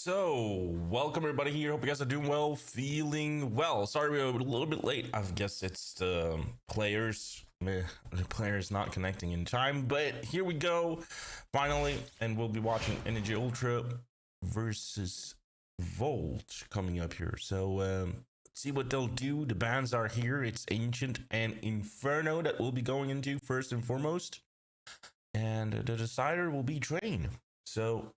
So, welcome everybody here. Hope you guys are doing well, feeling well. Sorry we're a little bit late. I guess it's the players not connecting in time, but here we go. Finally, and we'll be watching Energy Ultra versus Volt coming up here. So, let's see what they'll do. The bans are here. It's Ancient and Inferno that we'll be going into first and foremost. And the decider will be Train. So,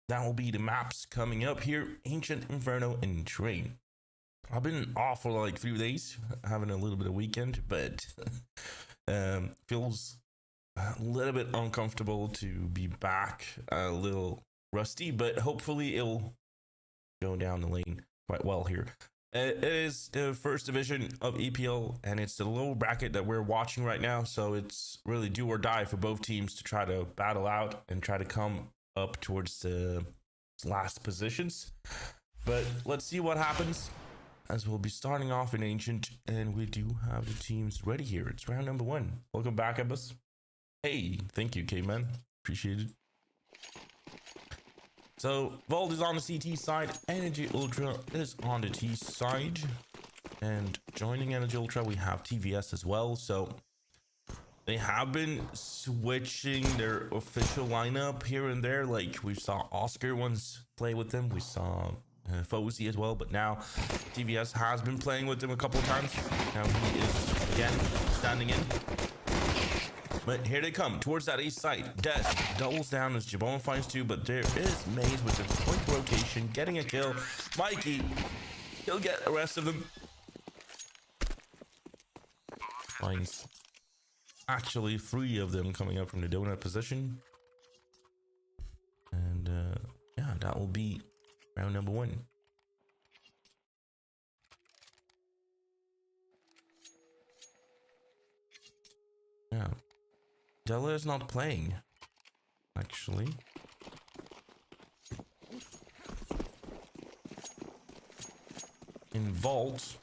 that will be the maps coming up here. Ancient, Inferno, and Train. I've been off for like 3 days, having a little bit of weekend, but feels a little bit uncomfortable to be back, a little rusty, but hopefully it'll go down the lane quite well here. It is the first division of EPL, and it's the low bracket that we're watching right now, so it's really do or die for both teams to try to battle out and try to come up towards the last positions. But let's see what happens, as we'll be starting off in Ancient, and we do have the teams ready here. It's round number 1. Welcome back, Anubis. Hey, thank you, K-Man. Appreciate it. So Volt is on the CT side, Energy Ultra is on the T side, and joining Energy Ultra we have TVS as well. So they have been switching their official lineup here and there. Like we saw Oscar once play with them. We saw Fozy as well. But now TVS has been playing with them a couple of times. Now he is again standing in. But here they come towards that A site. Des doubles down as Jabon finds 2. But there is Maze with a quick rotation, getting a kill. Mikey, he'll get the rest of them. Finds actually 3 of them coming up from the donut position, and yeah, that will be round number 1. Yeah, Della is not playing actually. In Vault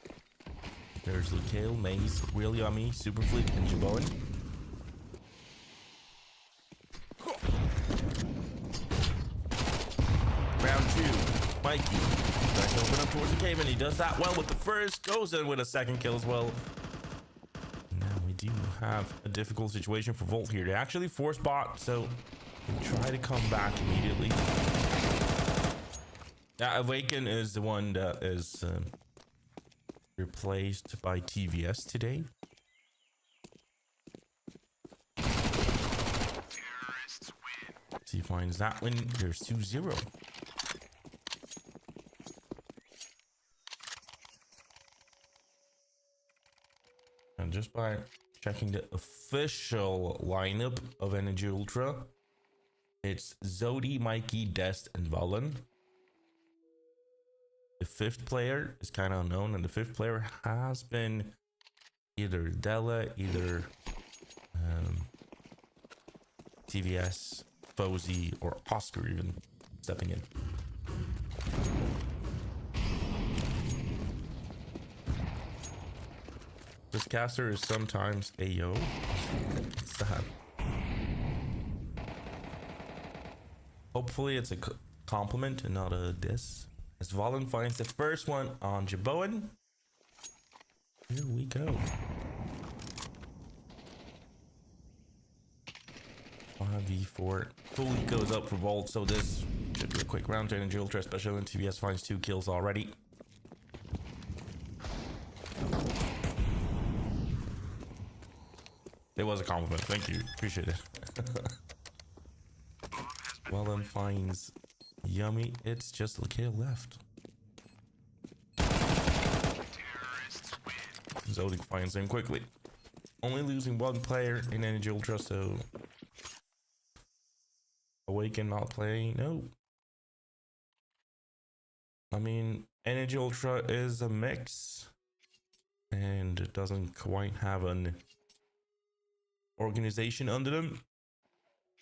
there's Lucail, Maze, Real Yummy, Superfleet, and Jabon. Round 2, Mikey tries to open up towards the cave, and he does that well with the first, goes in with a second kill as well. Now we do have a difficult situation for Volt here. They actually force bot, so we try to come back immediately. Now Awaken is the one that is replaced by TVS today. He finds that one. There's 2-0. And just by checking the official lineup of Energy Ultra, it's Zodi, Mikey, Dest, and Valen. The 5th player is kind of unknown, and the 5th player has been either Della, either TVS, Fozy, or Oscar even stepping in. This caster is sometimes AO. It's sad. Hopefully it's a compliment and not a diss. As Valen finds the first one on Jabon. Here we go. 5v4 fully goes up for Volt, so this should be a quick round. Energy Ultra, especially when TVS finds 2 kills already. It was a compliment, thank you, appreciate it. Well then finds Yummy, it's just Lucail left. Zodic finds him quickly. Only losing 1 player in Energy Ultra, so Awaken not playing. No, I mean Energy Ultra is a mix and it doesn't quite have an organization under them.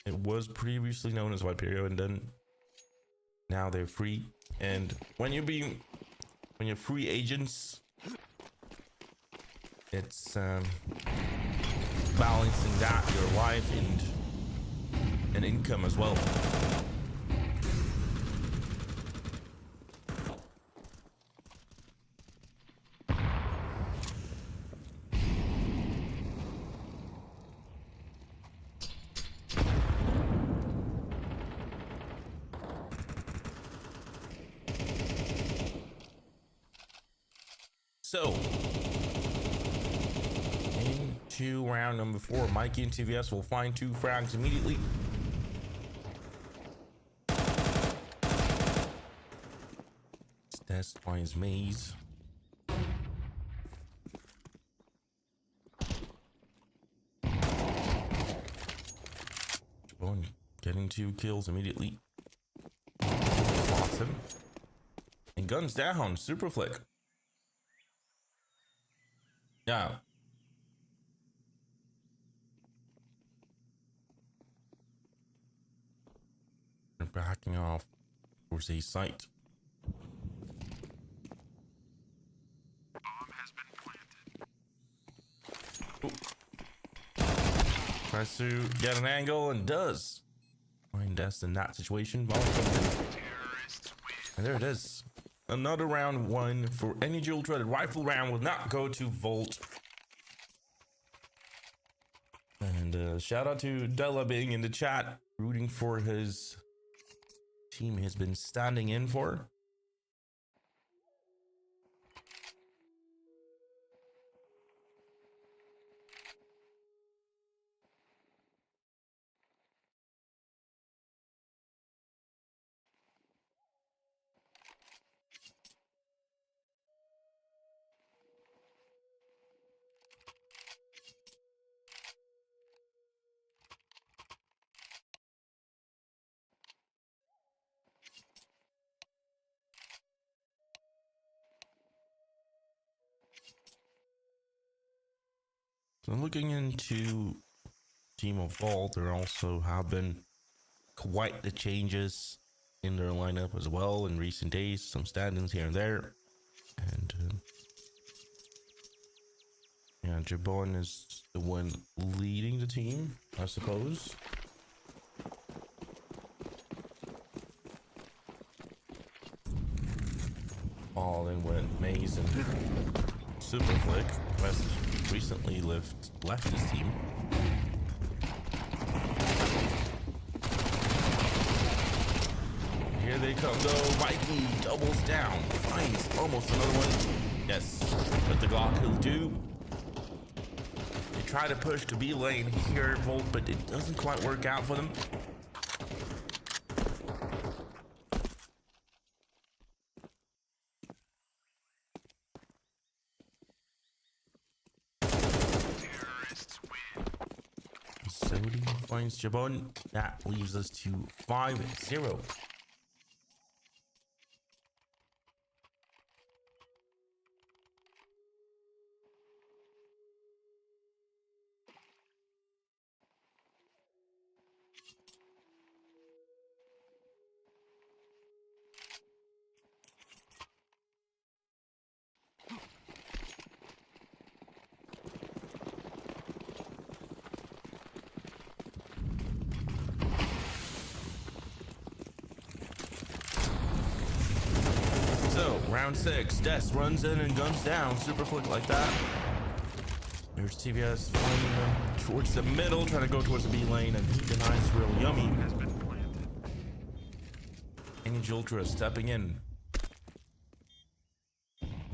It was previously known as Viperio, and then now they're free. And when you're free agents, it's balancing that, your life and income as well. So into round number 4, Mikey and TVS will find 2 frags immediately. Test finds maze. Jabon getting 2 kills immediately. Spots him. And guns down, super flick. Yeah. They're backing off towards a site. Tries to get an angle and does find Des in that situation. And there it is. Another round 1 for ENERGYULTRA. The rifle round will not go to Volt. And shout out to Della being in the chat, rooting for his team has been standing in for. So looking into Team of Vault, there also have been quite the changes in their lineup as well in recent days. Some stand-ins here and there. And yeah, Jabon is the one leading the team, I suppose. All in went Maze and Super Flick. West recently left his team. Here they come though. Mikey doubles down, finds almost another one. Yes, but the Glock will do. They try to push to B lane here, Volt, but it doesn't quite work out for them. Finds Jabon. That leaves us to 5-0. So, round 6, Des runs in and guns down, super flick like that. There's TVS finding them towards the middle, trying to go towards the B lane, and he denies real yummy. ENERGYULTRA stepping in.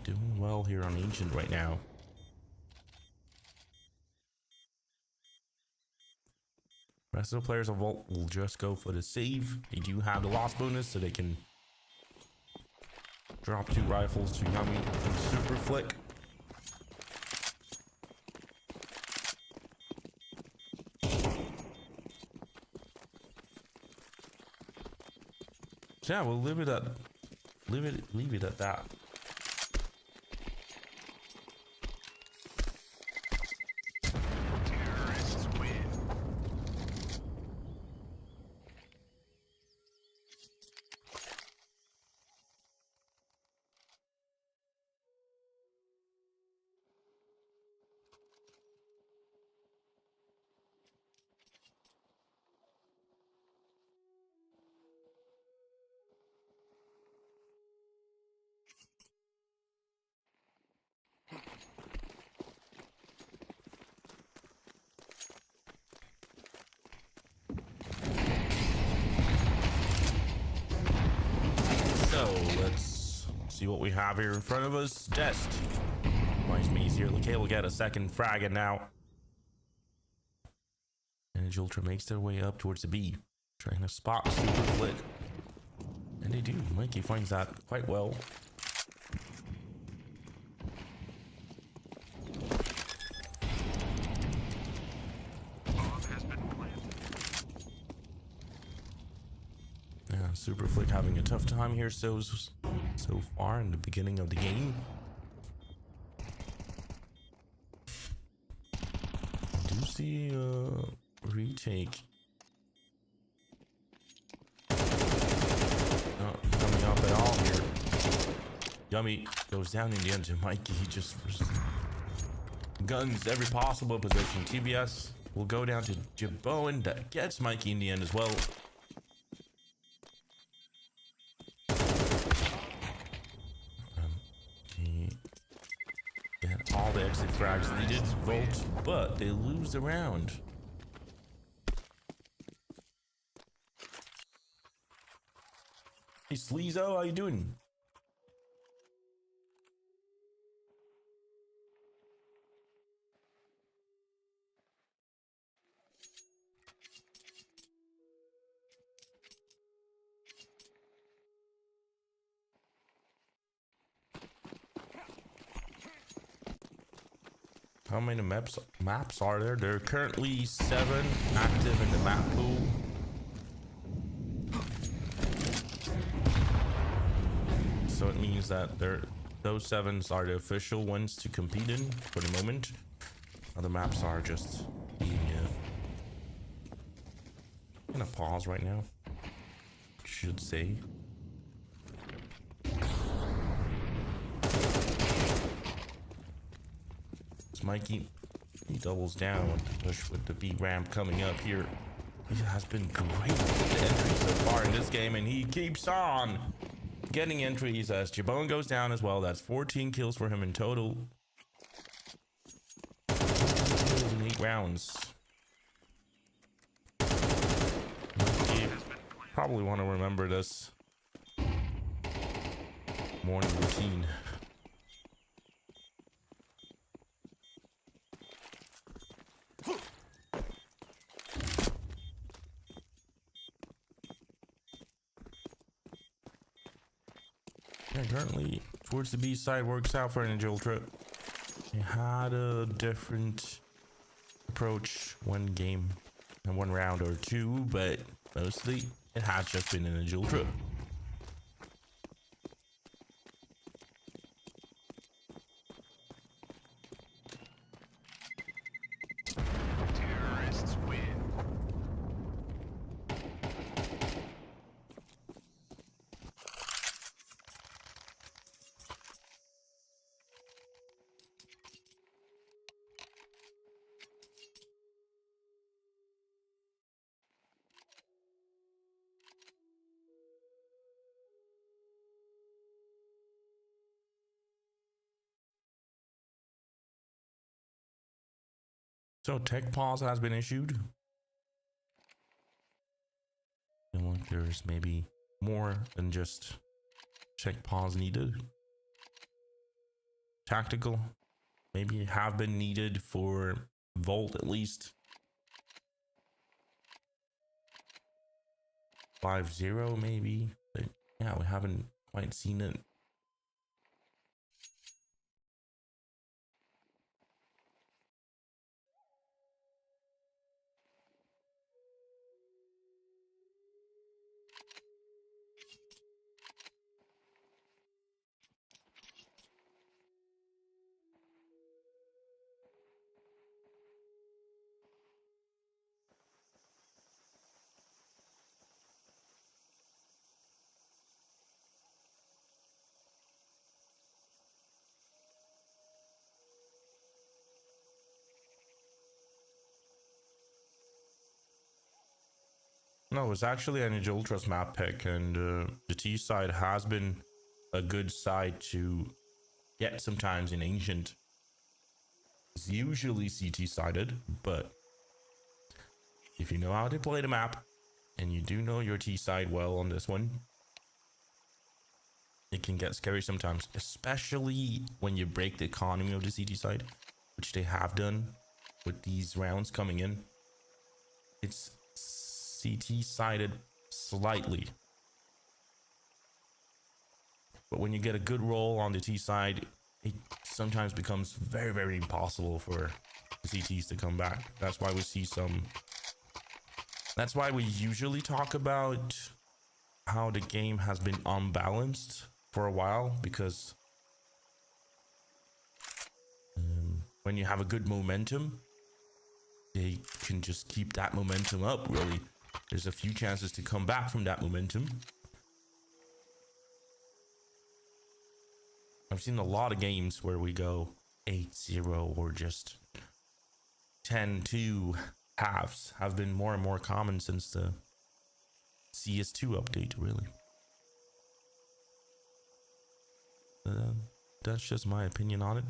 Doing well here on Ancient right now. Rest of the players of Vault will just go for the save. They do have the loss bonus, so they can drop 2 rifles to Yummy and Super Flick. So yeah, we'll leave it at that. So let's see what we have here in front of us. Test. Nice maze here. Okay, we'll get a second frag and now. ENERGYULTRA makes their way up towards the B, trying to spot Super Flick. And they do. Mikey finds that quite well. Yeah, Super Flick having a tough time here so far in the beginning of the game. I do see retake. Not coming up at all here. Yummy goes down in the end to Mikey. He just guns every possible position. TVS will go down to Jabone. That gets Mikey in the end as well. Get all the exit frags. They did Volt, but they lose the round. Hey Sleezo, how you doing? How many maps are there? There are currently 7 active in the map pool. So it means that those 7s are the official ones to compete in for the moment. Other maps are just being I'm gonna pause right now. Should say. Mikey, he doubles down with the push with the B ramp coming up here. He has been great with the entries so far in this game, and he keeps on getting entries as Jabone goes down as well. That's 14 kills for him in total. 8 rounds. Mikey probably want to remember this morning routine. Yeah, currently towards the B side works out for ENERGYULTRA. They had a different approach one game and one round or two, but mostly it has just been ENERGYULTRA. Terrorists win. So tech pause has been issued. I feel like there's maybe more than just check pause needed. Tactical maybe have been needed for Volt at least. 5-0 maybe, but yeah, we haven't quite seen it. No, it's actually ENERGYULTRA's map pick, and the T side has been a good side to get sometimes in Ancient. It's usually CT sided, but if you know how to play the map, and you do know your T side well on this one, it can get scary sometimes, especially when you break the economy of the CT side, which they have done with these rounds coming in. It's CT sided slightly, but when you get a good roll on the T side, it sometimes becomes very, very impossible for the CTs to come back. That's why we see some. That's why we usually talk about how the game has been unbalanced for a while, because when you have a good momentum, they can just keep that momentum up. Really, there's a few chances to come back from that momentum. I've seen a lot of games where we go 8-0 or just 10-2. Halves have been more and more common since the CS2 update, really. That's just my opinion on it.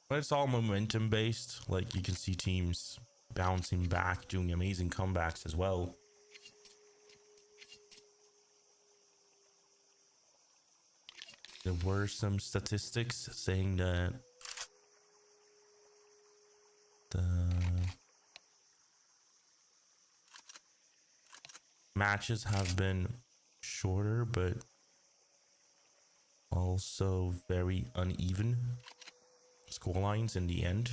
But it's all momentum based. Like, you can see teams bouncing back, doing amazing comebacks as well. There were some statistics saying that the matches have been shorter, but also very uneven score lines in the end.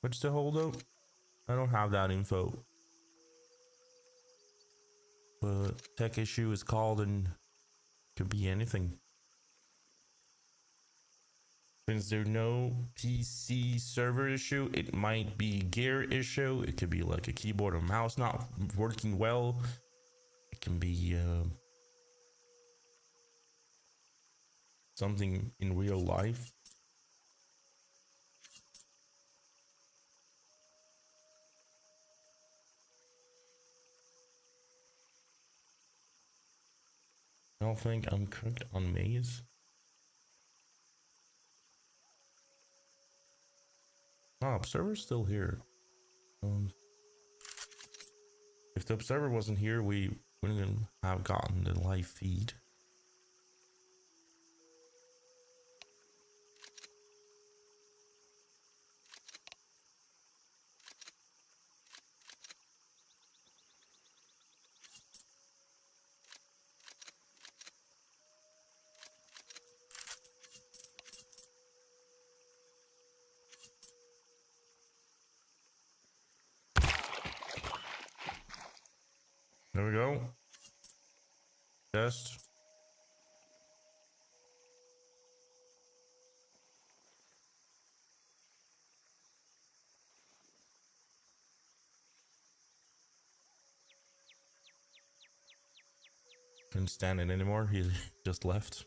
What's the holdup? I don't have that info. But tech issue is called, and could be anything. Since there's no PC server issue, it might be gear issue. It could be like a keyboard or mouse not working well. It can be something in real life. I don't think I'm cooked on maize. Oh, observer's still here. If the observer wasn't here, we wouldn't have gotten the live feed. There we go. Test. Couldn't stand it anymore. He just left.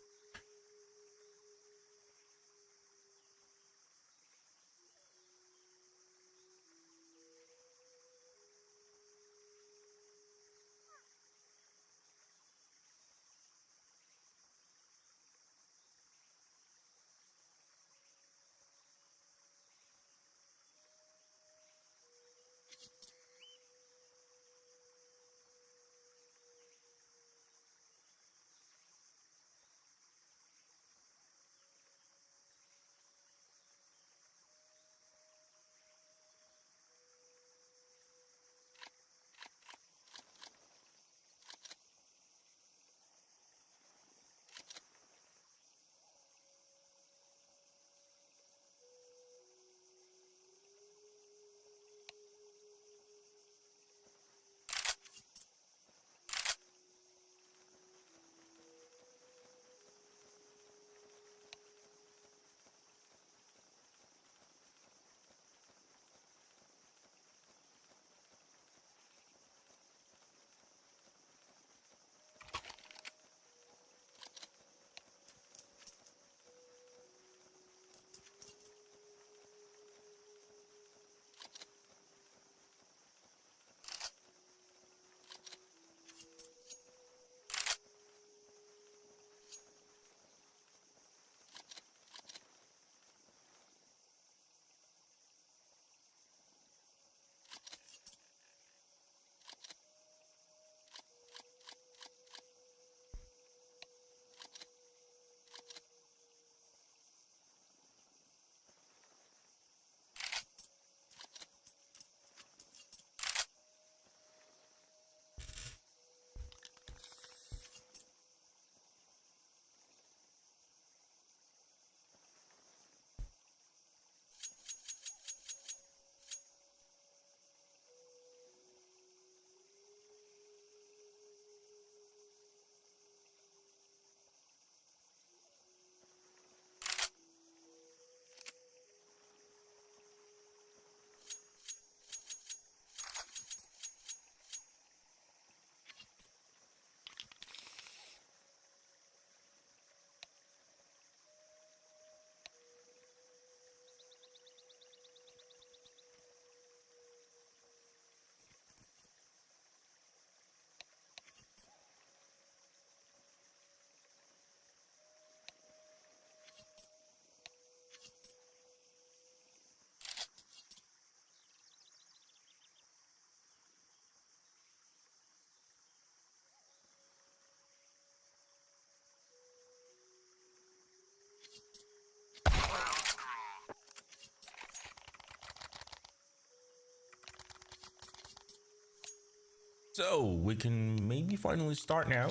So we can maybe finally start now,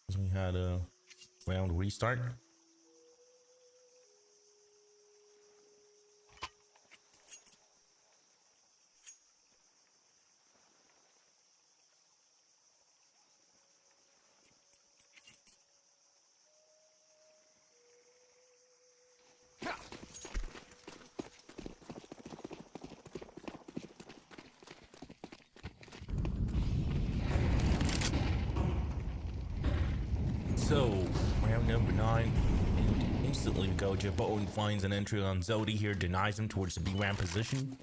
because we had a round restart. So, round number 9, and instantly to go, Jabone finds an entry on Zodi here, denies him towards the B ramp position.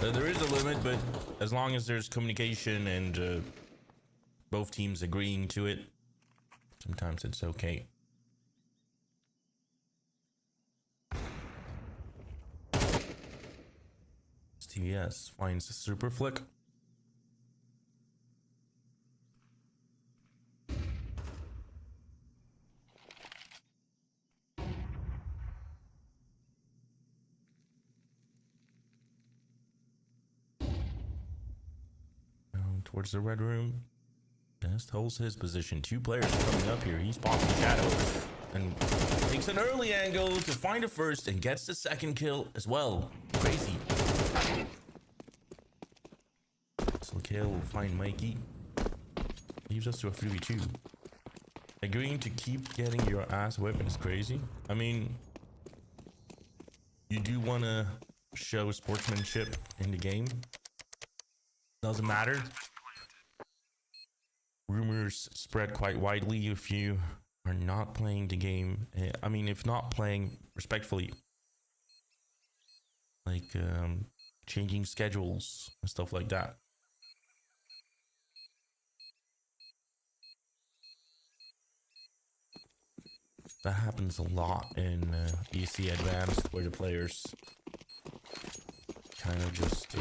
There is a limit, but as long as there's communication and both teams agreeing to it, sometimes it's okay. TVS finds a super flick. Towards the red room. Just holds his position. 2 players coming up here. He spots the shadow and takes an early angle to find a first and gets the second kill as well. Crazy. So kill will find Mikey. Leaves us to a 3v2. Agreeing to keep getting your ass whipped is crazy. I mean, you do want to show sportsmanship in the game. Doesn't matter. Rumors spread quite widely if you are not playing the game. I mean, if not playing respectfully, like changing schedules and stuff like that. That happens a lot in EC Advanced, where the players kind of just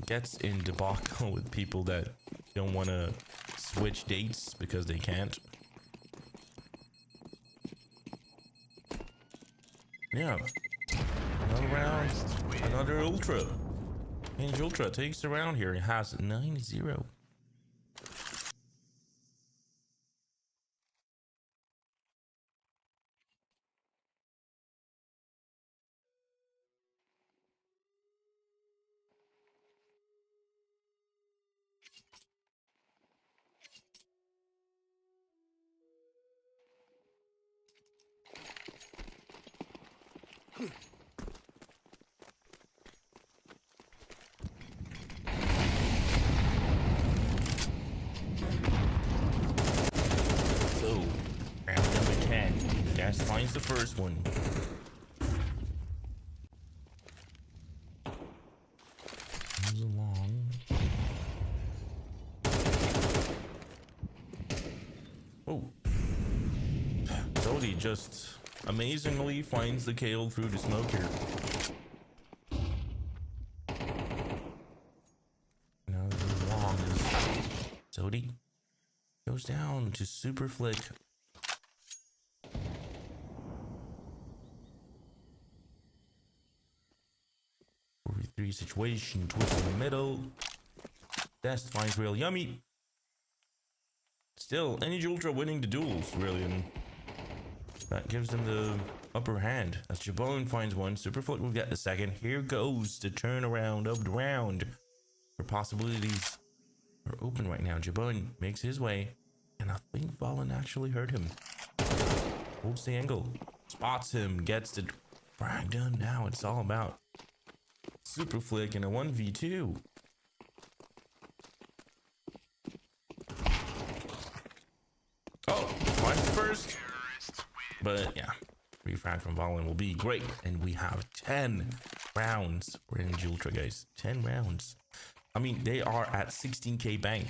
gets in debacle with people that don't want to switch dates because they can't. Yeah, another round, another ultra. ENERGYULTRA takes the round here. It has 9-0. So, round number 10. Gas finds the first one. Moves along. Oh. Zodi just amazingly finds the KO through the smoke here. Now the long is Zodi goes down to super flick. 4v3 situation, twist in the middle. Dest finds real yummy. Still, ENERGYULTRA winning the duels, really, and that gives them the upper hand. As Jabone finds one, Superfoot will get the second. Here goes the turnaround of the round. For possibilities are open right now. Jabone makes his way, and I think Valen actually hurt him. Holds the angle, spots him, gets the frag done. Now it's all about super flick in a 1v2. Oh, finds the first. But yeah, refrag from Valen will be great. And we have 10 rounds for ENERGYULTRA, guys. 10 rounds. I mean, they are at 16k bank.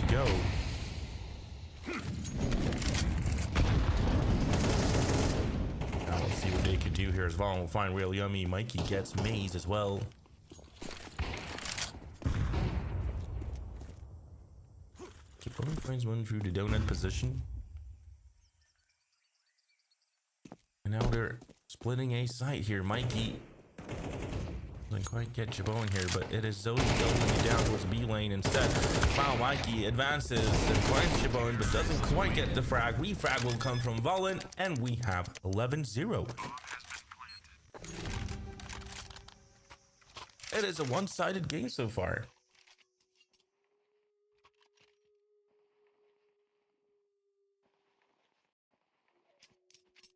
Go. here as well. We'll find real yummy. Mikey gets maze as well. Probably finds one through the donut position. And now they're splitting a site here. Mikey doesn't quite get Jabone here, but it is Zoe going down towards the B lane instead. Wow, Mikey advances and finds Jabone, but doesn't quite get the frag. Refrag will come from Volin, and we have 11-0. It is a one-sided game so far.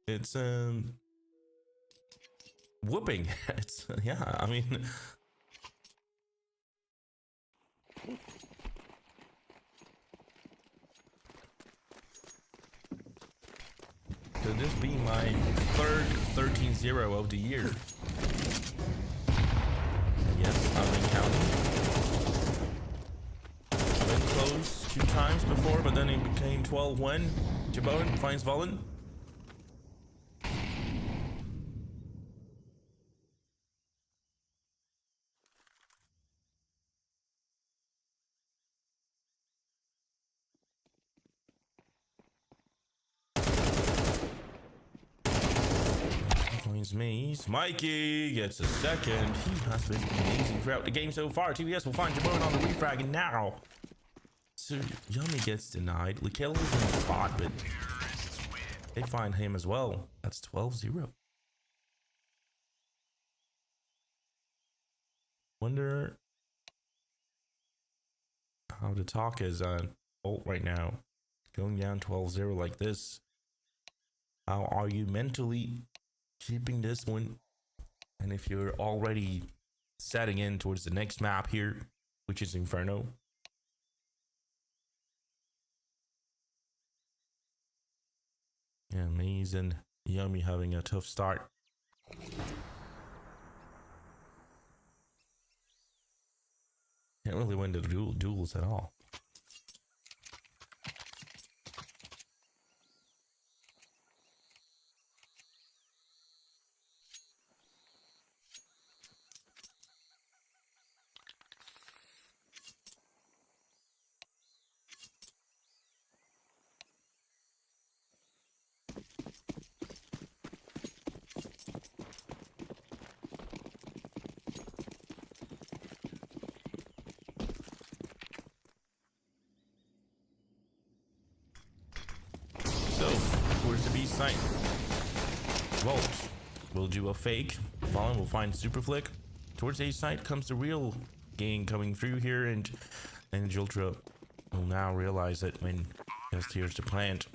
It's whooping. It's yeah, I mean, could this be my third 13-0 of the year? Yes, I've been counting. I've been close 2 times before, but then it became 12-1. Jabone finds Volin. Maze. Mikey gets a second. He has been amazing throughout the game so far. TVS will find Jabone on the refrag, and now so Yummy gets denied. Likel is in the spot, but they find him as well. That's 12-0. Wonder how the talk is on Bolt right now. Going down 12-0 like this. How are you mentally keeping this one? And if you're already setting in towards the next map here, which is Inferno. Yeah, Maze and Yummy having a tough start. Can't really win the duels at all. Towards the B site. Volt will do a fake. Fallen will find super flick. Towards A site comes the real gang coming through here, and ENERGYULTRA will now realize it when just here's the plant.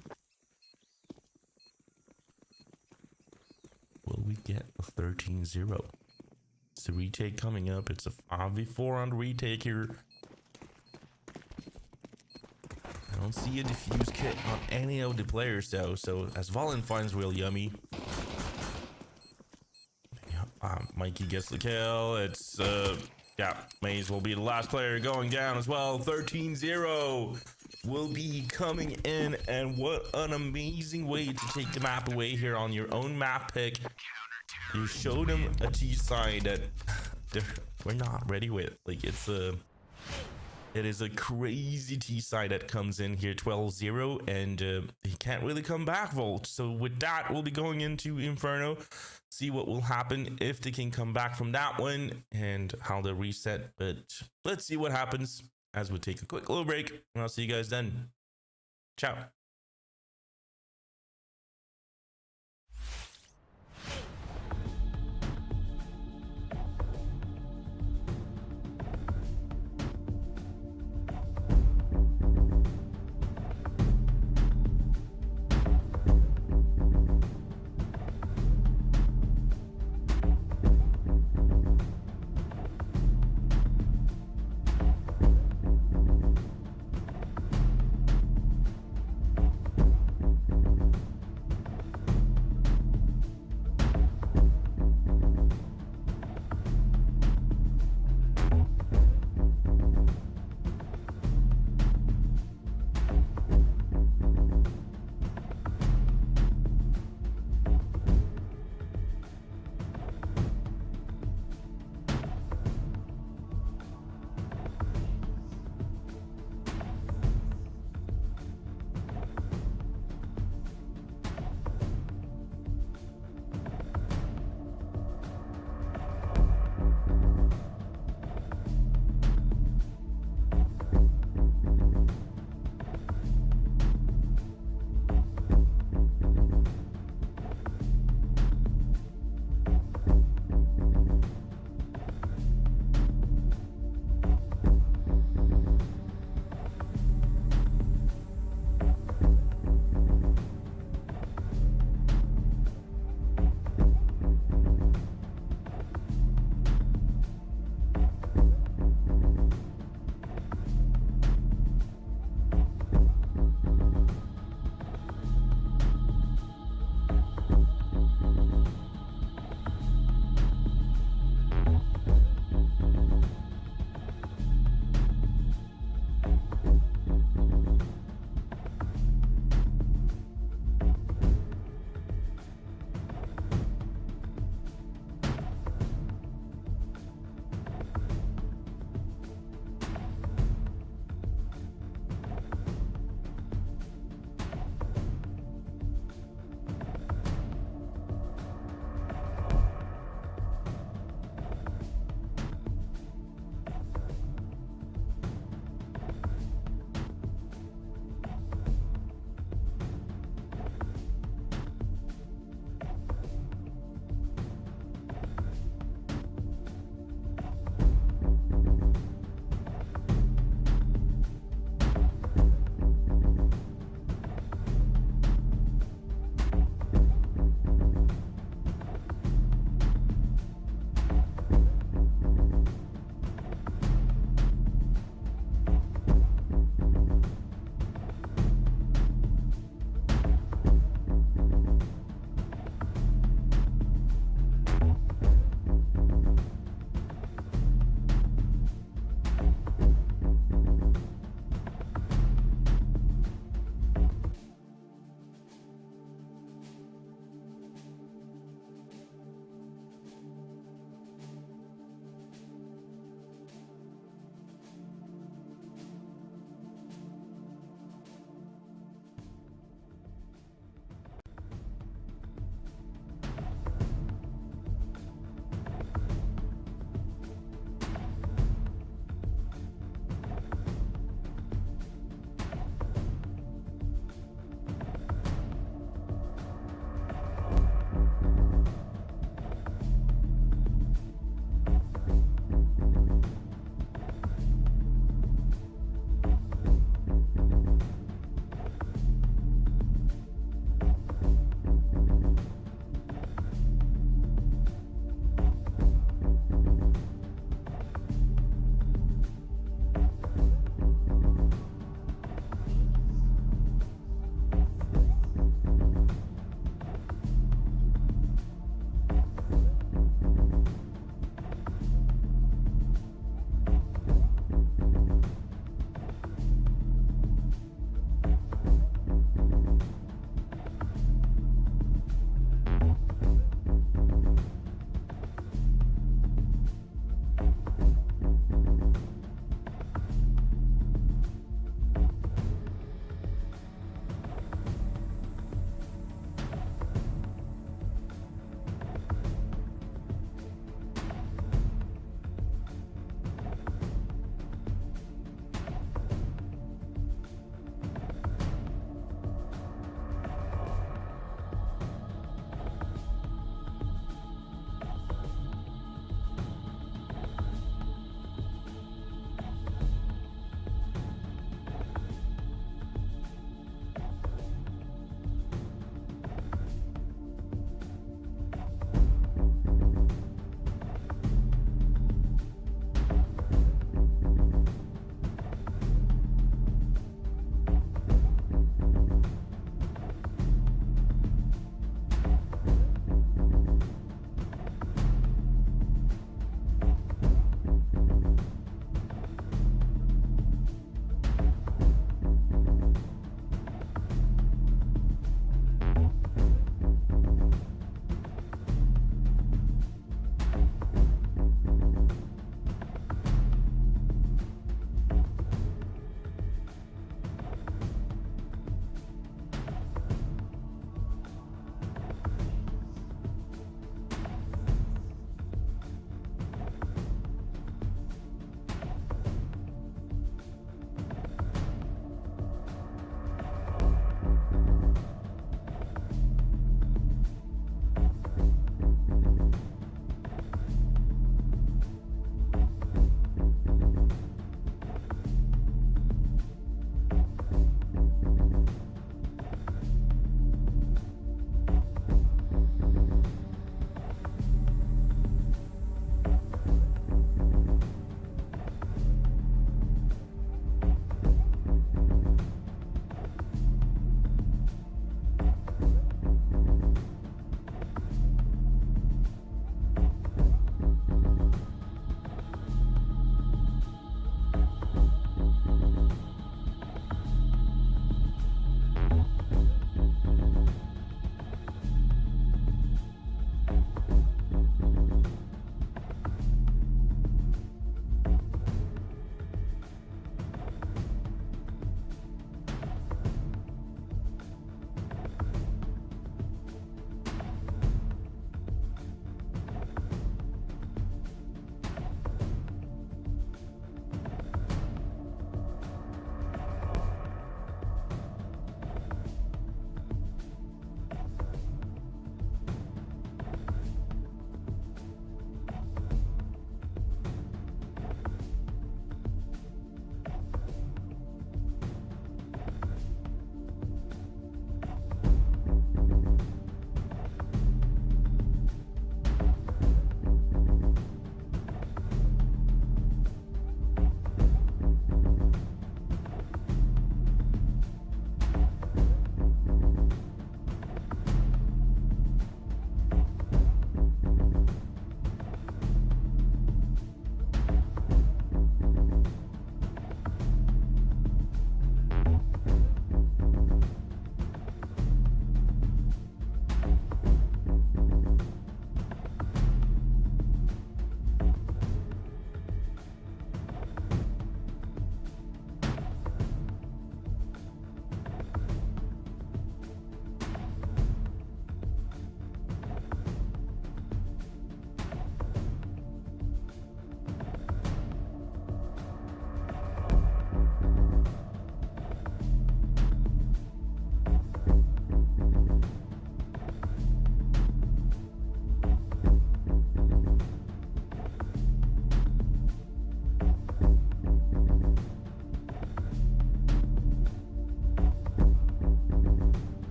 Will we get a 13-0? It's a retake coming up. It's a 5v4 on the retake here. I don't see a diffuse kit on any of the players though, so as Volin finds real Yummy. Mikey gets the kill. It's yeah, Maze will be the last player going down as well. 13-0 will be coming in, and what an amazing way to take the map away here on your own map pick. You showed them a T side that we're not ready with. Like it is a crazy T side that comes in here, 12-0, and he can't really come back, Volt. So with that, we'll be going into Inferno, see what will happen if they can come back from that one and how they reset. But let's see what happens as we take a quick little break, and I'll see you guys then. Ciao.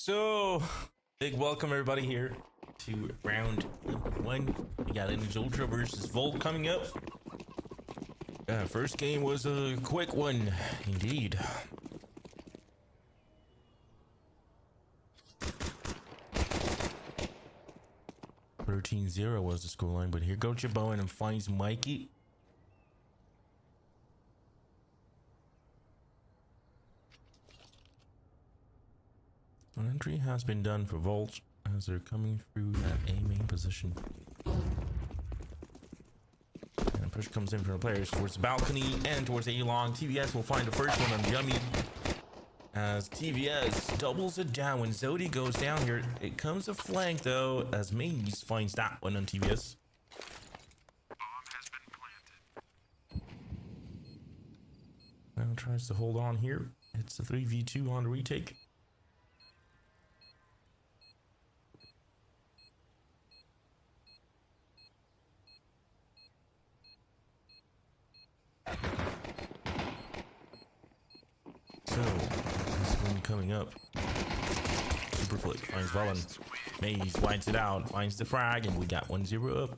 So, big welcome everybody here to round number 1. We got ENERGYULTRA versus Volt coming up. First game was a quick one, indeed. (13-0) was the scoreline, but here goes Bowen and finds Mikey. An entry has been done for Volt as they're coming through that A main position. And a push comes in from the players towards the balcony and towards A long. TVS will find the first one on Yummy as TVS doubles it down when Zodi goes down here. It comes a flank though as Maze finds that one on TVS. Now tries to hold on here. It's a 3v2 on the retake. So, this one coming up. Super Flick finds Valen. Maze winds it out, finds the frag, and we got 1-0 up.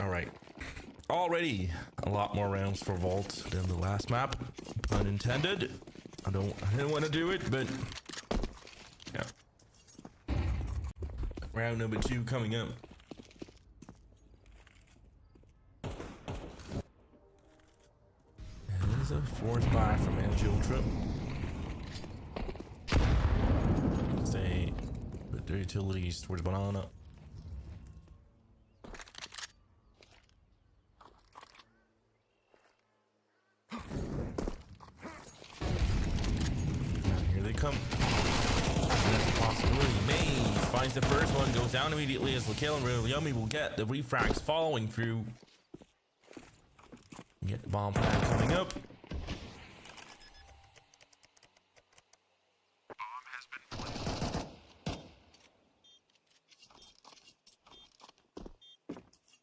All right, already a lot more rounds for Volt than the last map, pun intended. I didn't want to do it, but yeah. Round number 2 coming up. And there's a force buy from ENERGYULTRA. They put their utilities towards banana. Come. That's a possibility. Maze finds the first one, goes down immediately as Lakale and Real Yummy will get the refrags following through. Get the bomb plan coming up.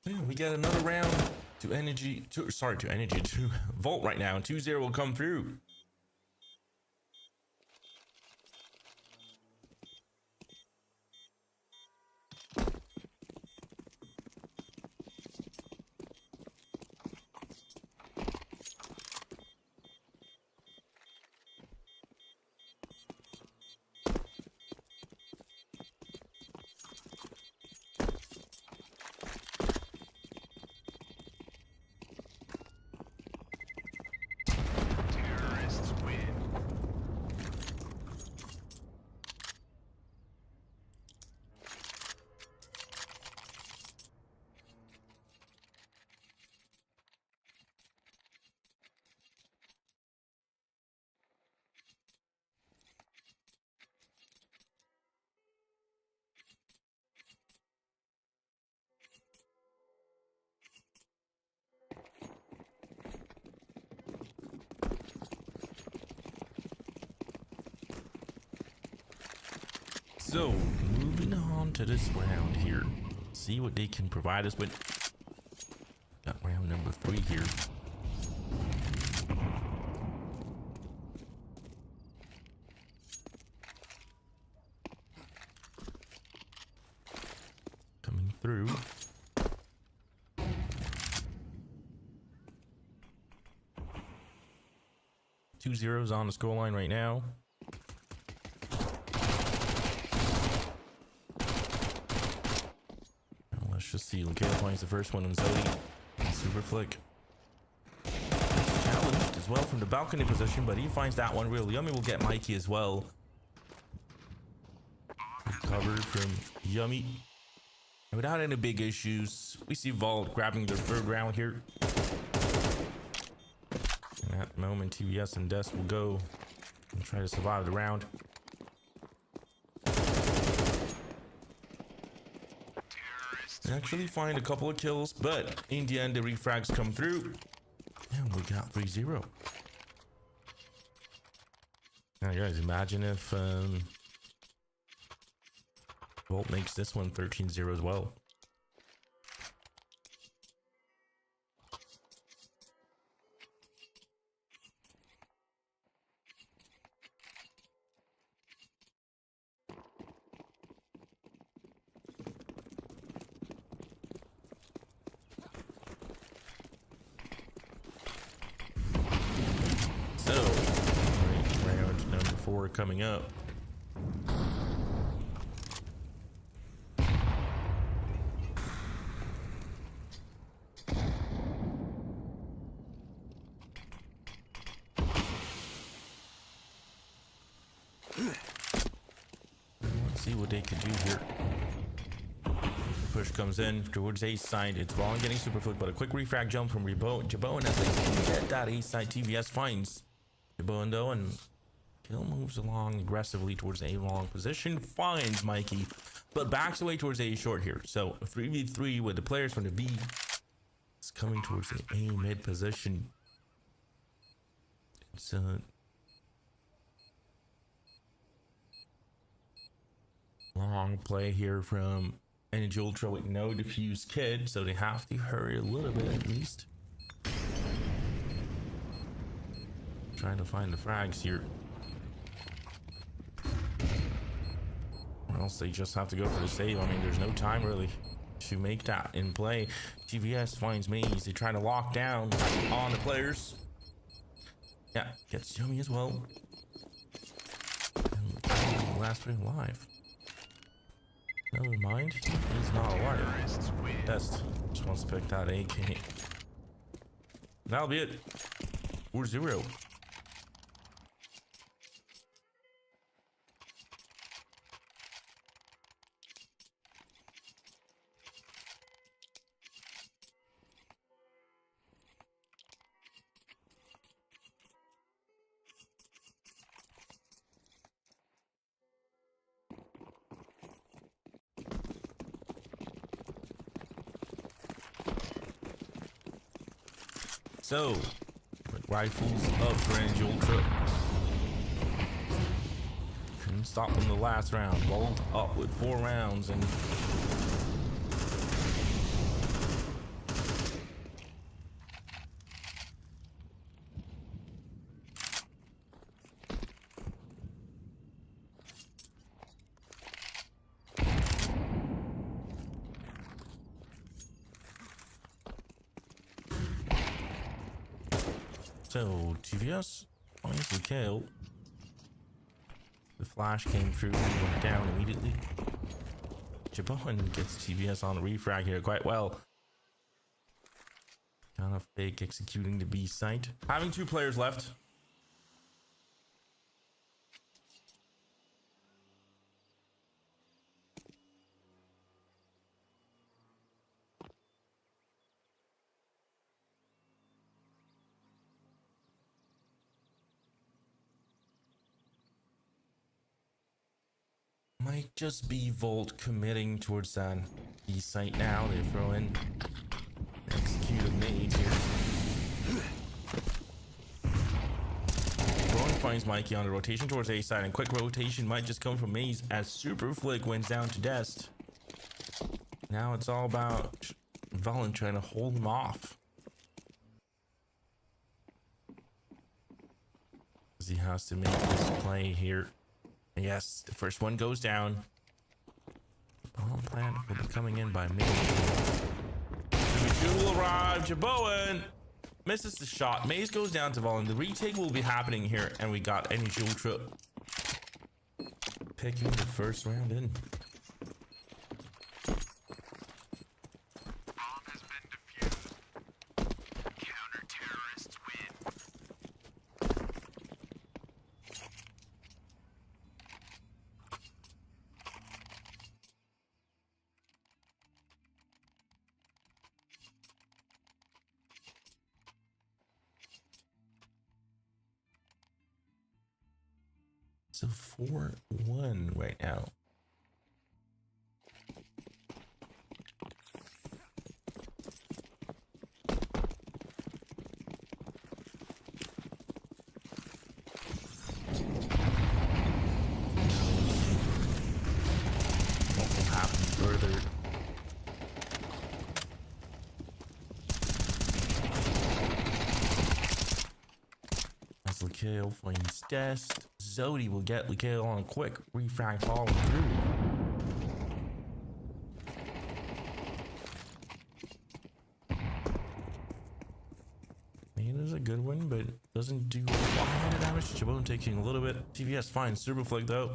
Yeah, we get another round to to Volt right now, and 2-0 will come through. So, moving on to this round here. See what they can provide us with. Got round number 3 here. Coming through. Two zeros on the scoreline right now. Let's just see. Lakale finds the first one on Zodi. Super Flick. Challenged as well from the balcony position, but he finds that one. Real Yummy will get Mikey as well. Recovered from Yummy. And without any big issues, we see Volt grabbing the 3rd round here. In that moment, TVS and Des will go and try to survive the round. Actually find a couple of kills, but in the end the refrags come through. And we got 3-0. Now, guys, imagine if Volt makes this one 13-0 as well. So, round number 4 coming up. Let's see what they can do here. Push comes in towards A side. It's Vaughn getting superfoot, but a quick refrag jump from Jabone as they get that A side. TVS finds Jabone though, and Kill moves along aggressively towards A long position. Finds Mikey, but backs away towards A short here. So a 3v3 with the players from the B. It's coming towards the A mid position. It's long play here from ENERGYULTRA with no diffuse kid, so they have to hurry a little bit at least. Trying to find the frags here. Or else they just have to go for the save. I mean, there's no time really to make that in play. TVS finds Maze. They try to lock down on the players. Yeah, gets Yummy as well. And the last three alive. Never mind, he's not alive. Best just wants to pick that AK. That'll be it. 4-0. So, with rifles up for ENERGYULTRA. Couldn't stop them the last round. Volt up with 4 rounds and so TVS finds the kill. The flash came through and went down immediately. Jabone gets TVS on the refrag here quite well. Kind of fake executing the B site. Having 2 players left. Might just be Volt committing towards that B site now. They throw in executed nades here. Bone finds Mikey on the rotation towards A side, and quick rotation might just come from Maze as Super Flick went down to Dest. Now it's all about Valen trying to hold him off. He has to make this play here. Yes, the first one goes down. Bomb plant will be coming in by Maze. Will arrive. Jabone misses the shot. Maze goes down to Valen. The retake will be happening here, and we got ENERGYULTRA picking the first round in. So 4-1 right now. kill, finds Dest. Zodi will get the kill on a quick refrag following through. It is a good one, but doesn't do a lot of damage. Chabone taking a little bit. TVS finds Superflick though.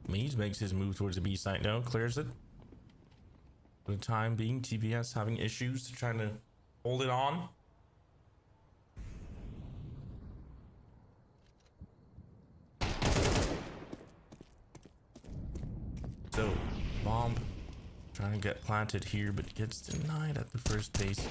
Maze makes his move towards the B site now, clears it. For the time being, TVS having issues trying to hold it on. So, bomb trying to get planted here, but gets denied at the first base.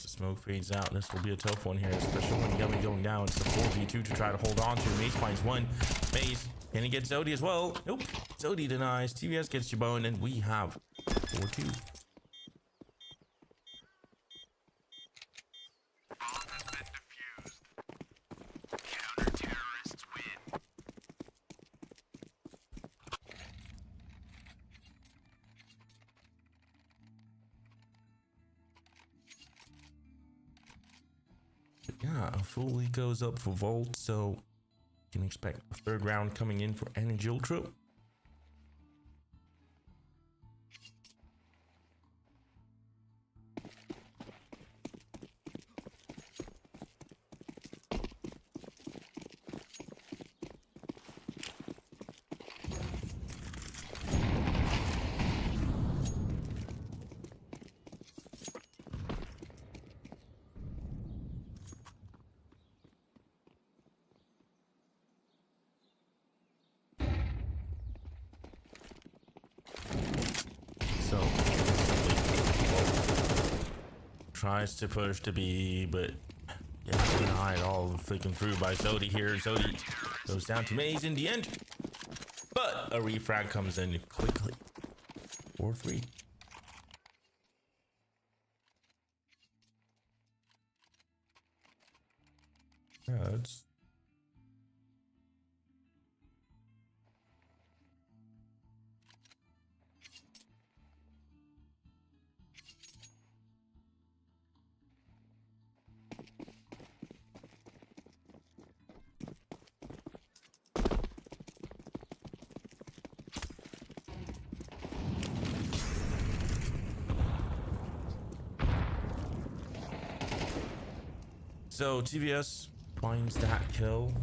The smoke fades out. This will be a tough one here, especially when Yummy going down. It's a 4v2 to try to hold on to. Maze finds one. Maze, can he get Zodi as well? Nope. Zodi denies. TVS gets Jabone, and we have 4-2. Yeah, a fully goes up for Volt, so you can expect a third round coming in for Energy Ultra. Tries to push to B, but gets denied all flicking through by Zodi here. Zodi goes down to Maze in the end, but a refrag comes in quickly. 4-3. Yeah, it's so TVS finds that kill.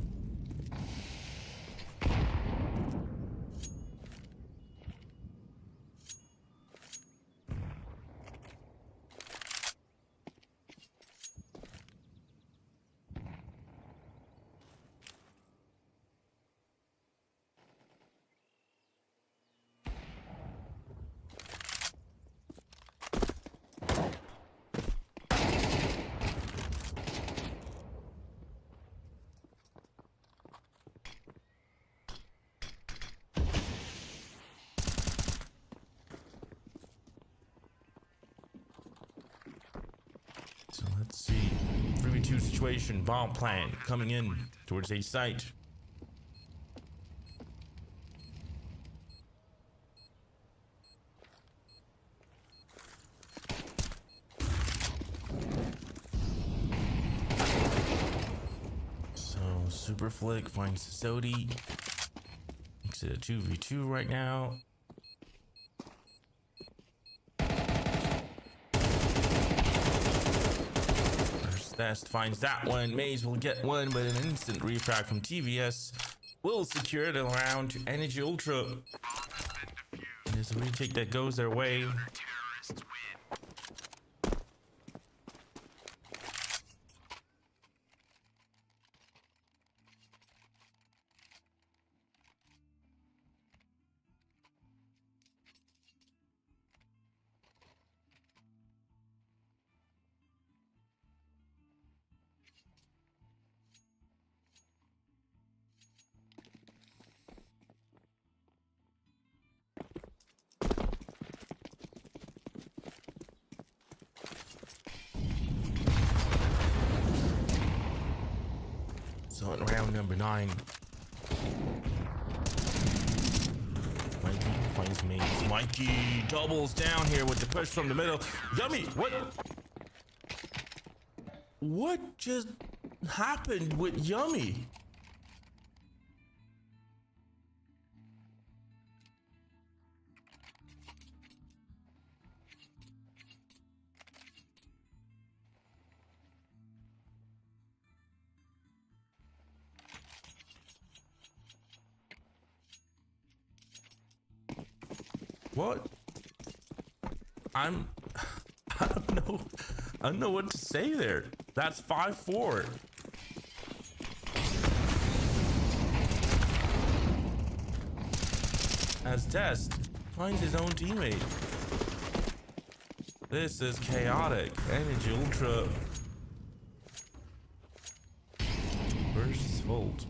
So let's see. 3v2 situation. Bomb plan coming in towards a site. So Superflick finds Zodi. Makes it a 2v2 right now. Dest finds that one. Maze will get one, but an instant refrag from TVS will secure the round to Energy Ultra. There's a retake that goes their way. So in round number 9, Mikey finds his mates. Mikey doubles down here with the push from the middle. Yummy, what just happened with Yummy? What? I don't know what to say there. That's 5-4. As Test finds his own teammate. This is chaotic. Energy Ultra versus Volt.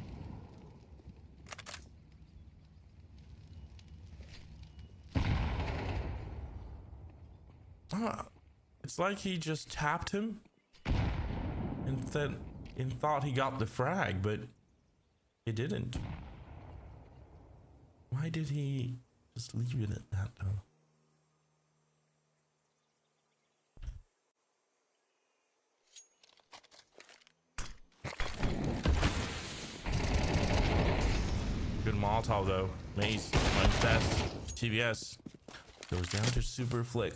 It's like he just tapped him and thought he got the frag, but he didn't. Why did he just leave it at that though? Good Molotov though. Mace, finds best. TVS goes down to Super Flick.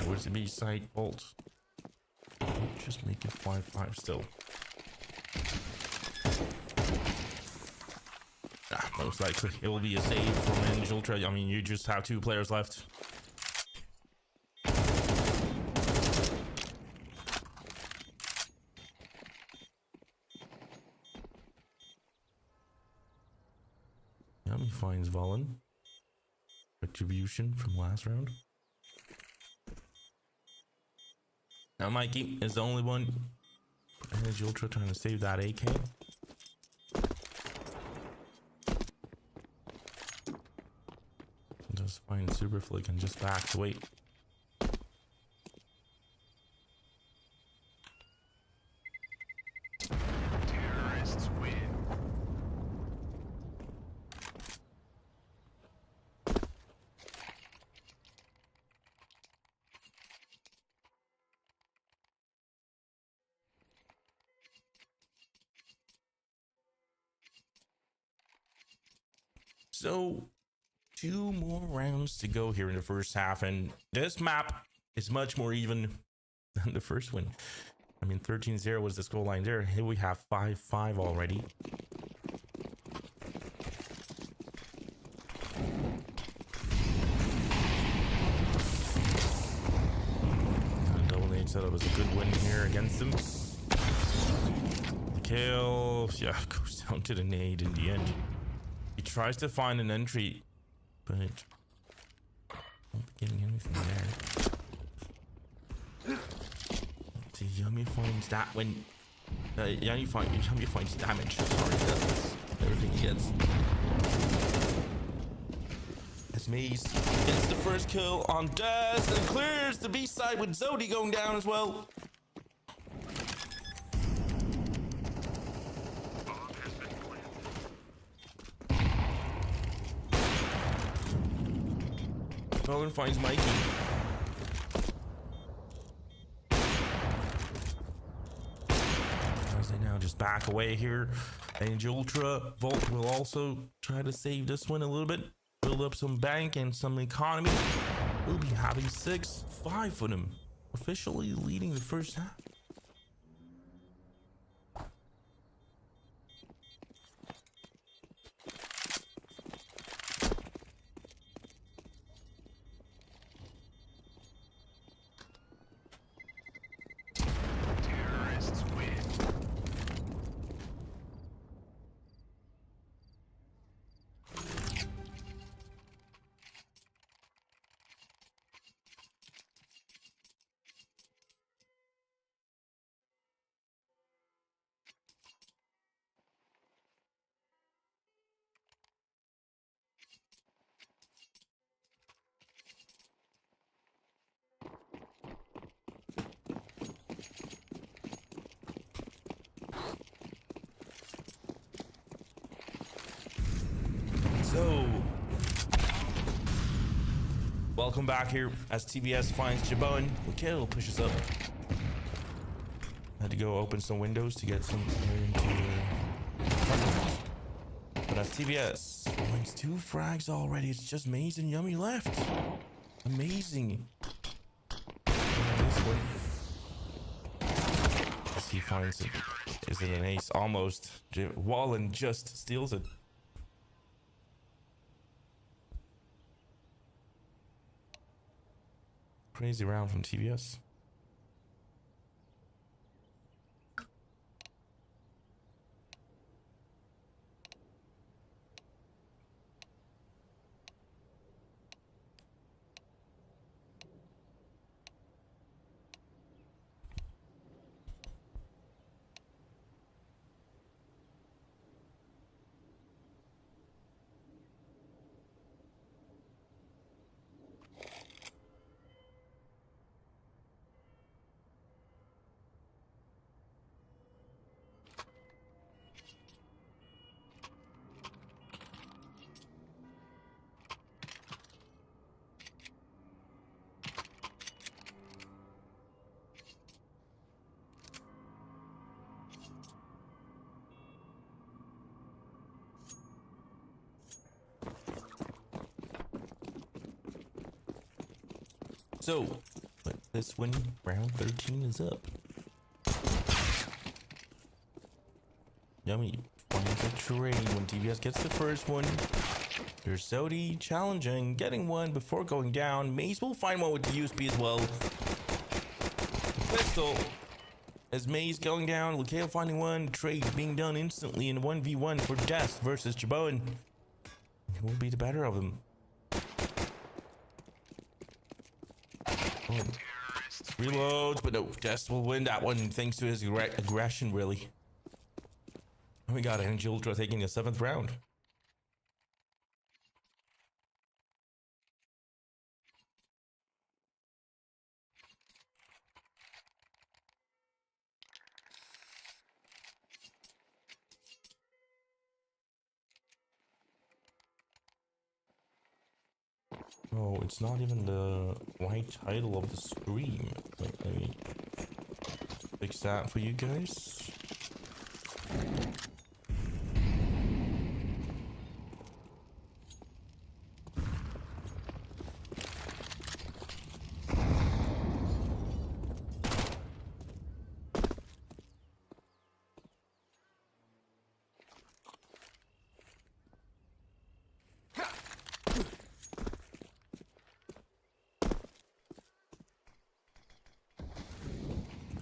Where's the B side? Bolt. Just make it 5-5 still. Most likely it will be a save from Energy Ultra. I mean, you just have 2 players left. Yummy finds Valen. Retribution from last round. Now Mikey is the only one. Energy Ultra trying to save that AK. Just find Super Flick and just back to wait. Terrorists win. So 2 more rounds to go here in the first half, and this map is much more even than the first one. I mean, 13-0 was the score line there. Here we have 5-5 already. Double nade setup was a good win here against them. The kill, yeah, goes down to the nade in the end. He tries to find an entry, but I won't be getting anything there. See, Yummy finds that when Yummy finds damage. Sorry, that's everything he gets. As Maze gets the first kill on Daz and clears the B side with Zodi going down as well. Nolan finds Mikey. As they now just back away here. Energy Ultra Volt will also try to save this one a little bit. Build up some bank and some economy. We'll be having 6-5 for them. Officially leading the first half. Welcome back here as TVS finds Jabon. Mikhail pushes up. Had to go open some windows to get some into but as TVS finds 2 frags already, it's just Maze and Yummy left. Amazing. This one. As he finds it. Is it an ace? Almost. Wallen just steals it. Crazy round from TVS. So, this one, round 13 is up. Yummy finds a trade when TVS gets the first one. There's Sodi challenging, getting one before going down. Maze will find one with the USB as well. Pistol. As Maze going down, Mikhail finding one. Trade being done instantly in 1v1 for Death versus Jabon. Who will be the better of them? Oh. Reloads, but no, Jess will win that one thanks to his aggression, really. And we got ENERGYULTRA taking the 7th round. Oh, it's not even the right title of the stream. Wait, let me fix that for you guys.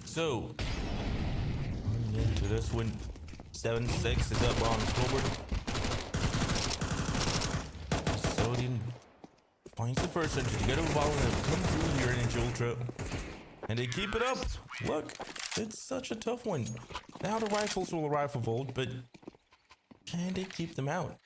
So, into this one, 7-6 is up on the scoreboard. Sodian finds the first entry to get a ball and come through here in ENERGYULTRA. And they keep it up. Look, it's such a tough one. Now the rifles will rifle volt, but can they keep them out?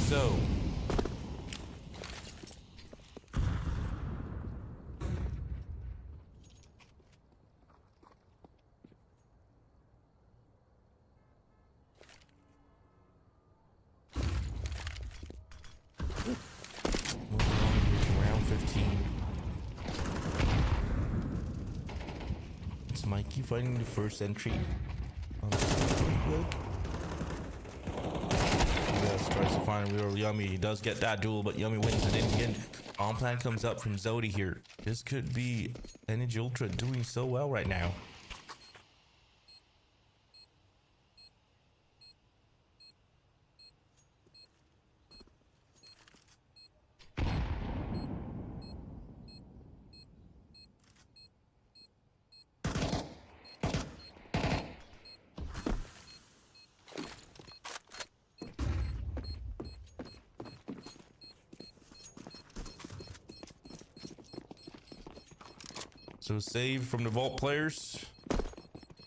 So, moving on to round 15. It's Mikey fighting the first entry on the flag. Tries to find a real Yummy. He does get that duel, but Yummy wins it in the end. On plan comes up from Zodi here. This could be ENERGYULTRA doing so well right now. So save from the Vault players.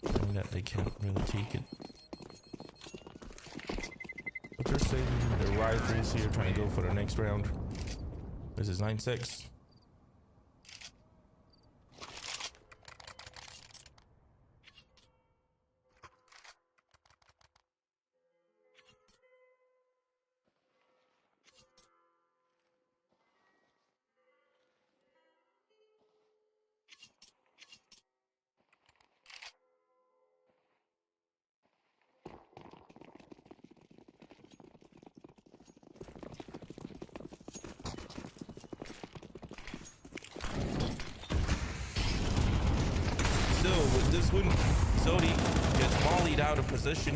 Knowing that they can't really take it. But they're saving their rifles here, trying to go for the next round. This is 9-6. Still, with this one, Sodi gets mollied out of position.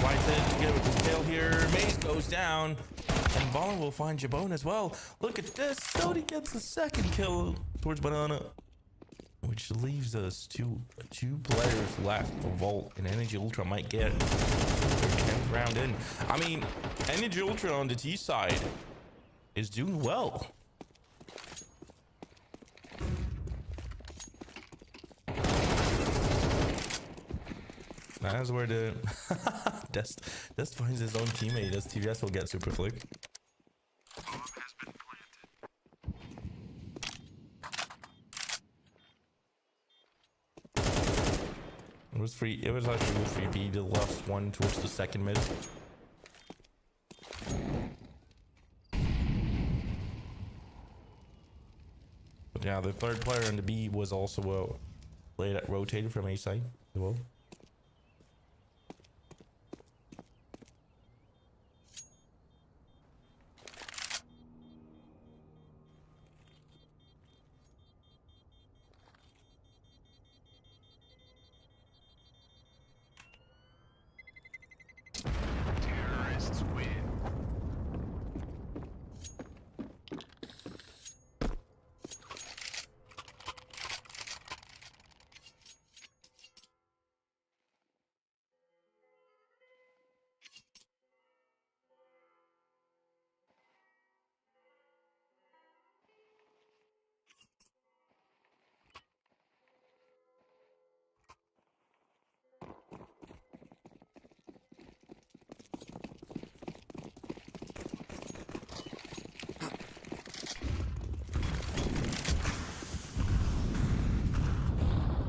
Flies in to get with the tail here. Maze goes down. And Valen will find Jabone as well. Look at this. Sodi gets the second kill towards Banana. Which leaves us two players left for Vault. And Energy Ultra might get their 10th round in. I mean, Energy Ultra on the T side is doing well. That's where the Dest finds his own teammate as TVS will get super flick. It was free. It was actually 3B. The last one towards the second mid. But yeah, the third player on the B was also played at rotated from A side as well. Terrorists win.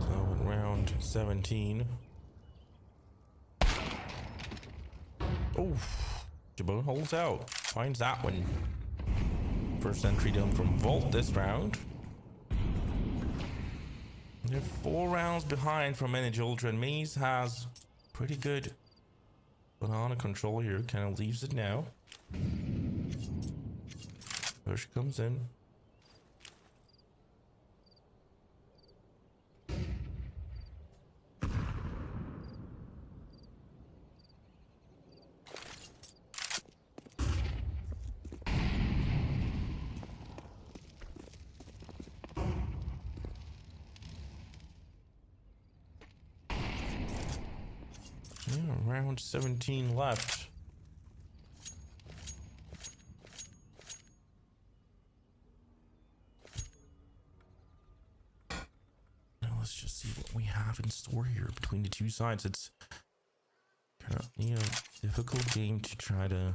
So in round 17. Oh, Jabone holds out. Finds that one. First entry done from Vault this round. They're 4 rounds behind from Energy Ultra, and Maze has pretty good banana control here. Kind of leaves it now. Push comes in. Yeah, round 17 left. Now let's just see what we have in store here between the two sides. It's kind of, difficult game to try to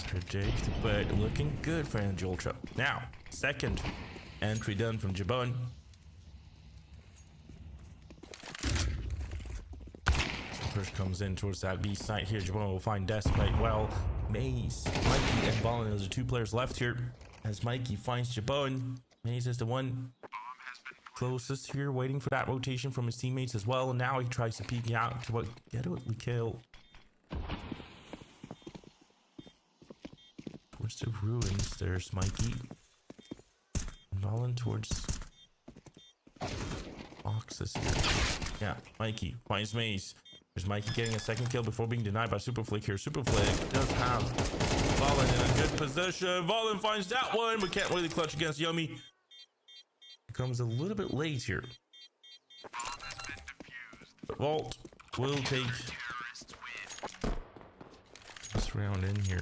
predict, but looking good for Energy Ultra. Now, second entry done from Jabone. Push comes in towards that B site here. Jabone will find Des quite well. Maze, Mikey, and Valen. Those are 2 players left here. As Mikey finds Jabone, Maze is the one closest here, waiting for that rotation from his teammates as well. And now he tries to peek out to get a kill towards the ruins. There's Mikey. And Valen towards boxes here. Yeah, Mikey finds Maze. There's Mikey getting a second kill before being denied by Super Flick here. Super Flick does have Valen in a good position. Valen finds that one, but can't really clutch against Yummy. Comes a little bit late here. But Vault will take this round in here.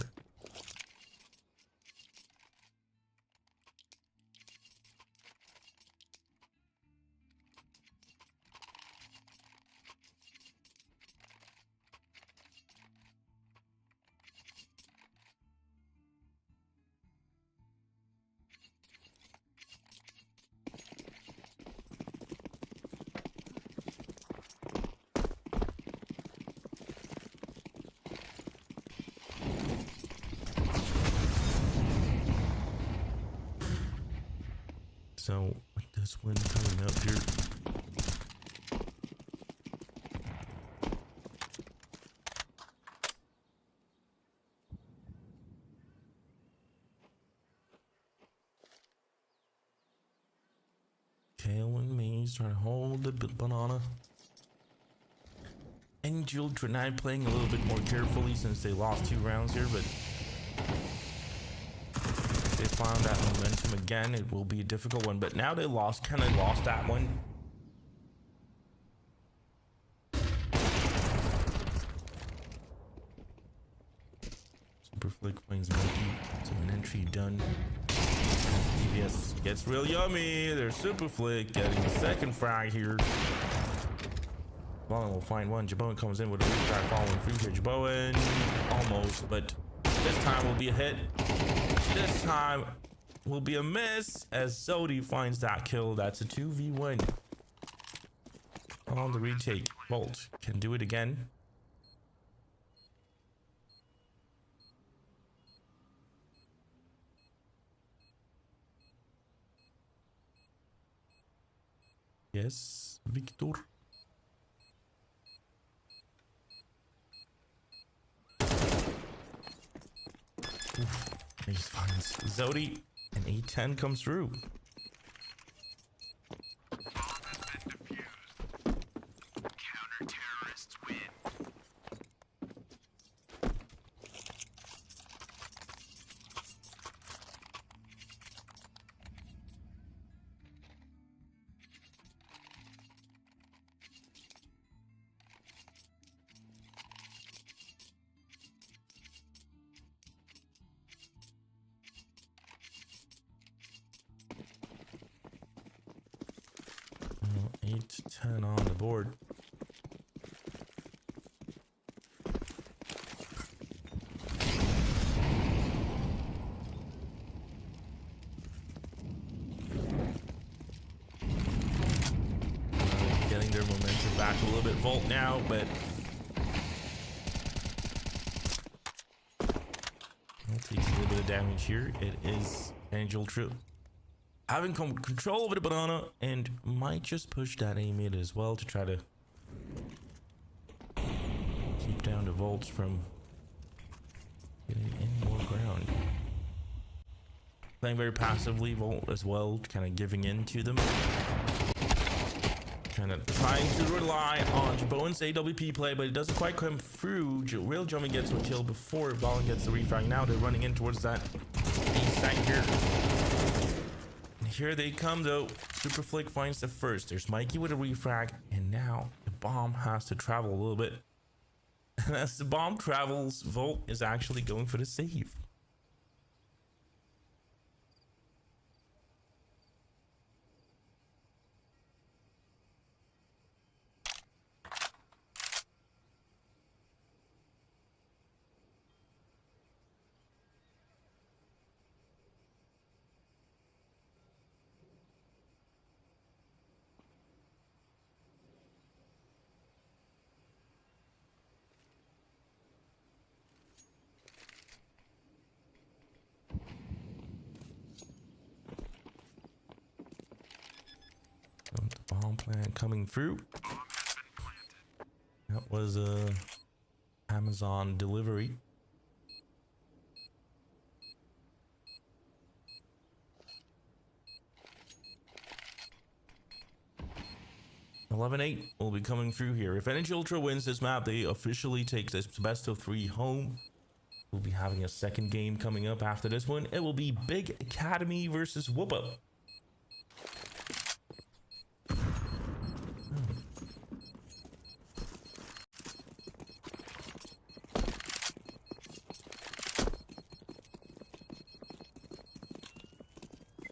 So with this one coming up here, Kale and me trying to hold the banana. ENERGYULTRA now playing a little bit more carefully since they lost 2 rounds here, but if they found that momentum again, it will be a difficult one. But now they lost, kind of lost that one. Superflick finds Monkey, so an entry done. TVS gets real yummy. There's Superflick getting the second frag here. Ballin will find one. Jaboan comes in with a retry following through here. Jaboan almost, but this time will be a hit. This time will be a miss as Zodi finds that kill. That's a 2v1 on the retake. Volt can do it again. Yes, Victor. Oof, he finds Zodi, and A10 comes through. Counter-terrorists win. Well, 8-10 on the board. Getting their momentum back a little bit. Volt now, but takes a little bit of damage here. It is ENERGYULTRA having control over the banana and might just push that A mid as well to try to keep down the Volts from getting any more ground. Playing very passively, Volt as well, kind of giving in to them. Kind of trying to rely on Jaboan's AWP play, but it doesn't quite come through. Real Jummy gets a kill before Ballin gets the refrag. Now they're running in towards that side here. And here they come though. Superflick finds the first. There's Mikey with a refrag, and now the bomb has to travel a little bit. And as the bomb travels, Volt is actually going for the save. The bomb plant coming through. That was a Amazon delivery. (11-8) will be coming through here. If ENERGYULTRA wins this map, they officially take this best of 3 home. We'll be having a second game coming up after this one. It will be Big Academy versus WOPA.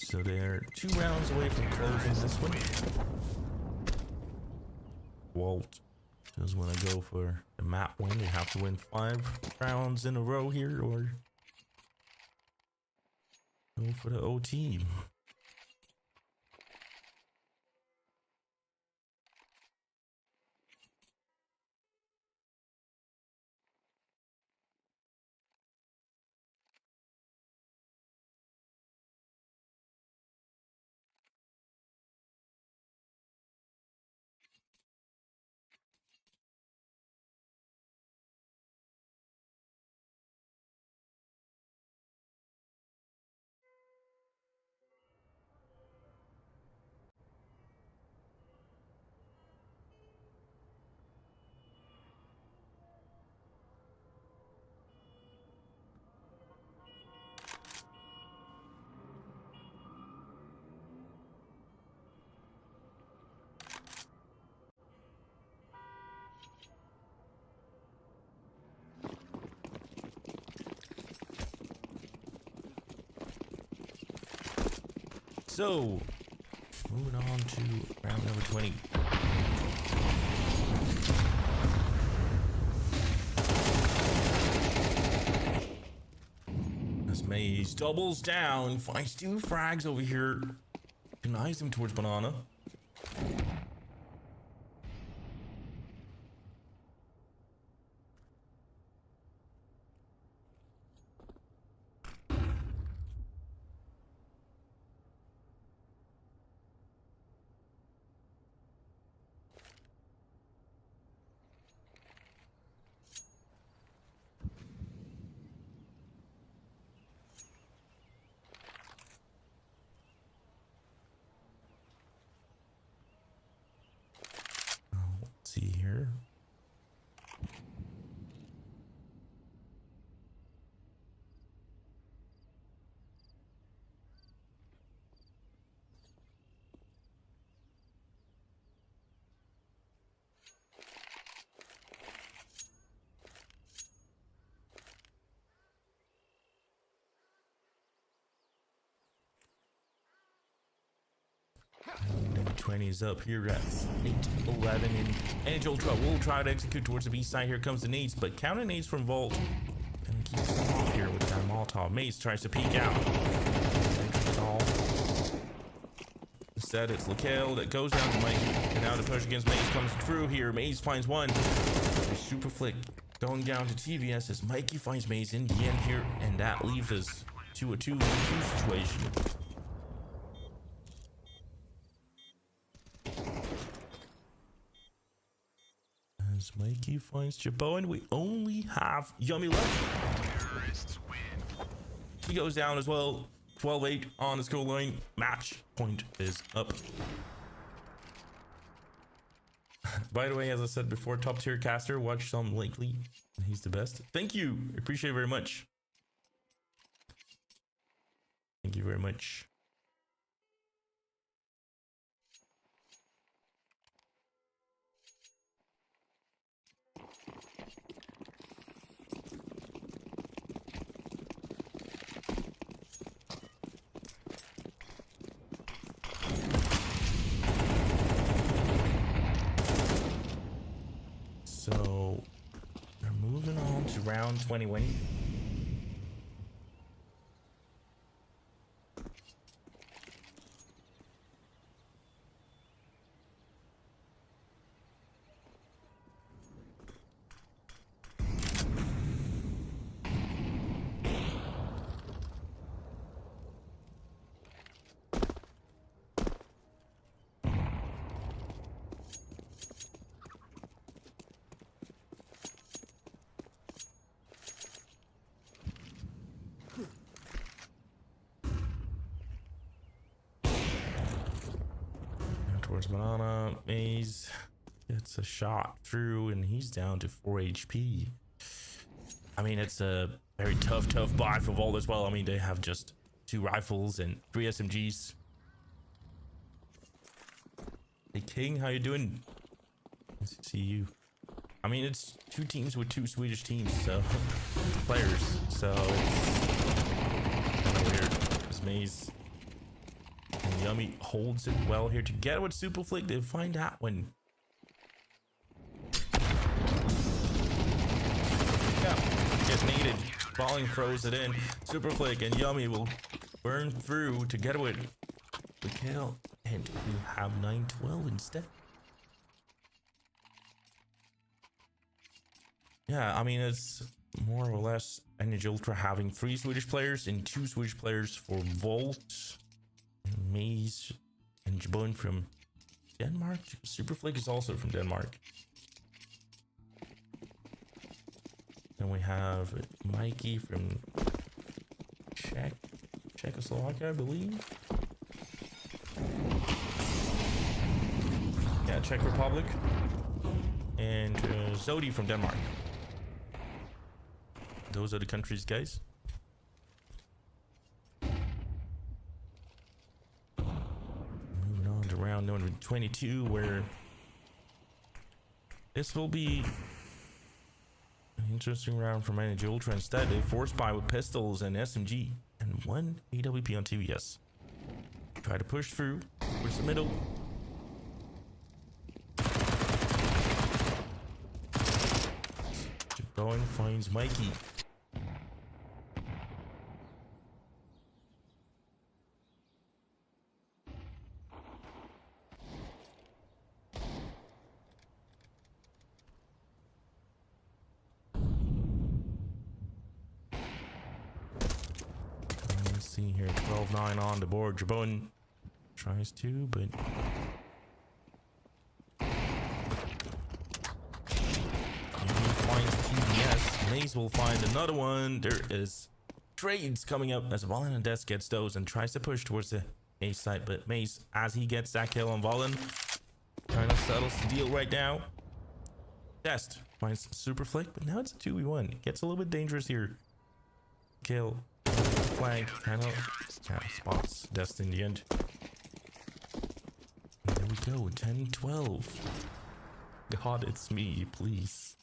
So they're 2 rounds away from closing this one. Walt does want to go for the map win. They have to win 5 rounds in a row here or go for the OT. So, moving on to round number 20. As Maze doubles down, finds 2 frags over here, denies them towards Banana. See here. Number 20 is up here at 8-11, and Energy Ultra will try to execute towards the B side. Here comes the nades, but counter nades from Vault and keeps them off here with that Molotov. Maze tries to peek out. Instead, it's Lakel that goes down to Mikey, and now the push against Maze comes through here. Maze finds one. Super flick going down to TVS as Mikey finds Maze in the end here, and that leaves us to a 2-2 situation. As Mikey finds Jabot, and we only have Yummy left. Terrorists win. He goes down as well. 12-8 on the score line. Match point is up. By the way, as I said before, top tier caster. Watch some lately. He's the best. Thank you. Appreciate it very much. Thank you very much. So we're moving on to round 21. Towards Banana. Maze gets a shot through and he's down to 4 HP. I mean, it's a very tough buy for Vault as well. I mean, they have just 2 rifles and 3 SMGs. Hey King, how you doing? Nice to see you. I mean, it's 2 teams with 2 Swedish teams, so players. So it's kind of weird. This Maze and Yummy holds it well here together with Super Flick. They find that one. Yeah, gets needed. Falling throws it in. Super Flick and Yummy will burn through together with the kill, and we have 9-12 instead. Yeah, I mean, it's more or less Energy Ultra having 3 Swedish players and 2 Swedish players for Vault. Maze and Jabon from Denmark. Super Flick is also from Denmark. Then we have Mikey from Czechoslovakia, I believe. Yeah, Czech Republic. And Zodi from Denmark. Those are the countries, guys. Moving on to round number 22, where this will be an interesting round for Energy Ultra. Instead, they force buy with pistols and SMG and 1 AWP on TVS. Try to push through. Push the middle. Going finds Mikey. Let's see here. 12-9 on the board. Jabon tries to, but Maze will find another one. There is trades coming up as Valen and Des gets those and tries to push towards the A side, but Maze, as he gets that kill on Valen, kind of settles the deal right now. Dest finds Super Flick, but now it's a 2v1. It gets a little bit dangerous here. Kill, flank, kind of spots Dest in the end. And there we go, 10-12. God, it's me, please.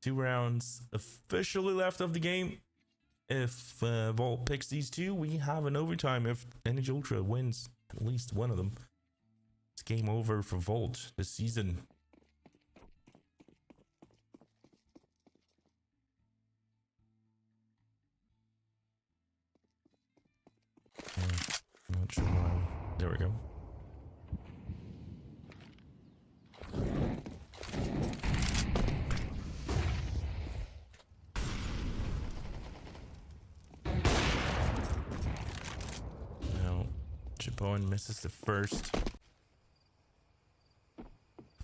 Two rounds officially left of the game. If Volt picks these two, we have an overtime. If ENERGYULTRA wins at least one of them, it's game over for Volt this season. Not sure why. There we go. Bowen misses the first.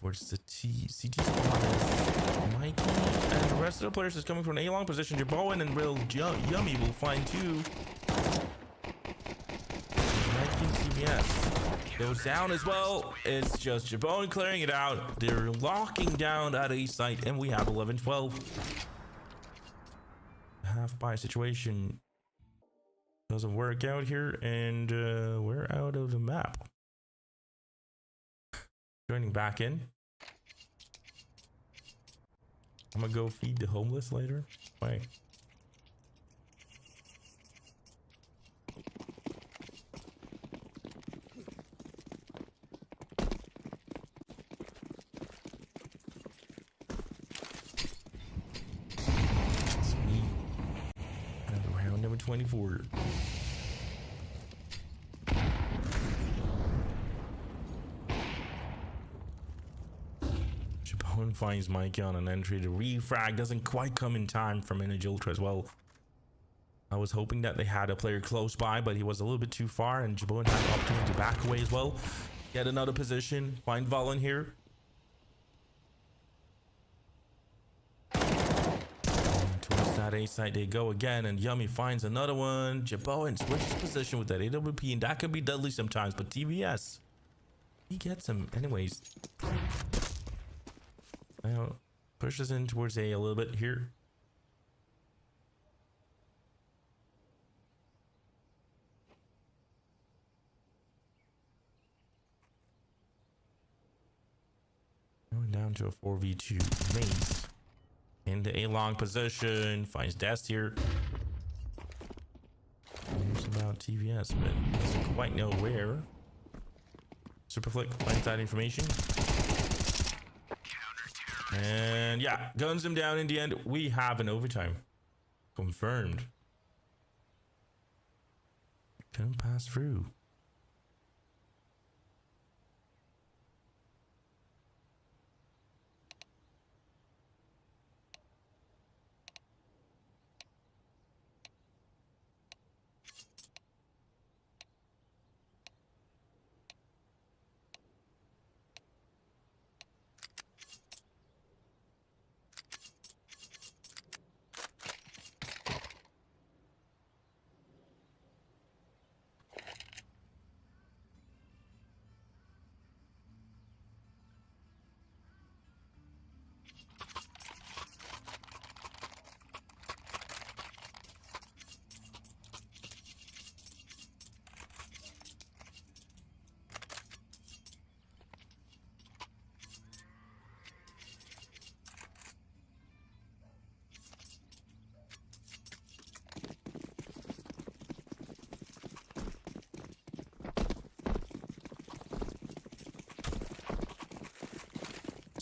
Towards the CT spot is Mikey, and the rest of the players is coming from an A-long position. Bowen and Real Yummy will find two. Mikey CBS goes down as well. It's just Jabone clearing it out. They're locking down that A site, and we have 11-12. Half by situation. Doesn't work out here, and we're out of the map. Joining back in. I'm gonna go feed the homeless later. Wait. Sweet. And round number 24. Finds Mikey on an entry. The refrag doesn't quite come in time from ENERGYULTRA as well. I was hoping that they had a player close by, but he was a little bit too far, and Jabone had the opportunity to back away as well. Get another position. Find Valen here. And towards that A side they go again, and Yummy finds another one. Jabone switches position with that AWP, and that can be deadly sometimes, but TVS, he gets him anyways. Now pushes in towards A little bit here. Going down to a 4v2. Maze in the A long position, finds Dest here. There's about TVS, but doesn't quite know where. Super Flick finds that information. And yeah, guns him down in the end. We have an overtime. Confirmed. Couldn't pass through.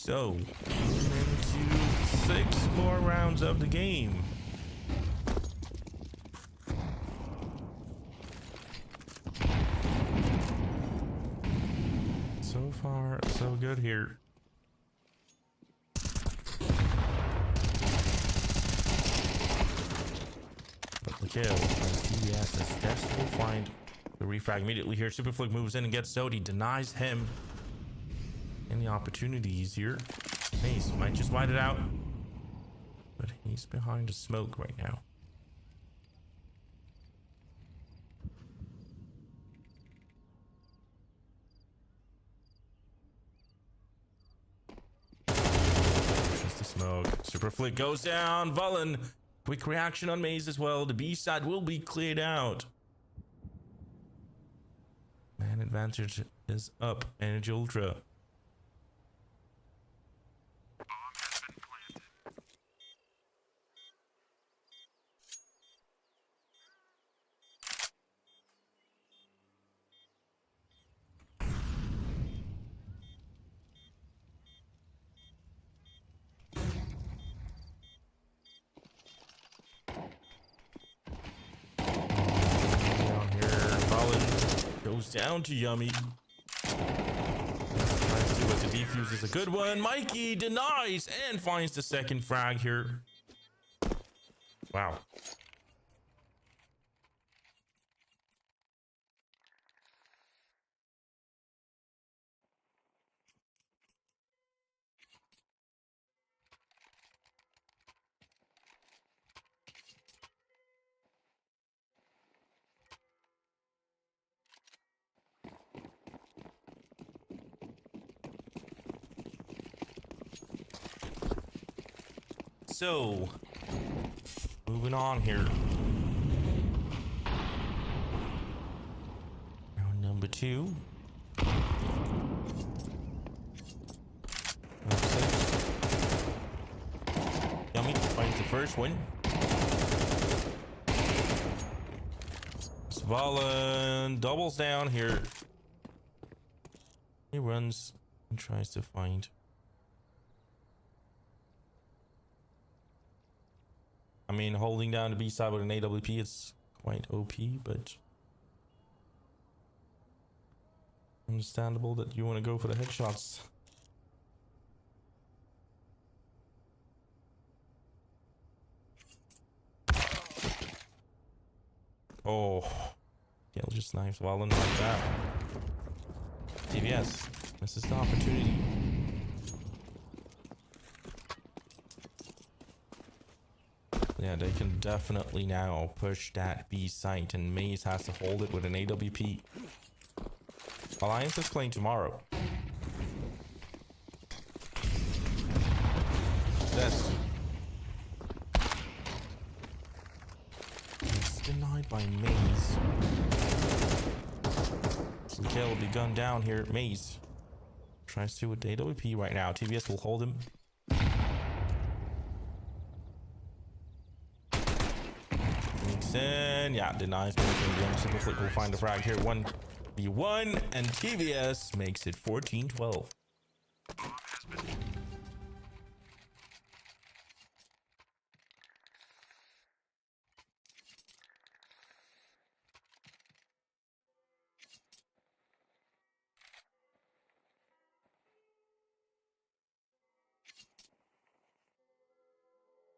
So, into 6 more rounds of the game. So far, so good here. But the kill, TVS is desperate will find the refrag immediately here. Superflick moves in and gets Sodi, denies him any opportunities here. Mace might just wide it out, but he's behind a smoke right now. Just the smoke. Superflick goes down. Vullen, quick reaction on Maze as well. The B side will be cleared out. Man advantage is up. Energy Ultra. Down to Yummy. Trying to see what the defuse is a good one. Mikey denies and finds the second frag here. Wow. So, moving on here. Round number 2. Yummy finds the first win. Svalin doubles down here. He runs and tries to find. I mean, holding down the B side with an AWP is quite OP, but understandable that you want to go for the headshots. Oh, Gale just snipes Wallen like that. TVS, this is the opportunity. Yeah, they can definitely now push that B site, and Maze has to hold it with an AWP. Alliance is playing tomorrow. Yes. It's denied by Maze. So Kill will be gunned down here. Maze tries to with the AWP right now. TVS will hold him. In, yeah, denies. Superflick will find the frag here. 1v1, and TVS makes it 14-12.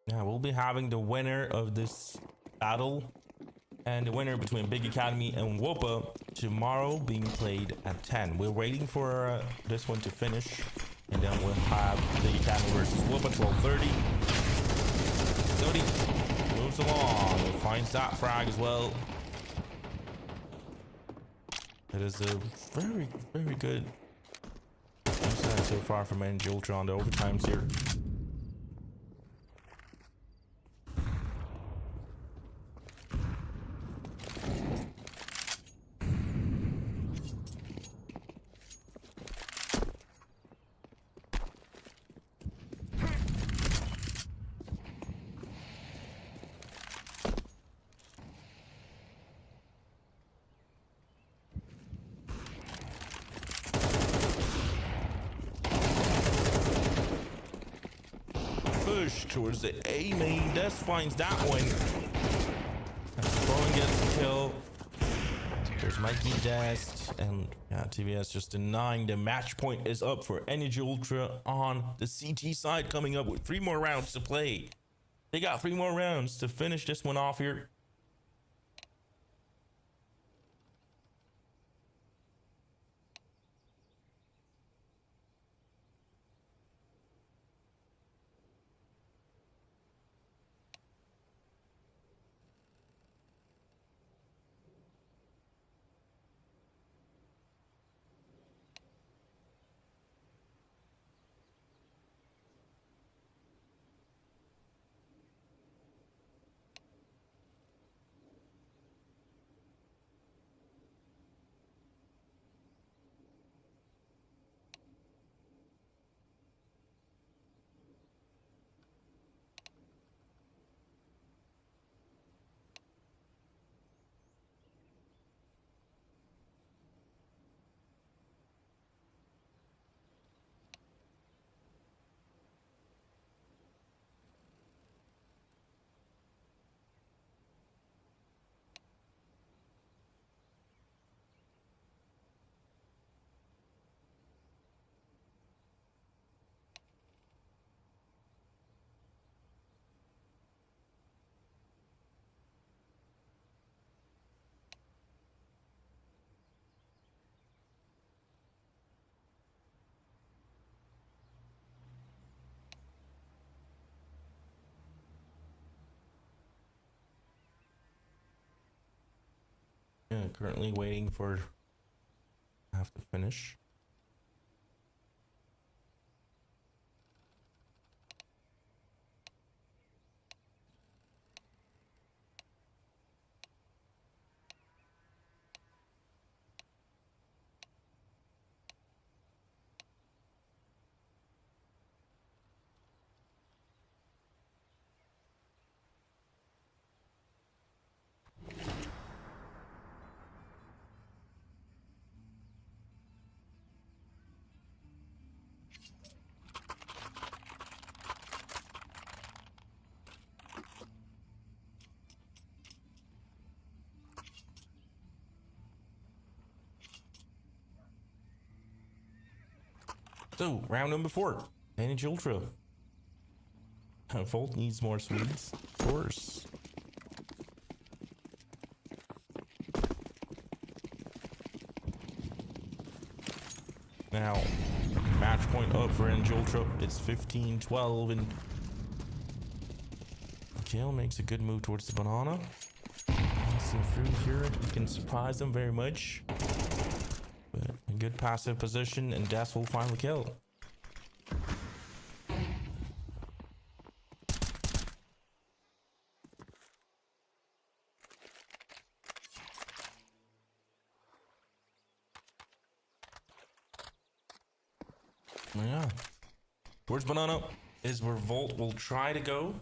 Yeah, we'll be having the winner of this battle and the winner between Big Academy and WOPA tomorrow, being played at 10. We're waiting for this one to finish, and then we'll have Big Academy versus WOPA 12:30. Sodi moves along, finds that frag as well. It is a very, very good so far from ENERGYULTRA on the overtimes here. push towards the A main. Des finds that one. Bowen gets the kill. There's Mikey Dest, and yeah, TVS just denying. The match point is up for Energy Ultra on the CT side, coming up with 3 more rounds to play. They got 3 more rounds to finish this one off here. Yeah, currently waiting for half to finish. So, round number 4. Energy Ultra. Volt needs more Swedes, of course. Now, match point up for Energy Ultra. It's 15-12, and Kale makes a good move towards the banana. Passing through here, he can surprise them very much. But a good passive position, and Des will find the kill. Yeah. Towards banana is where Volt will try to go.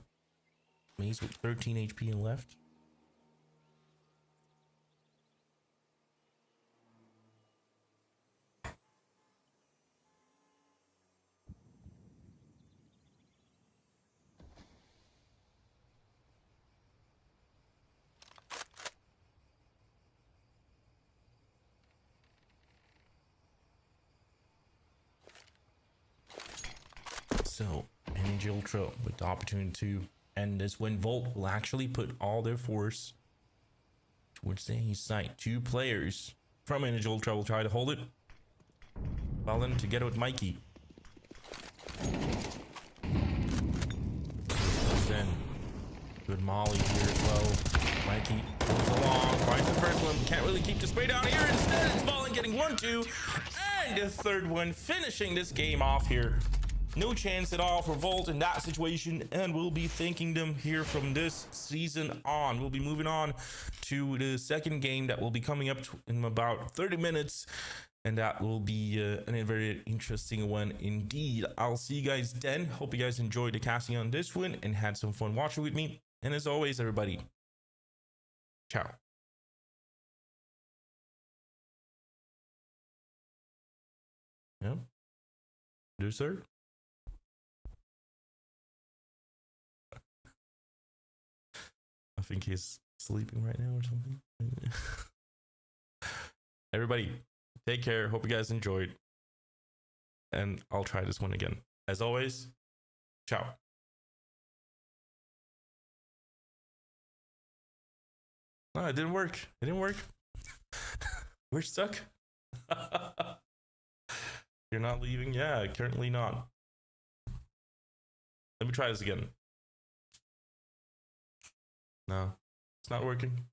He's with 13 HP and left. So, Energy Ultra with the opportunity to end this win. Volt will actually put all their force towards the east side. 2 players from Energy Ultra will try to hold it. Well then, together with Mikey. Then, good molly here as well. Mikey goes along, finds the first one. Can't really keep the spray down here. Instead, it's falling, getting 1-2. And the third one, finishing this game off here. No chance at all for Volt in that situation, and we'll be thanking them here from this season on. We'll be moving on to the second game that will be coming up in about 30 minutes, and that will be a very interesting one indeed. I'll see you guys then. Hope you guys enjoyed the casting on this one and had some fun watching with me. And as always, everybody, ciao. Yeah. Do sir. I think he's sleeping right now or something. Everybody, take care. Hope you guys enjoyed. And I'll try this one again. As always, ciao. No, it didn't work. It didn't work. We're stuck. You're not leaving? Yeah, currently not. Let me try this again. No, it's not working.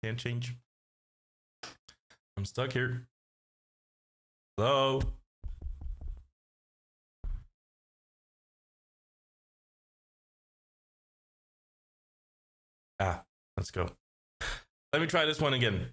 Can't change. I'm stuck here. Hello? Ah, let's go. Let me try this one again.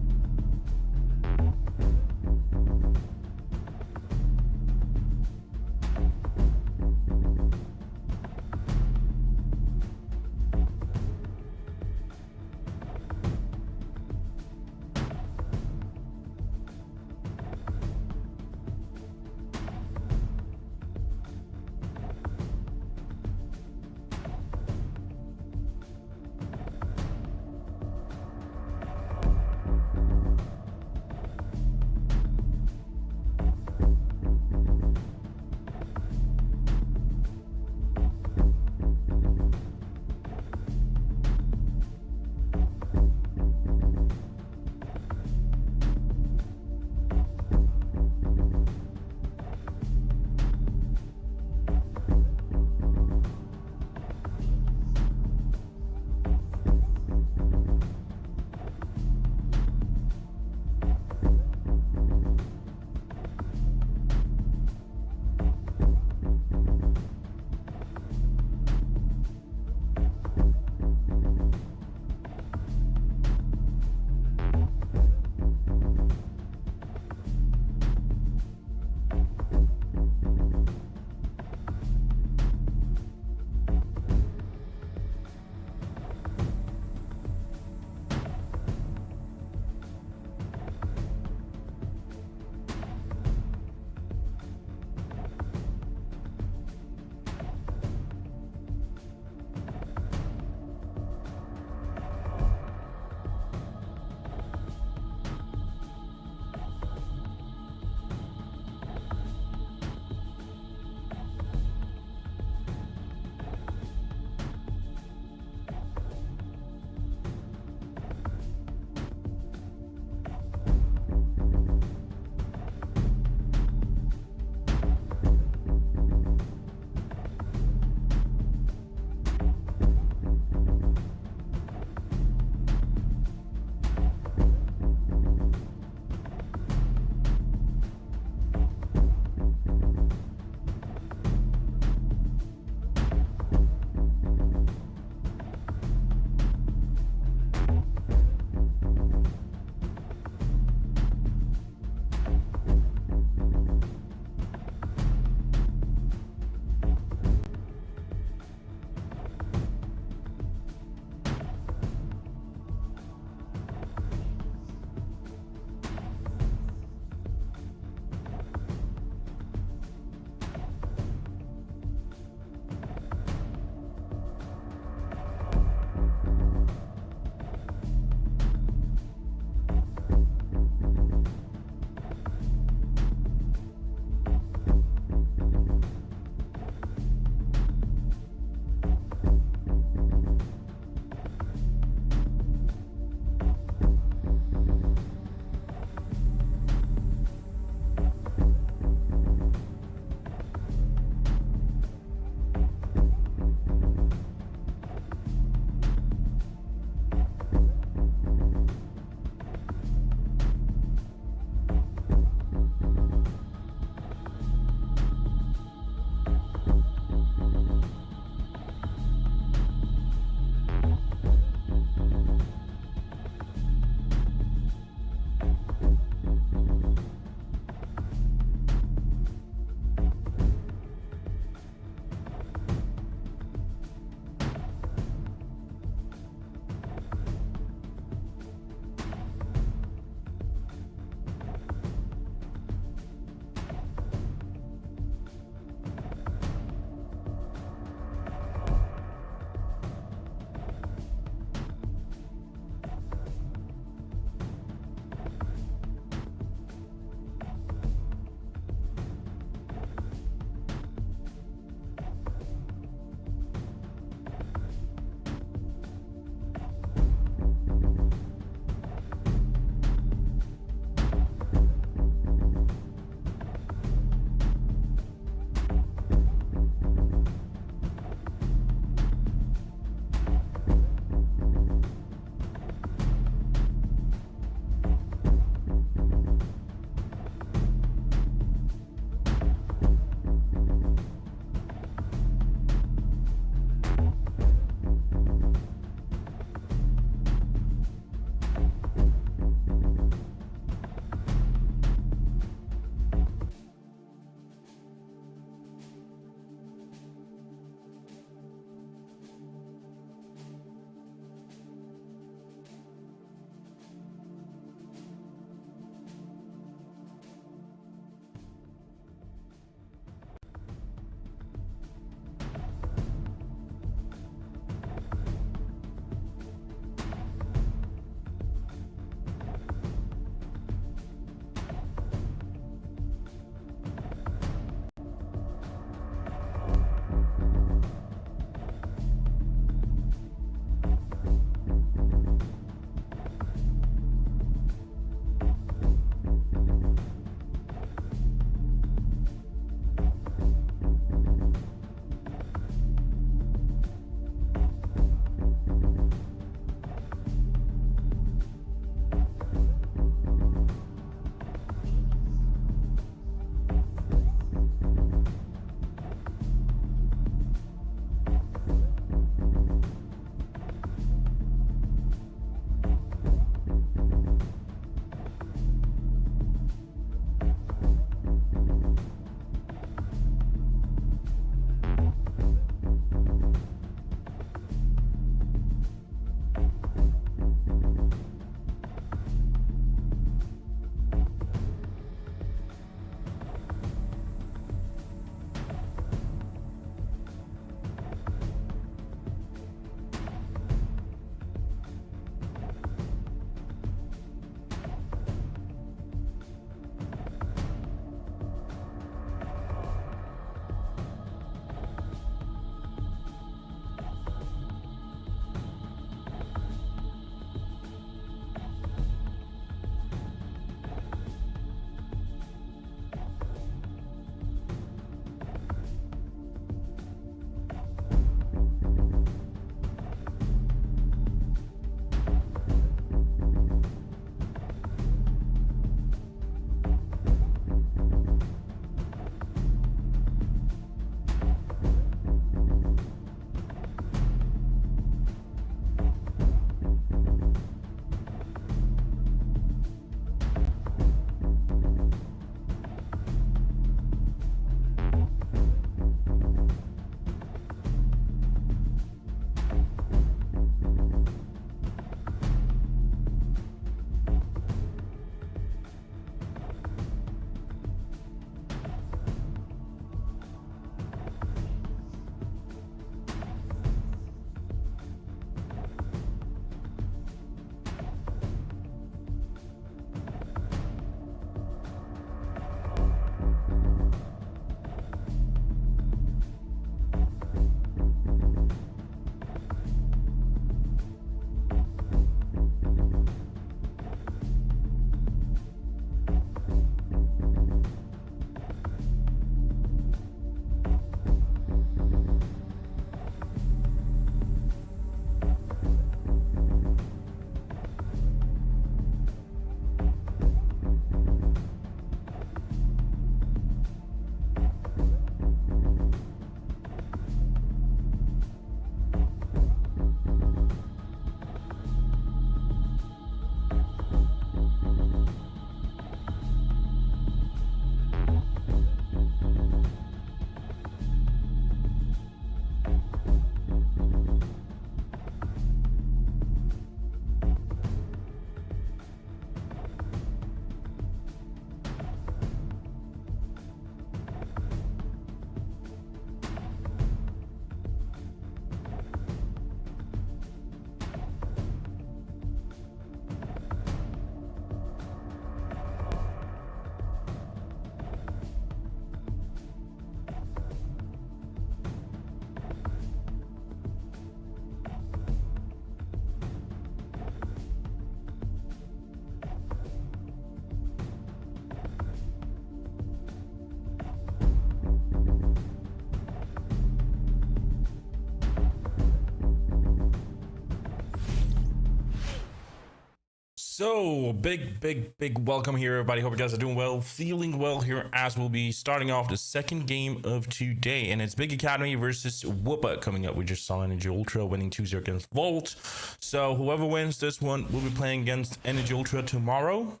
So big welcome here, everybody. Hope you guys are doing well, feeling well here, as we'll be starting off the second game of today, and it's Big Academy versus WOPA coming up. We just saw Energy Ultra winning 2-0 against Volt, so whoever wins this one will be playing against Energy Ultra tomorrow.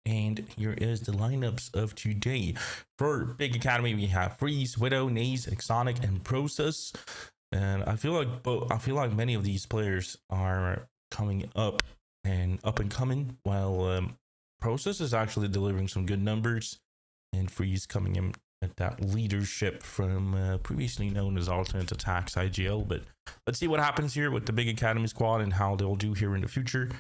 And here is the lineups of today. For Big Academy, we have Freeze, Widow, Naze, Exonic, and Process. And I feel like many of these players are coming up and coming, while Process is actually delivering some good numbers, and Freeze coming in at that leadership from previously known as Alternate Attacks IGL. But let's see what happens here with the Big Academy squad and how they'll do here in the future.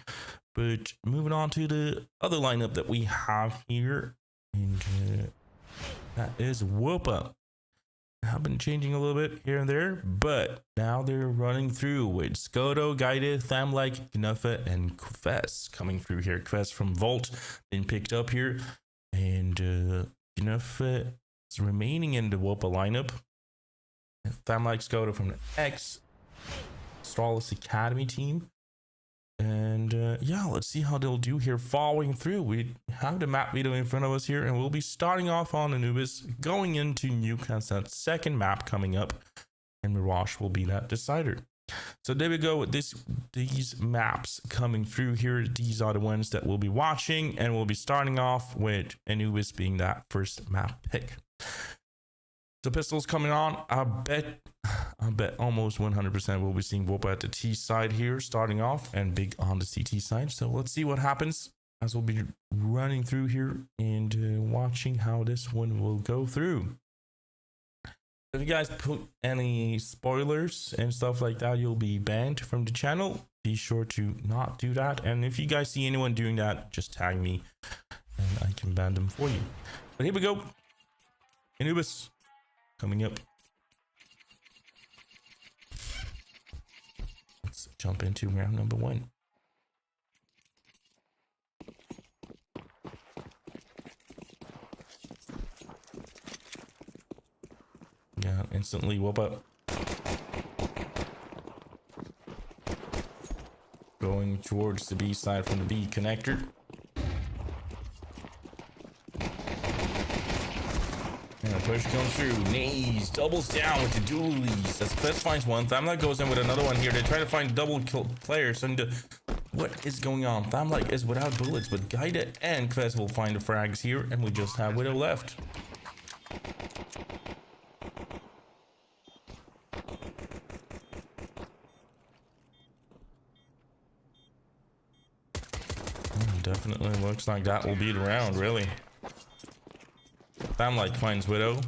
But moving on to the other lineup that we have here, and that is WOPA. Have been changing a little bit here and there, but now they're running through with Skodo, Guided, Thamlike, Gnuffa, and Kvess coming through here. Kvess from Volt been picked up here, and Gnuffa is remaining in the WOPA lineup. Thamlike, Skodo from the X Strawless Academy team. And yeah, let's see how they'll do here following through. We have the map video in front of us here, and we'll be starting off on Anubis, going into Nuke. That's that second map coming up, and Mirage will be that decider. So there we go with these maps coming through here. These are the ones that we'll be watching, and we'll be starting off with Anubis being that first map pick. The pistols coming on. I bet almost 100% we'll be seeing WOPA at the T side here starting off, and Big on the CT side. So let's see what happens as we'll be running through here and watching how this one will go through. If you guys put any spoilers and stuff like that, you'll be banned from the channel. Be sure to not do that. And if you guys see anyone doing that, just tag me and I can ban them for you. But here we go. Anubis coming up. Let's jump into round number 1. Yeah, instantly WOPA going towards the B side from the B connector. And push comes through. Naze doubles down with the dualies. As Kvess finds one, Thamlike goes in with another one here. They try to find double kill players. And what is going on? Thamlike is without bullets, but Guided and Kvess will find the frags here, and we just have Widow left. Definitely looks like that will be the round, really. Thamlike finds Widow.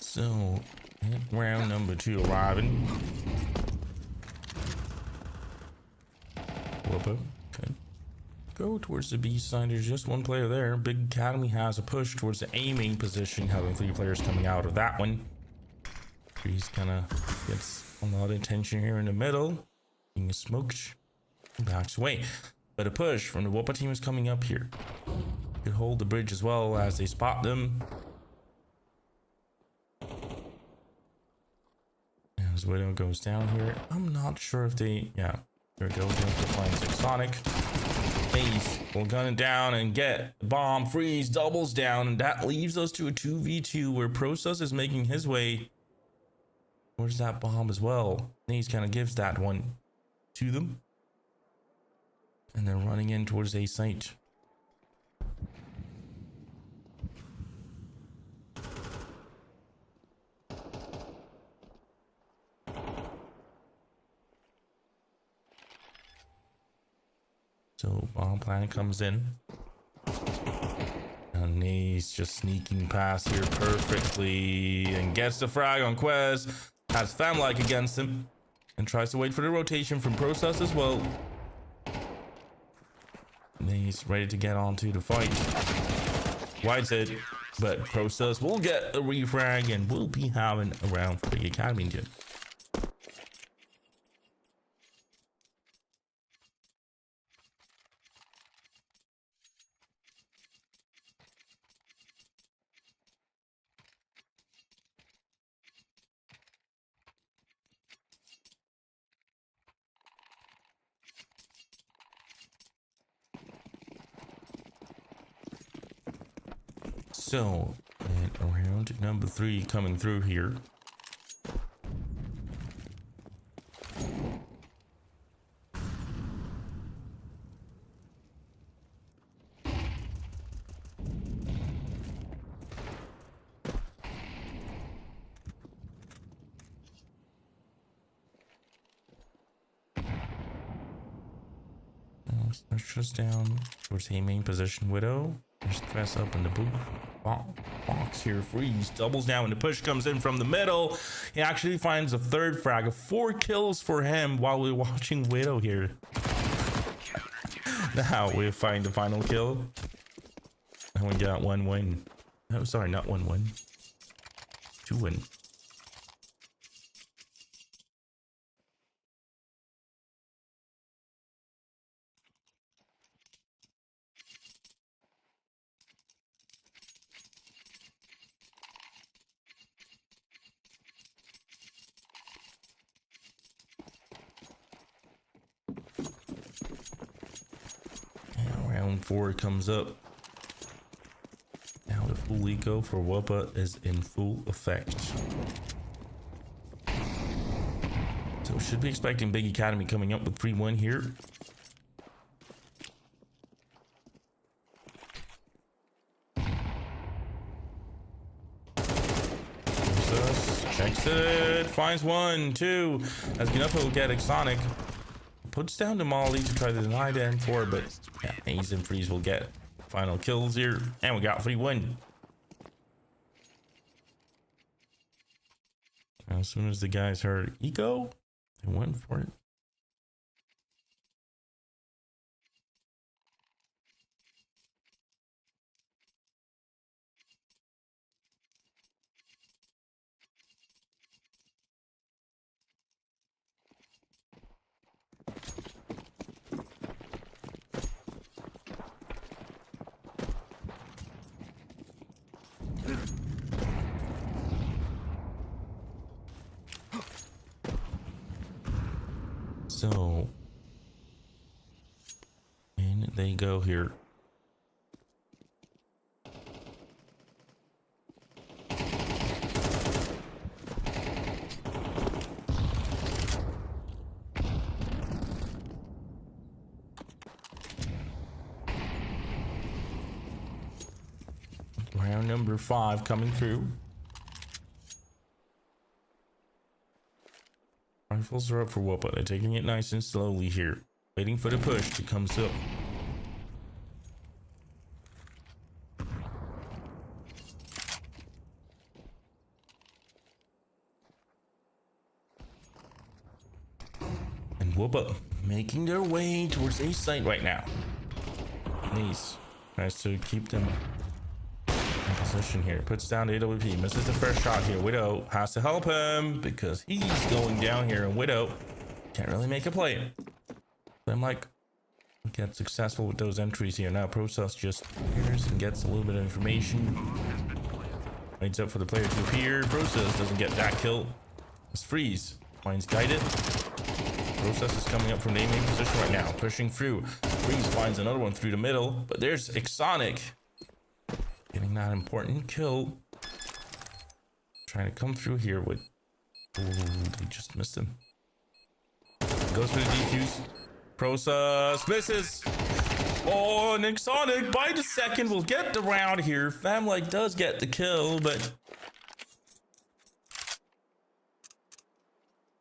So, round number 2 arriving. WOPA okay. Go towards the B side. There's just one player there. Big Academy has a push towards the aiming position, having 3 players coming out of that one. He's kind of gets a lot of attention here in the middle, being smoked, backs away. But a push from the WOPA team is coming up here. Could hold the bridge as well as they spot them. As Widow goes down here, I'm not sure if they, yeah, there we go. Going to find Sonic. Ace will gun it down and get the bomb. Freeze doubles down, and that leaves us to a 2v2 where Process is making his way. Where's that bomb as well? Naze kind of gives that one to them, and they're running in towards A site. So bomb planet comes in, and Naze just sneaking past here perfectly and gets the frag on Quez. Has Thamlike against him and tries to wait for the rotation from Process as well. He's ready to get onto the fight. White's it, but Process will get a refrag and we'll be having a round for the Academy engine. So, and round number 3 coming through here. Just down towards the main position. Widow just press up in the booth box here. Freeze doubles now and the push comes in from the middle. He actually finds a third frag of 4 kills for him while we're watching Widow here. Now we find the final kill and we got 1 win. Oh, sorry, not 1 win, 2 win. Round 4 comes up. Now the full eco for WOPA is in full effect. So should be expecting Big Academy coming up with 3-1 here. Checks it, finds 1, 2. That's enough. He'll get Exonic. Puts down the Molly to try to deny the M4, but yeah, Ace and Freeze will get final kills here, and we got 3-1. As soon as the guys heard eco, they went for it. So, in they go here. Round number 5 coming through. Rifles are up for WOPA. They're taking it nice and slowly here, waiting for the push to come up. And WOPA making their way towards A site right now. Ace tries to keep them in position here. Puts down the AWP, misses the first shot here. Widow has to help him because he's going down here, and Widow can't really make a play. But I'm like, get successful with those entries here. Now Process just appears and gets a little bit of information. Waits up for the player to appear. Process doesn't get that kill. It's Freeze finds guided. Process is coming up from the main position right now, pushing through. Freeze finds another one through the middle, but there's Exonic getting that important kill. Trying to come through here with... Ooh, they just missed him. Goes for the defuse. Process misses. Oh, and Exonic by the second will get the round here. Famlike does get the kill, but...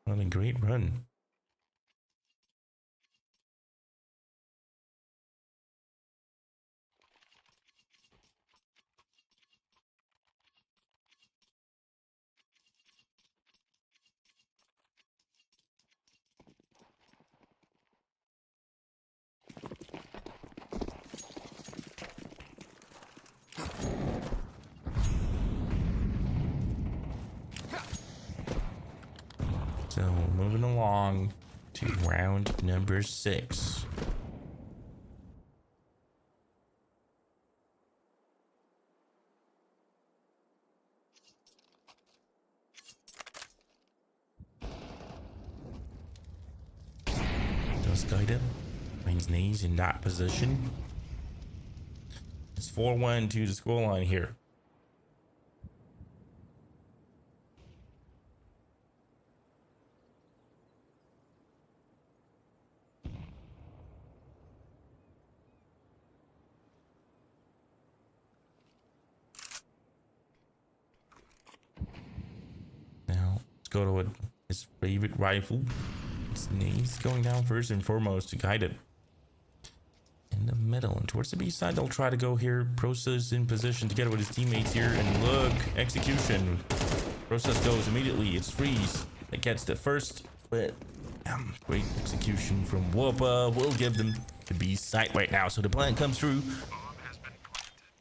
What a great run. So moving along to round number 6. Just guide him. Finds knees in that position. It's 4-1 to the scoreline here. Now let's go to his favorite rifle. His knees going down first and foremost to guide it. In the middle and towards the B side, they'll try to go here. Process in position together with his teammates here, and look, execution. Process goes immediately. It's Freeze that gets the first, but great execution from WOPA will give them the B side right now. So the plan comes through.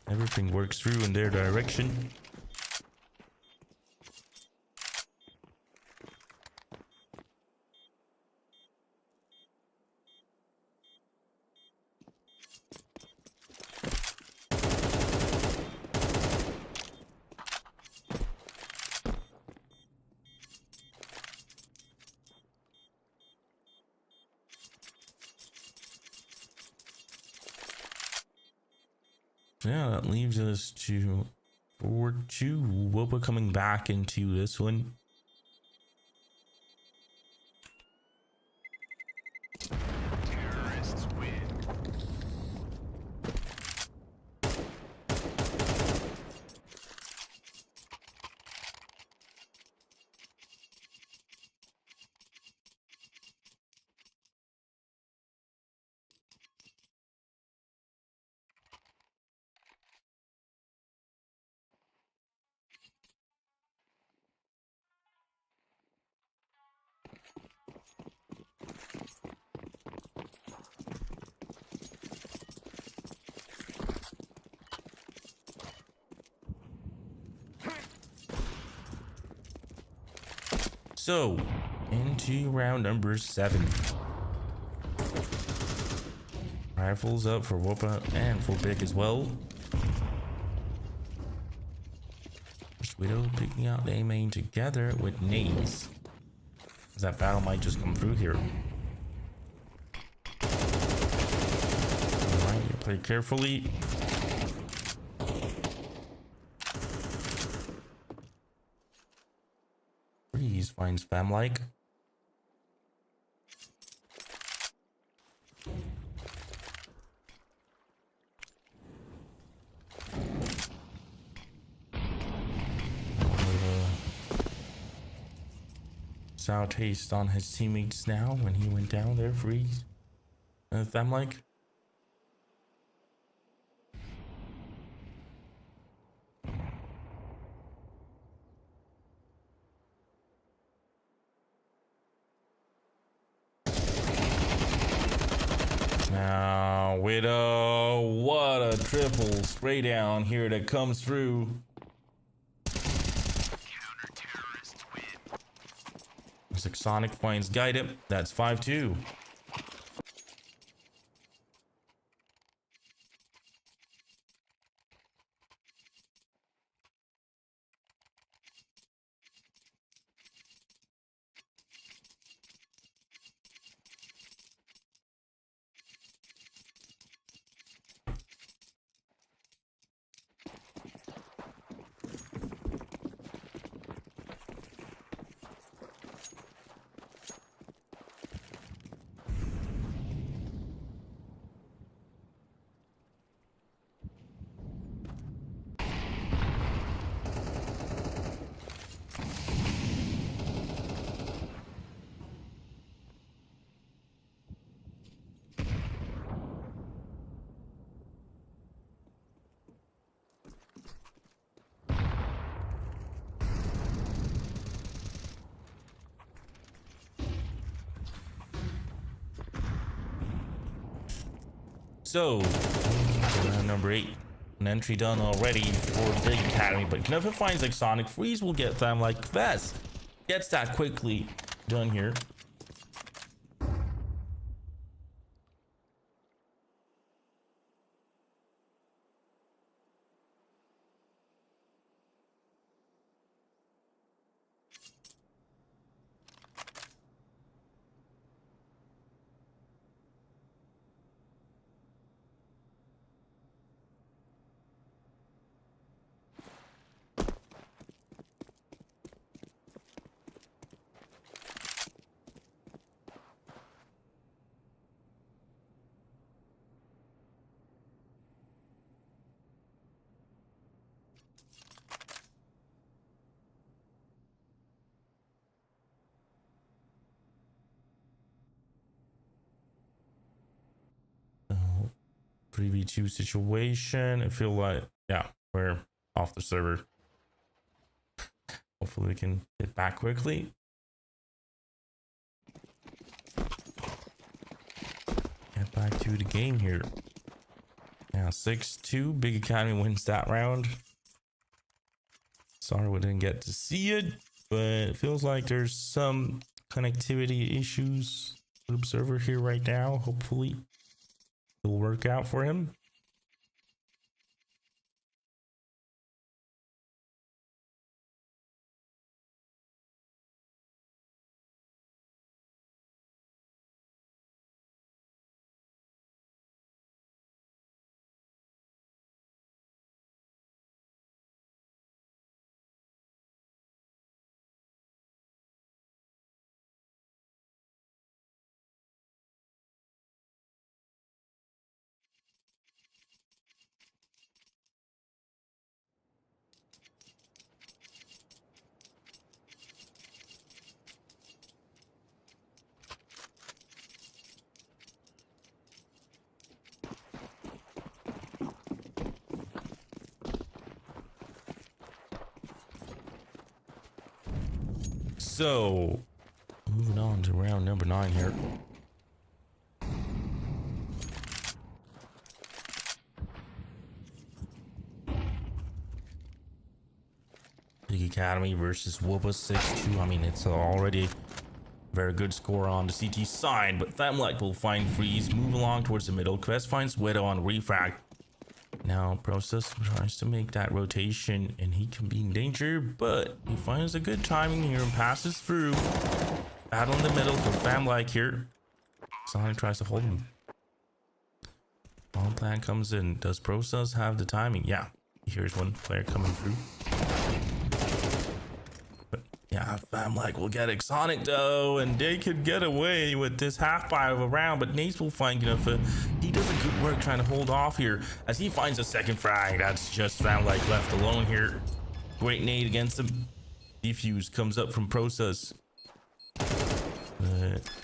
Everything works through in their direction. Yeah, that leaves us to 4-2. WOPA coming back into this one. Terrorists win. So, into round number 7. Rifles up for WOPA and for Big as well. First Widow picking out the A main together with nades. That battle might just come through here. Alright, play carefully. Freeze finds fam-like. Sour taste on his teammates now when he went down there. Freeze. Fam-like. Now, Widow, what a triple spray down here that comes through. Counter-terrorists win. Sonic finds guide him. That's 5-2. So, round number 8. An entry done already for the Academy, but Knuffin finds like Sonic. Freeze will get them like Vest. Gets that quickly. done here. So 3v2 situation. I feel like, yeah, we're off the server. Hopefully we can get back quickly. Get back to the game here. Yeah, 6-2. Big Academy wins that round. Sorry we didn't get to see it, but it feels like there's some connectivity issues with the server here right now. Hopefully it'll work out for him. So, moving on to round number 9 here. Big Academy versus WOPA 6-2. I mean, it's already a very good score on the CT side, but Thamlek will find Freeze, move along towards the middle. Quest finds Widow on Refrag. Now, Process tries to make that rotation, and he can be in danger, but he finds a good timing here and passes through. Battle in the middle for Thamlek here. Sonic tries to hold him. Bomb plan comes in. Does Process have the timing? Yeah. Here's one player coming through. But yeah, Thamlek will get Exonic though, and they could get away with this half buy of a round, but Nace will find enough. He does a good work trying to hold off here as he finds a second frag. That's just Thamlek left alone here. Great nade against him. Defuse comes up from Process.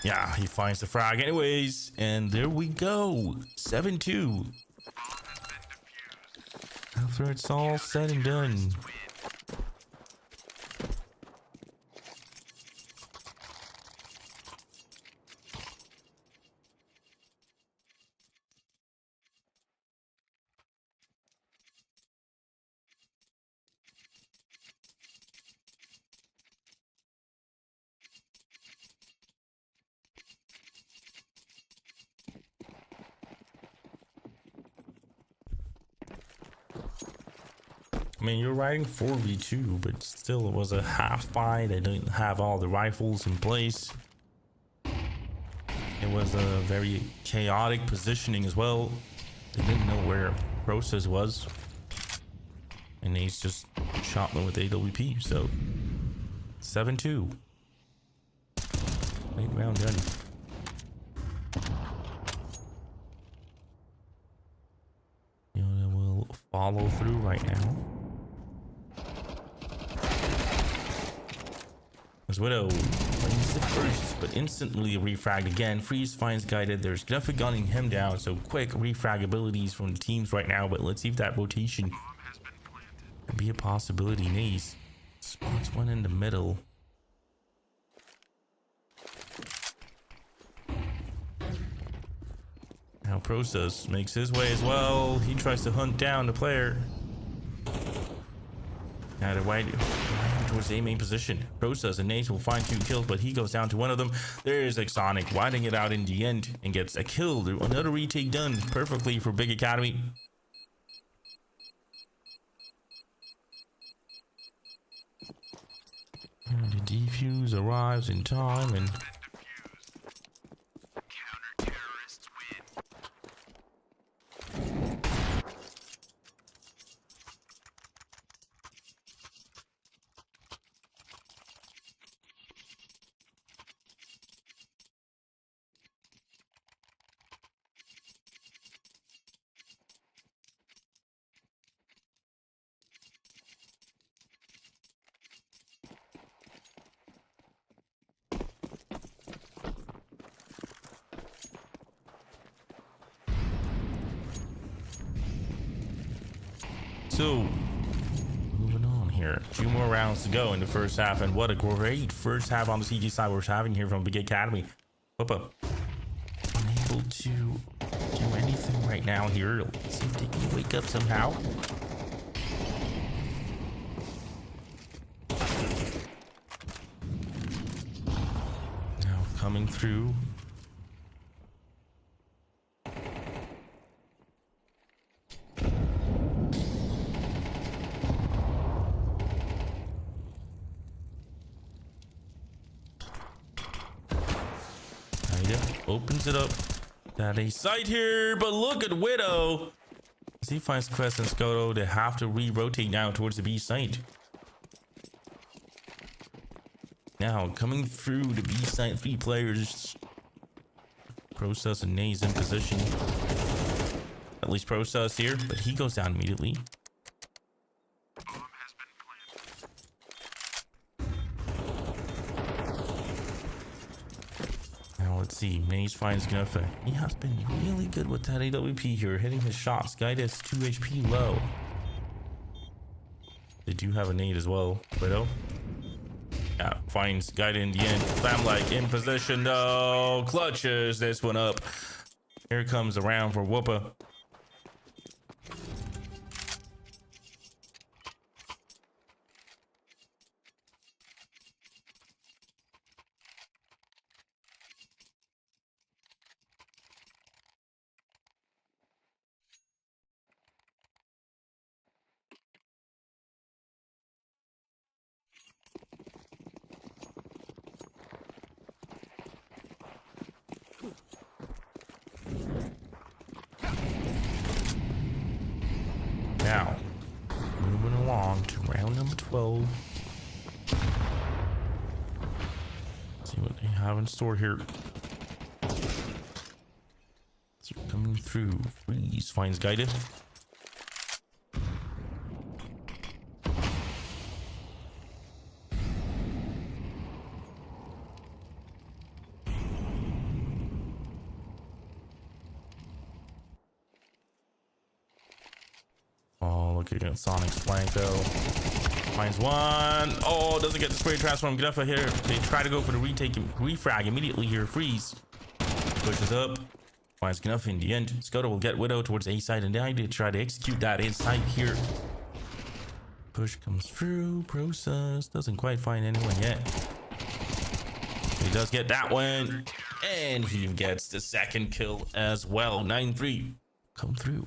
Yeah, he finds the frag anyways, and there we go. 7-2. After it's all said and done. I mean, you're riding 4v2, but still it was a half buy. They didn't have all the rifles in place. It was a very chaotic positioning as well. They didn't know where Process was. And he's just shot them with AWP. So 7-2. Late round done. Yoda will follow through right now. As Widow finds it first, but instantly refragged again. Freeze finds guided. There's definitely gunning him down, so quick refrag abilities from the teams right now. But let's see if that rotation can be a possibility. Nace spots one in the middle. Now Process makes his way as well. He tries to hunt down the player. Now the white towards the A main position. Process and Nate will find 2 kills, but he goes down to one of them. There's Exonic winding it out in the end and gets a kill. Another retake done perfectly for Big Academy. And the defuse arrives in time and Counter-terrorists win. so moving on here. 2 more rounds to go in the first half, and what a great first half on the CG side we're having here from Big Academy. WOPA unable to do anything right now here. Let's see if they can wake up somehow. Now coming through. Opens it up. Got a sight here, but look at Widow. As he finds Quest and Skoto, they have to re-rotate now towards the B site. Now coming through the B site, 3 players. Process and Nays in position. At least Process here, but he goes down immediately. Bomb has been planted. Now let's see. Maze finds Gnuffa. He has been really good with that AWP here, hitting his shots. Guy is 2 HP low. They do have a nade as well. Widow. Yeah, finds Guide in the end. Bam like in position though. Clutches this one up. Here comes the round for WOPA. Now, moving along to round number 12. See what they have in store here. So coming through, Freeze finds Guided. Looking at Sonic's flank though. Finds one. Oh, doesn't get the spray transform. Gnuffa here. They try to go for the retake, refrag immediately here. Freeze. Pushes up. Finds Gnuffa in the end. Skoda will get Widow towards A side, and now they try to execute that inside here. Push comes through. Process. Doesn't quite find anyone yet. He does get that one. And he gets the second kill as well. 9-3. Come through.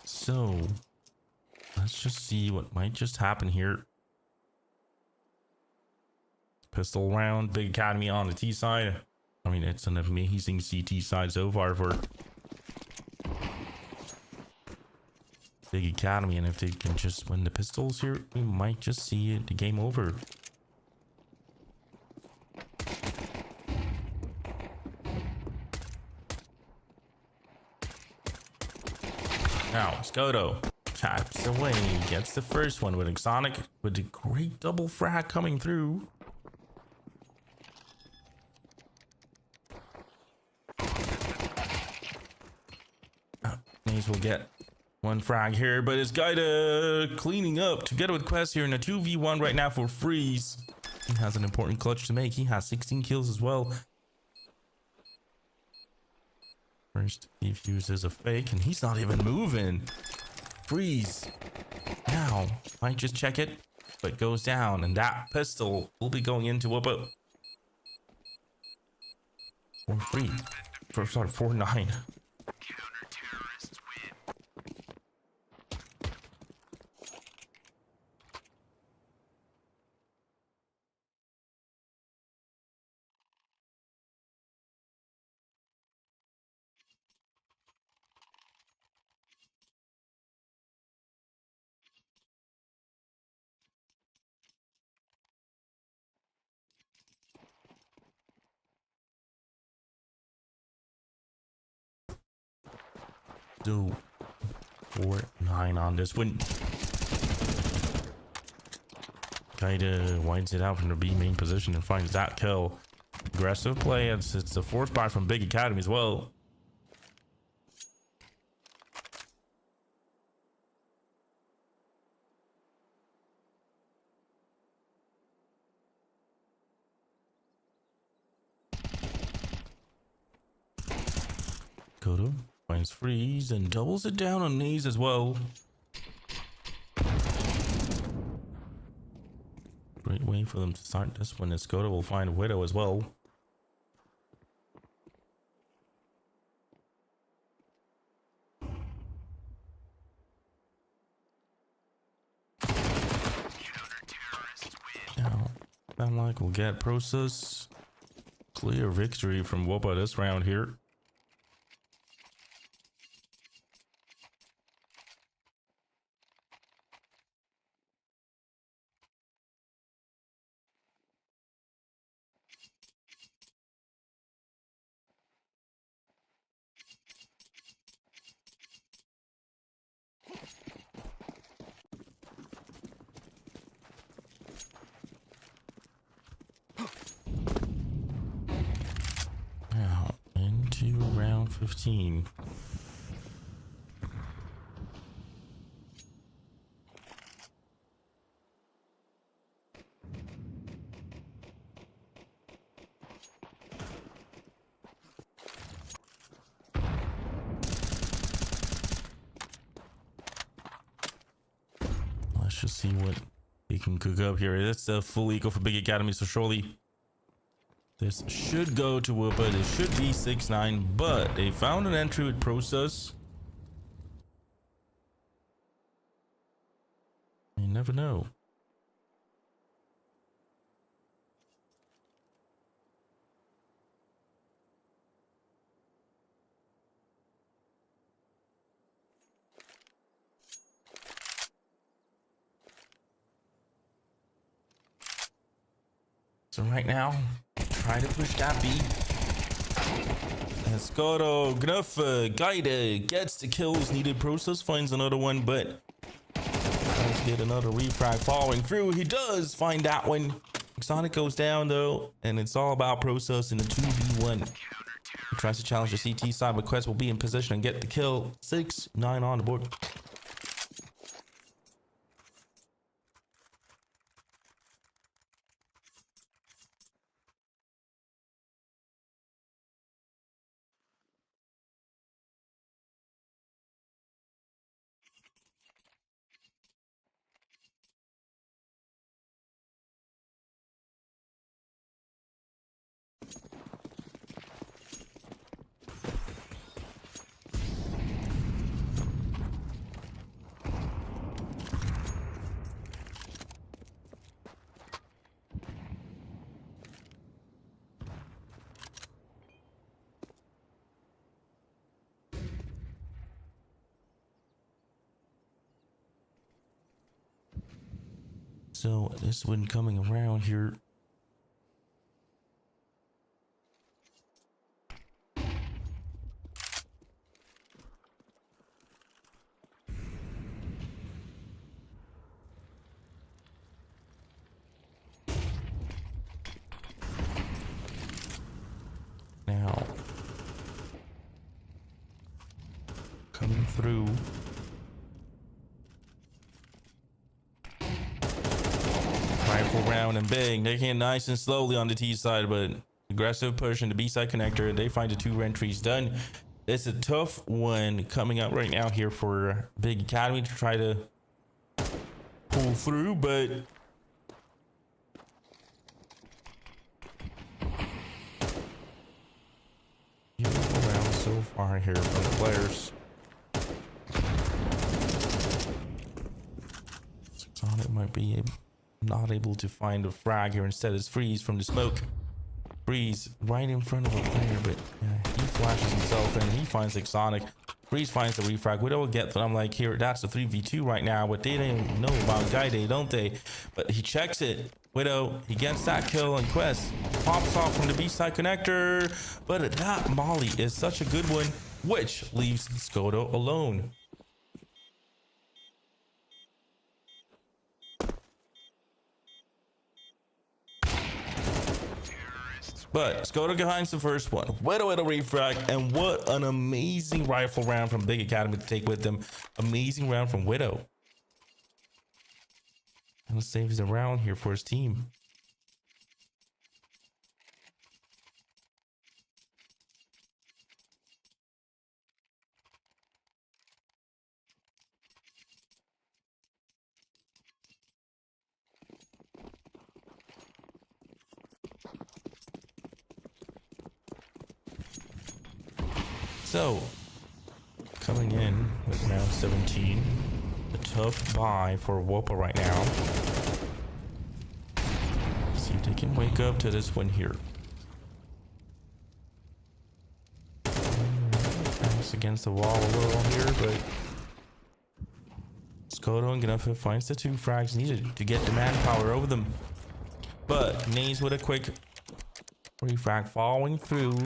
So let's just see what might just happen here. Pistol round. Big Academy on the T side. I mean, it's an amazing CT side so far for Big Academy. And if they can just win the pistols here, we might just see the game over. Now, Skoto taps away, gets the first one with Exonic with a great double frag coming through. Maze will get one frag here, but it's Gaida cleaning up together with Quest here in a 2v1 right now for Freeze. He has an important clutch to make. He has 16 kills as well. First, he uses a fake, and he's not even moving. Freeze. Now, might just check it, but goes down, and that pistol will be going into WOPA. 4-3. Sorry, 4-9. Counter-terrorists win. So 4-9 on this one. Kinda winds it out from the B main position and finds that kill. Aggressive play. It's the fourth buy from Big Academy as well. Kodo finds Freeze and doubles it down on knees as well. Great way for them to start this one. As Kodo will find Widow as well. Now, Benlike will get Process. Clear victory from WOPA this round here. Now, into round 15. Let's just see what he can cook up here. It's a full eco for Big Academy, so surely this should go to WOPA. This should be 6-9, but they found an entry with Process. You never know. So right now, try to push that B. Skoto, Gnuffa, Gaida gets the kills needed. Process finds another one, but let's get another refrag following through. He does find that one. Exonic goes down though, and it's all about Process in the 2v1. He tries to challenge the CT side, but Quest will be in position and get the kill. 6-9 on the board. So this one coming around here. Now coming through. Rifle round and bang. They came nice and slowly on the T side, but aggressive push in the B side connector. They find the 2 entries done. It's a tough one coming up right now here for Big Academy to try to pull through, but beautiful round so far here from the players. Sonic might be not able to find a frag here. Instead it's Freeze from the smoke. Freeze right in front of a player, but yeah, he flashes himself and he finds Exonic. Freeze finds the refrag. Widow will get them. I'm like, here, that's a 3v2 right now, but they didn't know about Guide, don't they? But he checks it. Widow, he gets that kill on Quest. Pops off from the B side connector, but that Molly is such a good one, which leaves Skodo alone. But Skoda behind the first one. Widow at a refrag, and what an amazing rifle round from Big Academy to take with them. Amazing round from Widow. And saves the round here for his team. So, coming in with round 17, a tough buy for WOPA right now. See if they can wake up to this one here. Pass against the wall a little here, but Skodo and Gnuff finds the 2 frags needed to get the manpower over them. But Naze with a quick refrag following through.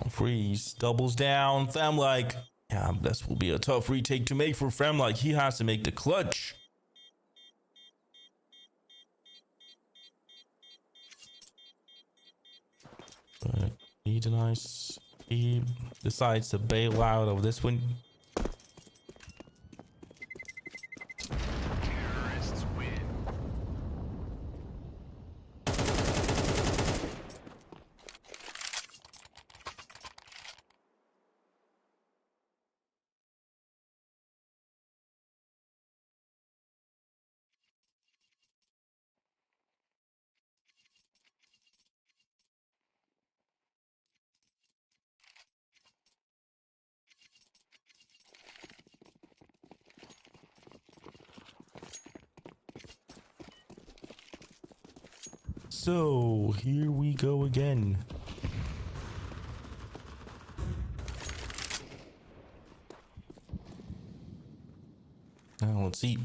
Freeze doubles down. Femlike, yeah, this will be a tough retake to make for Femlike. He has to make the clutch. But he denies. He decides to bail out of this one. Terrorists win. So here we go again. Now let's see.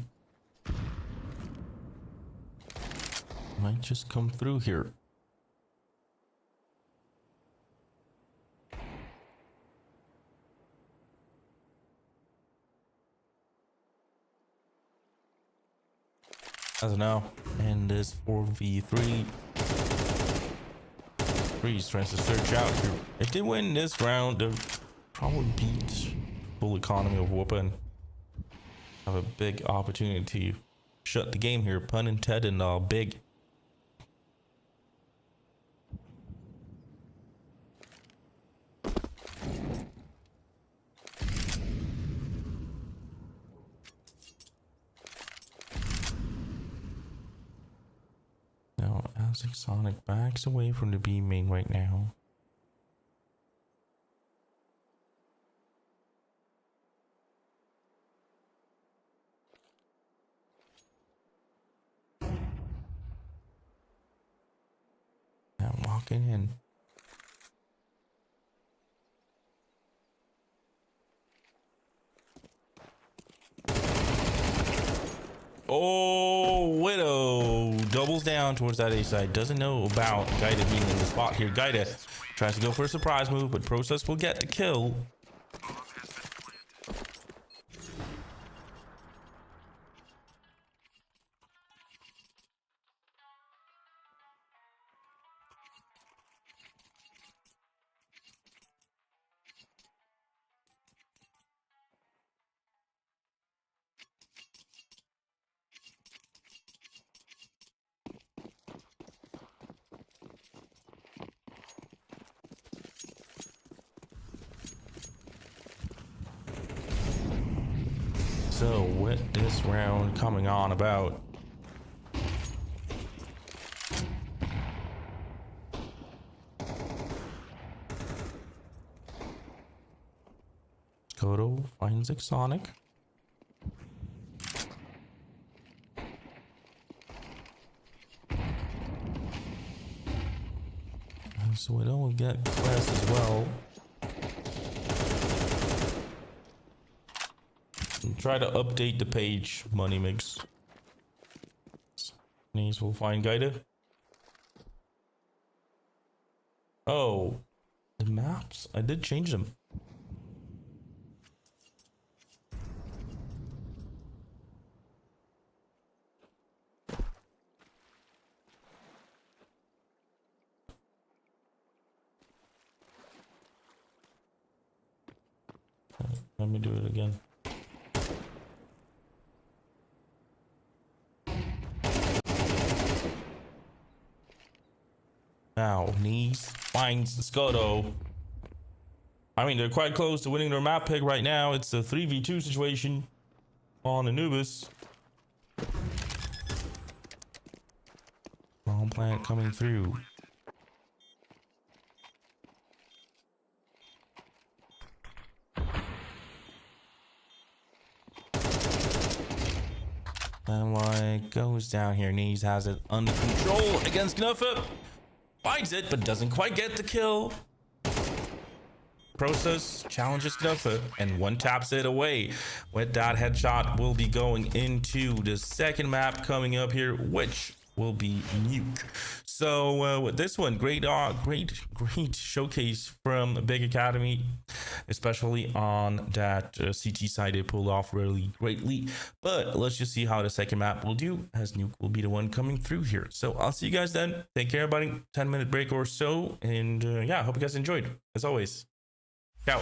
Might just come through here. I don't know. And this 4v3. Freeze tries to search out here. If they win this round, they'll probably beat full economy of WOPA and have a big opportunity to shut the game here. Pun intended and all big. Now, Azix Sonic backs away from the B main right now. Walking in. Oh, Widow doubles down towards that A side. Doesn't know about Gaida being in the spot here. Gaida tries to go for a surprise move, but Process will get the kill. So with this round coming on about, Kodo finds Exonic. So we don't get Quest as well. Try to update the page, Money Mix. These will find Gaida. Oh, the maps. I did change them. Let me do it again. Now, Knees finds Scoto. I mean, they're quite close to winning their map pick right now. It's a 3v2 situation on Anubis. Bomb plant coming through. And like goes down here. Knees has it under control against Knuffa. Finds it, but doesn't quite get the kill. Process challenges Knuffa and one taps it away. With that headshot, we'll be going into the second map coming up here, which will be Nuke. So with this one, great showcase from Big Academy, especially on that CT side. They pulled off really greatly. But let's just see how the second map will do, as Nuke will be the one coming through here. So I'll see you guys then. Take care, everybody. 10-minute break or so, and yeah, I hope you guys enjoyed. As always, ciao.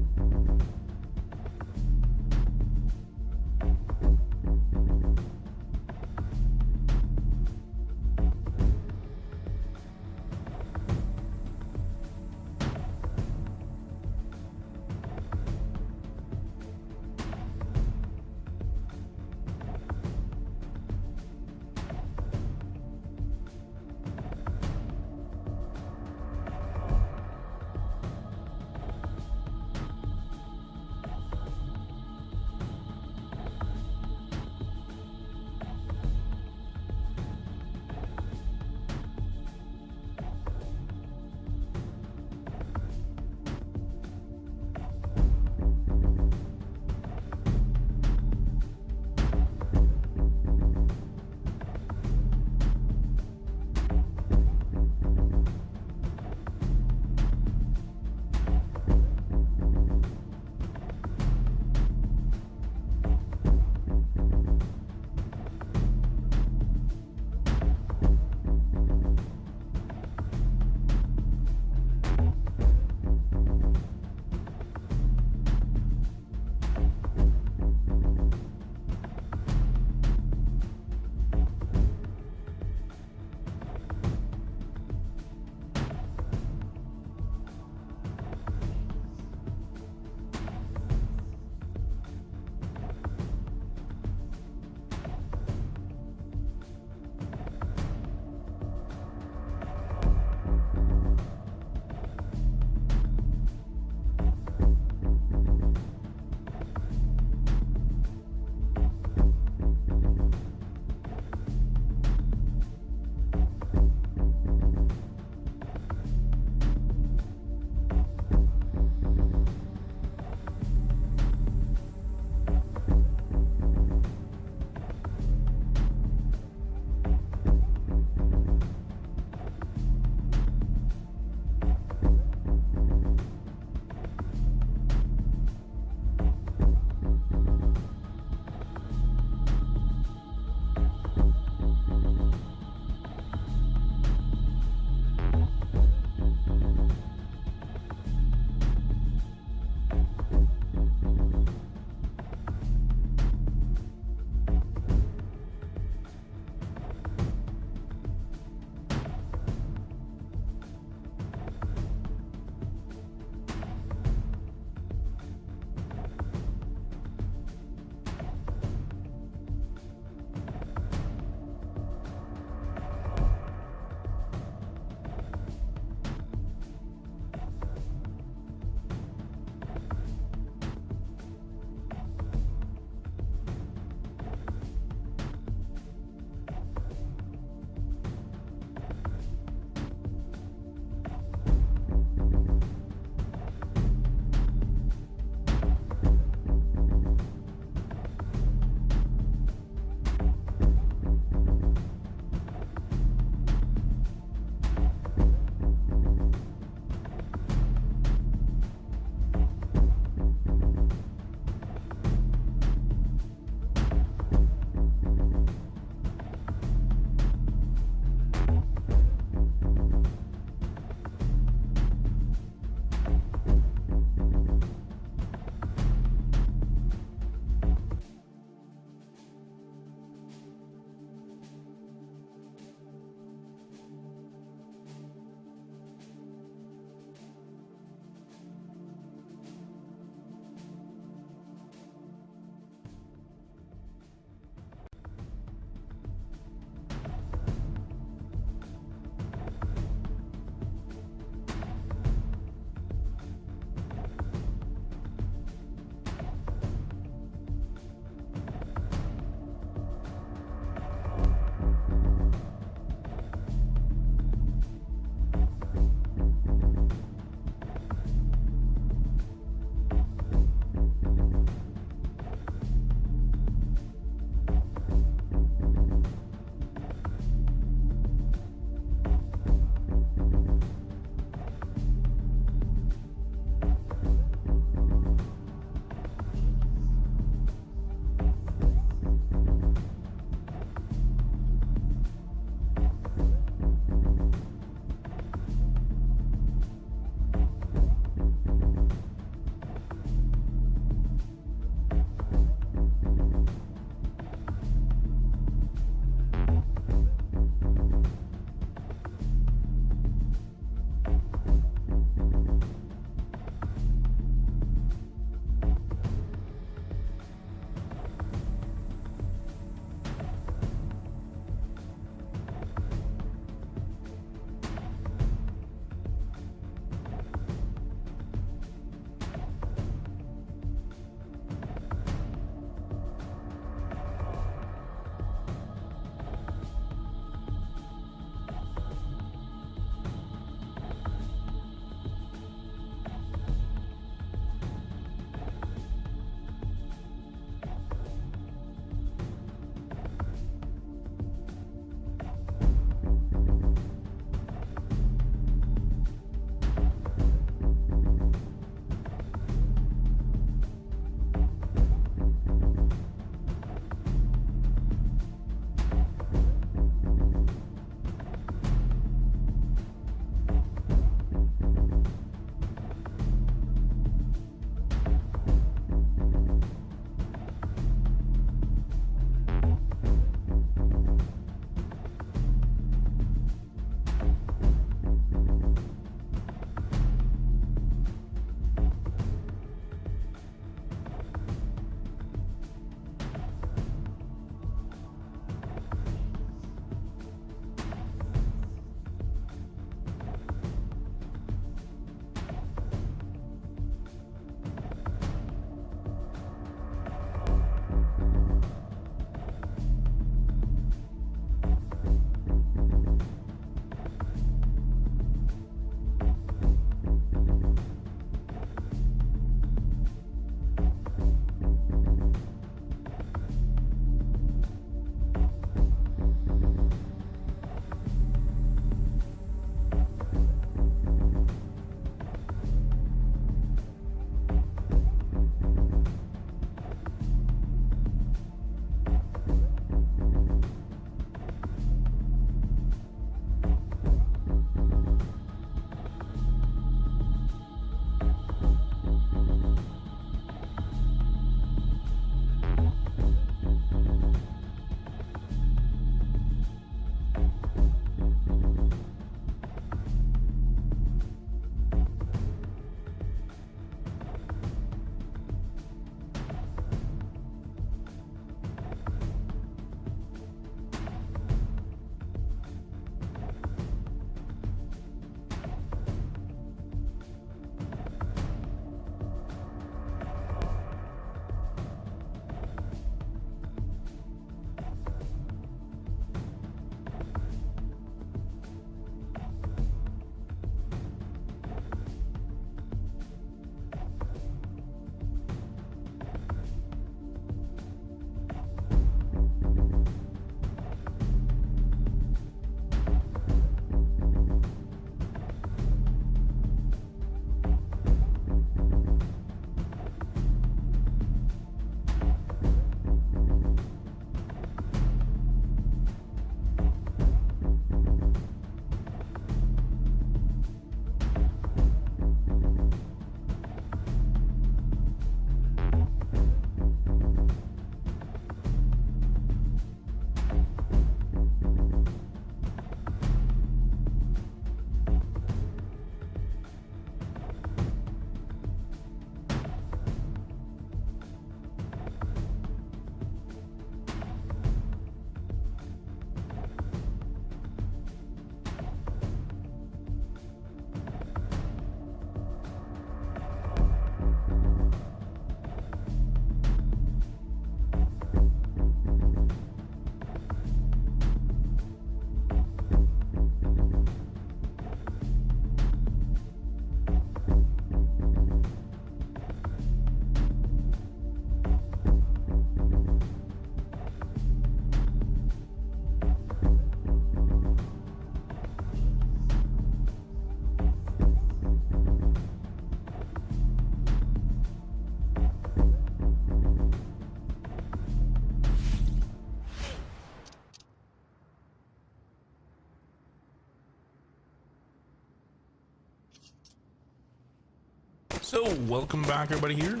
So, welcome back, everybody here.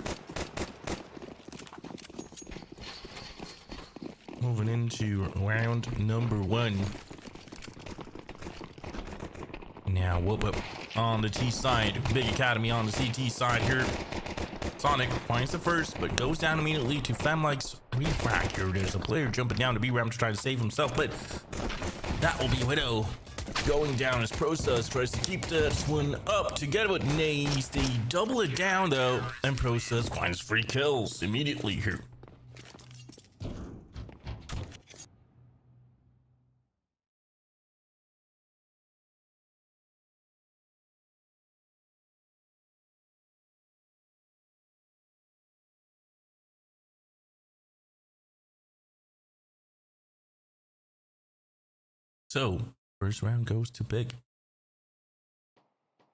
Moving into round number 1. Now, WOPA on the T side, Big Academy on the CT side here. Sonic finds the first, but goes down immediately to Femlike's refract here. There's a player jumping down to B-Ram to try to save himself, but that will be Widow going down as Process tries to keep this one up together with Naze. They double it down though, and Process finds 3 kills immediately here. So, first round goes to Big.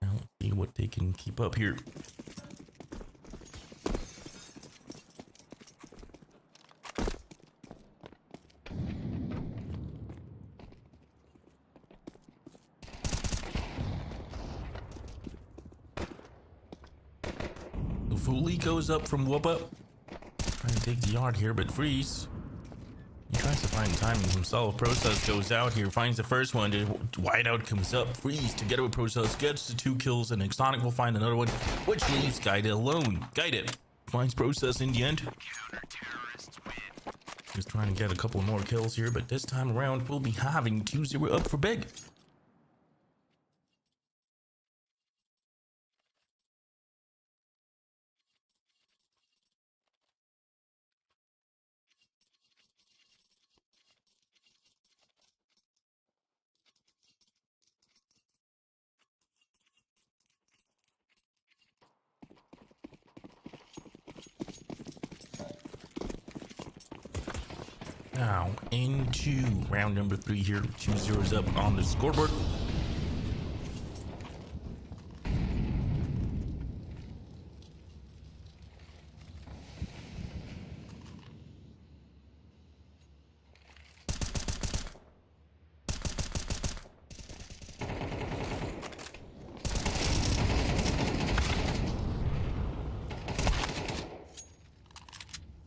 Now let's see what they can keep up here. Fully goes up from WOPA. Trying to take the yard here, but Freeze. He tries to find timing himself. Process goes out here, finds the first one. Whiteout comes up. Freeze together with Process gets the 2 kills, and Exonic will find another one, which leaves Guided alone. Guided finds Process in the end. He's trying to get a couple more kills here, but this time around we'll be having 2-0 up for Big. Now into round number 3 here. 2-0's up on the scoreboard.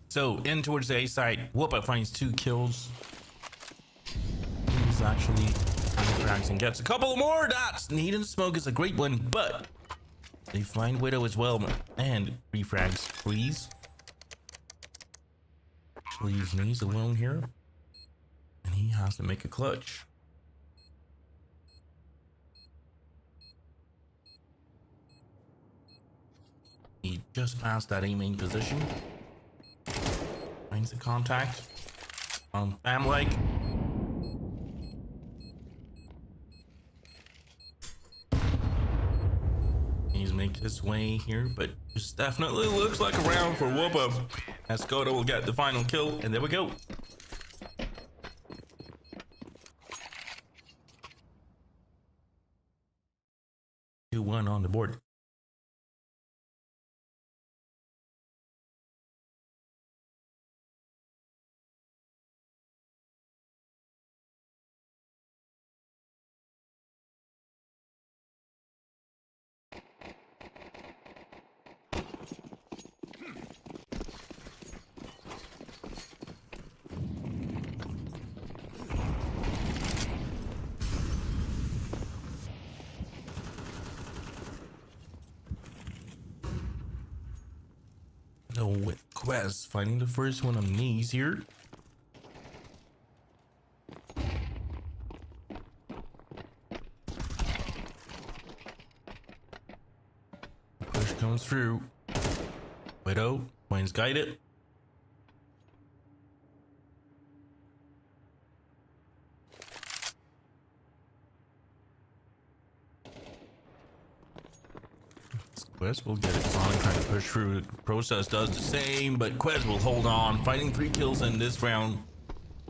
So in towards the A side, WOPA finds 2 kills. He's actually frags and gets a couple more. That's Need and Smoke is a great one, but they find Widow as well and refrags Freeze. Leaves Naze alone here, and he has to make a clutch. He just passed that A main position. Finds the contact on Famlike. He's making his way here, but this definitely looks like a round for WOPA. As Skoda will get the final kill, and there we go. Two 2-1 on the board. So with Quest finding the first one on Knees here. Push comes through. Widow finds Guided. Quest will get it. Sonic trying to push through. Process does the same, but Quest will hold on, finding 3 kills in this round.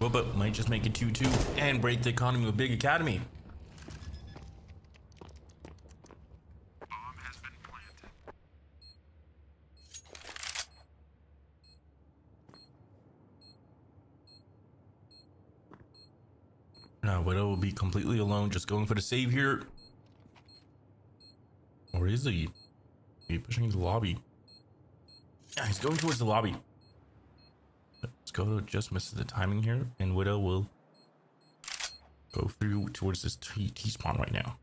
WOPA might just make it 2-2 and break the economy with Big Academy. Bomb has been planted. Now Widow will be completely alone, just going for the save here. Or is he? He's pushing into the lobby. Yeah, he's going towards the lobby. But Skoda just misses the timing here, and Widow will go through towards this T-spawn right now.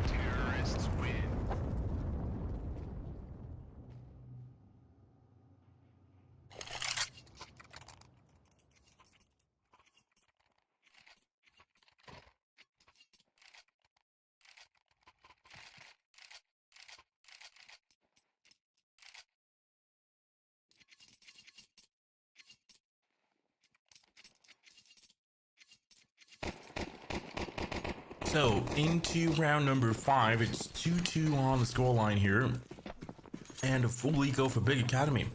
Terrorists win. So into round number 5, it's 2-2 on the scoreline here, and a full eco for Big Academy.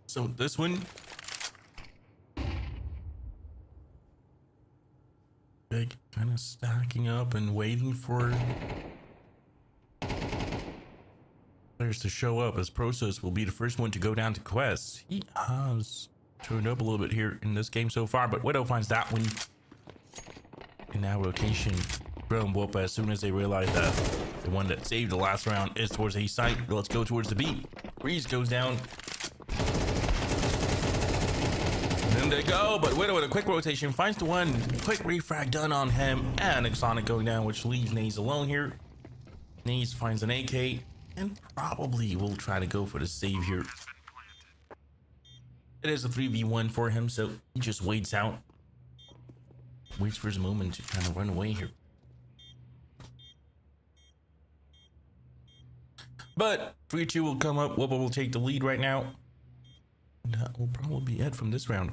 So this one, Big kind of stacking up and waiting for players to show up, as Process will be the first one to go down to quests. He has turned up a little bit here in this game so far, but Widow finds that one. And now rotation from WOPA as soon as they realize that the one that saved the last round is towards the A site. Let's go towards the B. Breeze goes down. And they go, but Widow with a quick rotation finds the one. Quick refrag done on him, and Exonic going down, which leaves Naze alone here. Naze finds an AK and probably will try to go for the save here. It is a 3v1 for him, so he just waits out. Waits for his moment to kind of run away here. But 3-2 will come up. WOPA will take the lead right now. And that will probably be it from this round.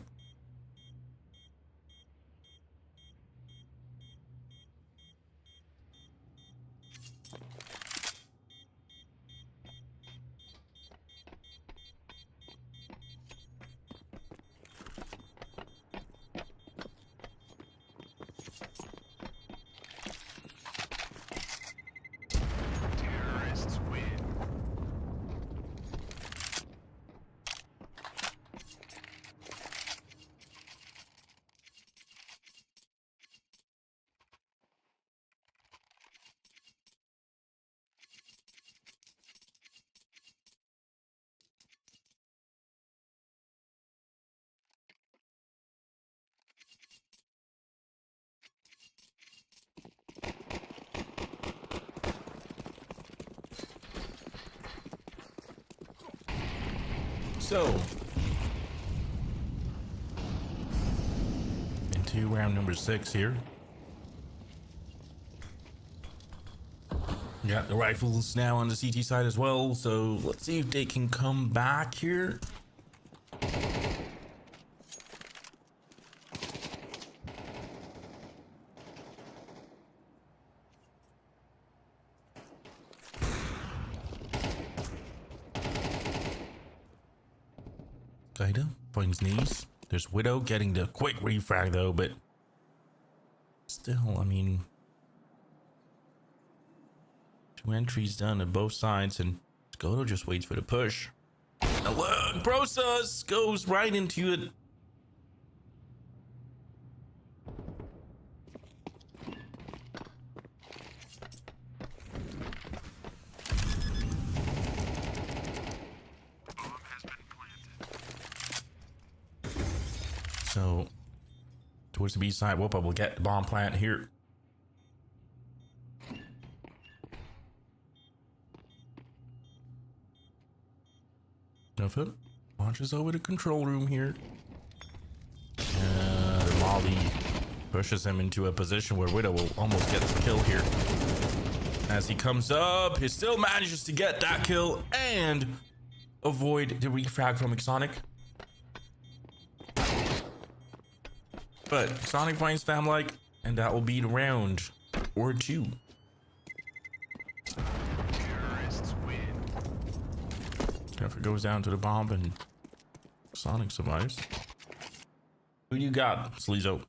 Terrorists win. So, into round number 6 here. Got the rifles now on the CT side as well, so let's see if they can come back here. Kaida finds knees. There's Widow getting the quick refrag though, but still, I mean, 2 entries done on both sides, and Skoda just waits for the push. Now look, Process goes right into it. So, towards the B side, WOPA will get the bomb plant here. Nuffit launches over the control room here. And Molly pushes him into a position where Widow will almost get the kill here. As he comes up, he still manages to get that kill, and avoid the refrag from Exonic. But Sonic finds Fam-like, and that will be the round or two. Terrorists win. If it goes down to the bomb and Sonic survives. Who you got, Sleezo?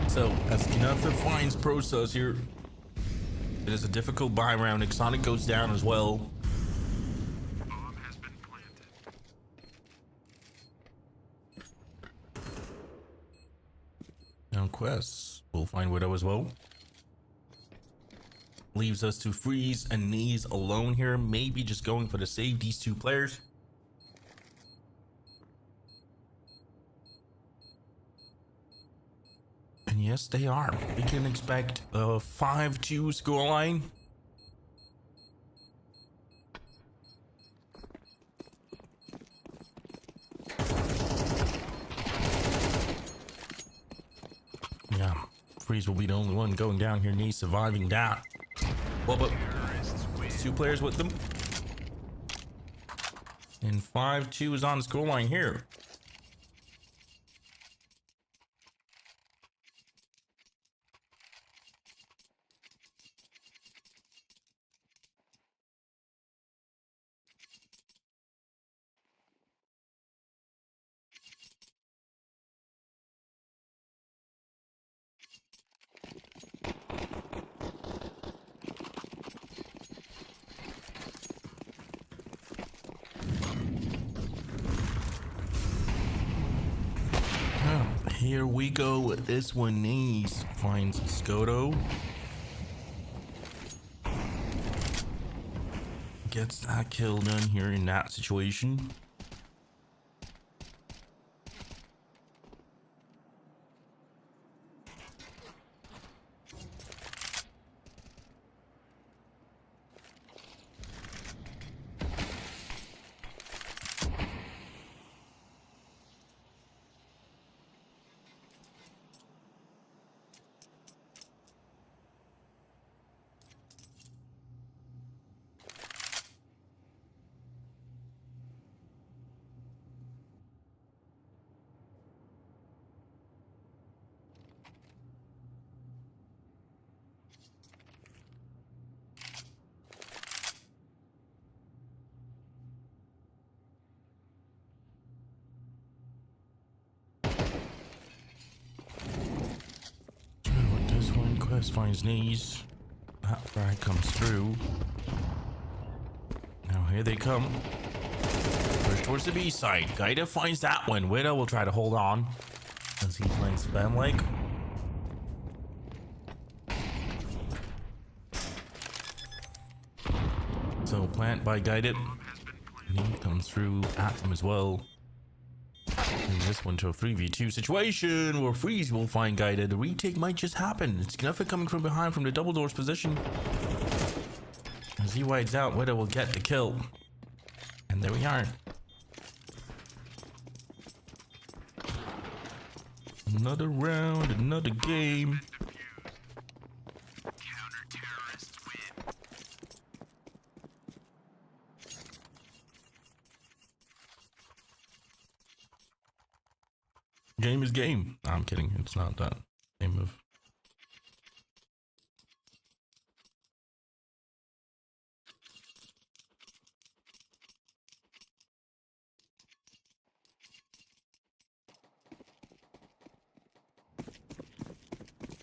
So, as Knuffle finds Process here, it is a difficult buy round. Exonic goes down as well. Bomb has been planted. Now Quest will find Widow as well. Leaves us to Freeze and Knees alone here. Maybe just going for the save these two players. And yes, they are. We can expect a 5-2 scoreline. Yeah, Freeze will be the only one going down here. Knees surviving that. Well, but two players with them. And 5-2 is on the scoreline here. Here we go with this one. Knees finds Skoto. Gets that kill done here in that situation. Quest finds Knees. That frag comes through. Now here they come. Push towards the B side. Gaida finds that one. Widow will try to hold on as he finds Fam-like. So plant by Guided. He comes through at him as well. And this one to a 3v2 situation where Freeze will find Guided. The retake might just happen. It's Knuffle coming from behind from the double doors position. As he wides out, Widow will get the kill. And there we are. Another round, another game. Counter-terrorists win. Game is game. No, I'm kidding. It's not that game of.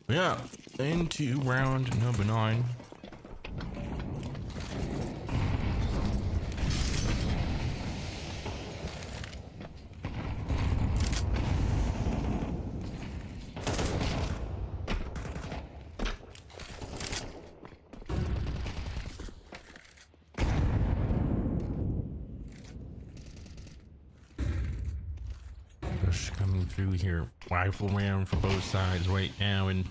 Yeah, into round number 9. Push coming through here. Rifle round for both sides right now, and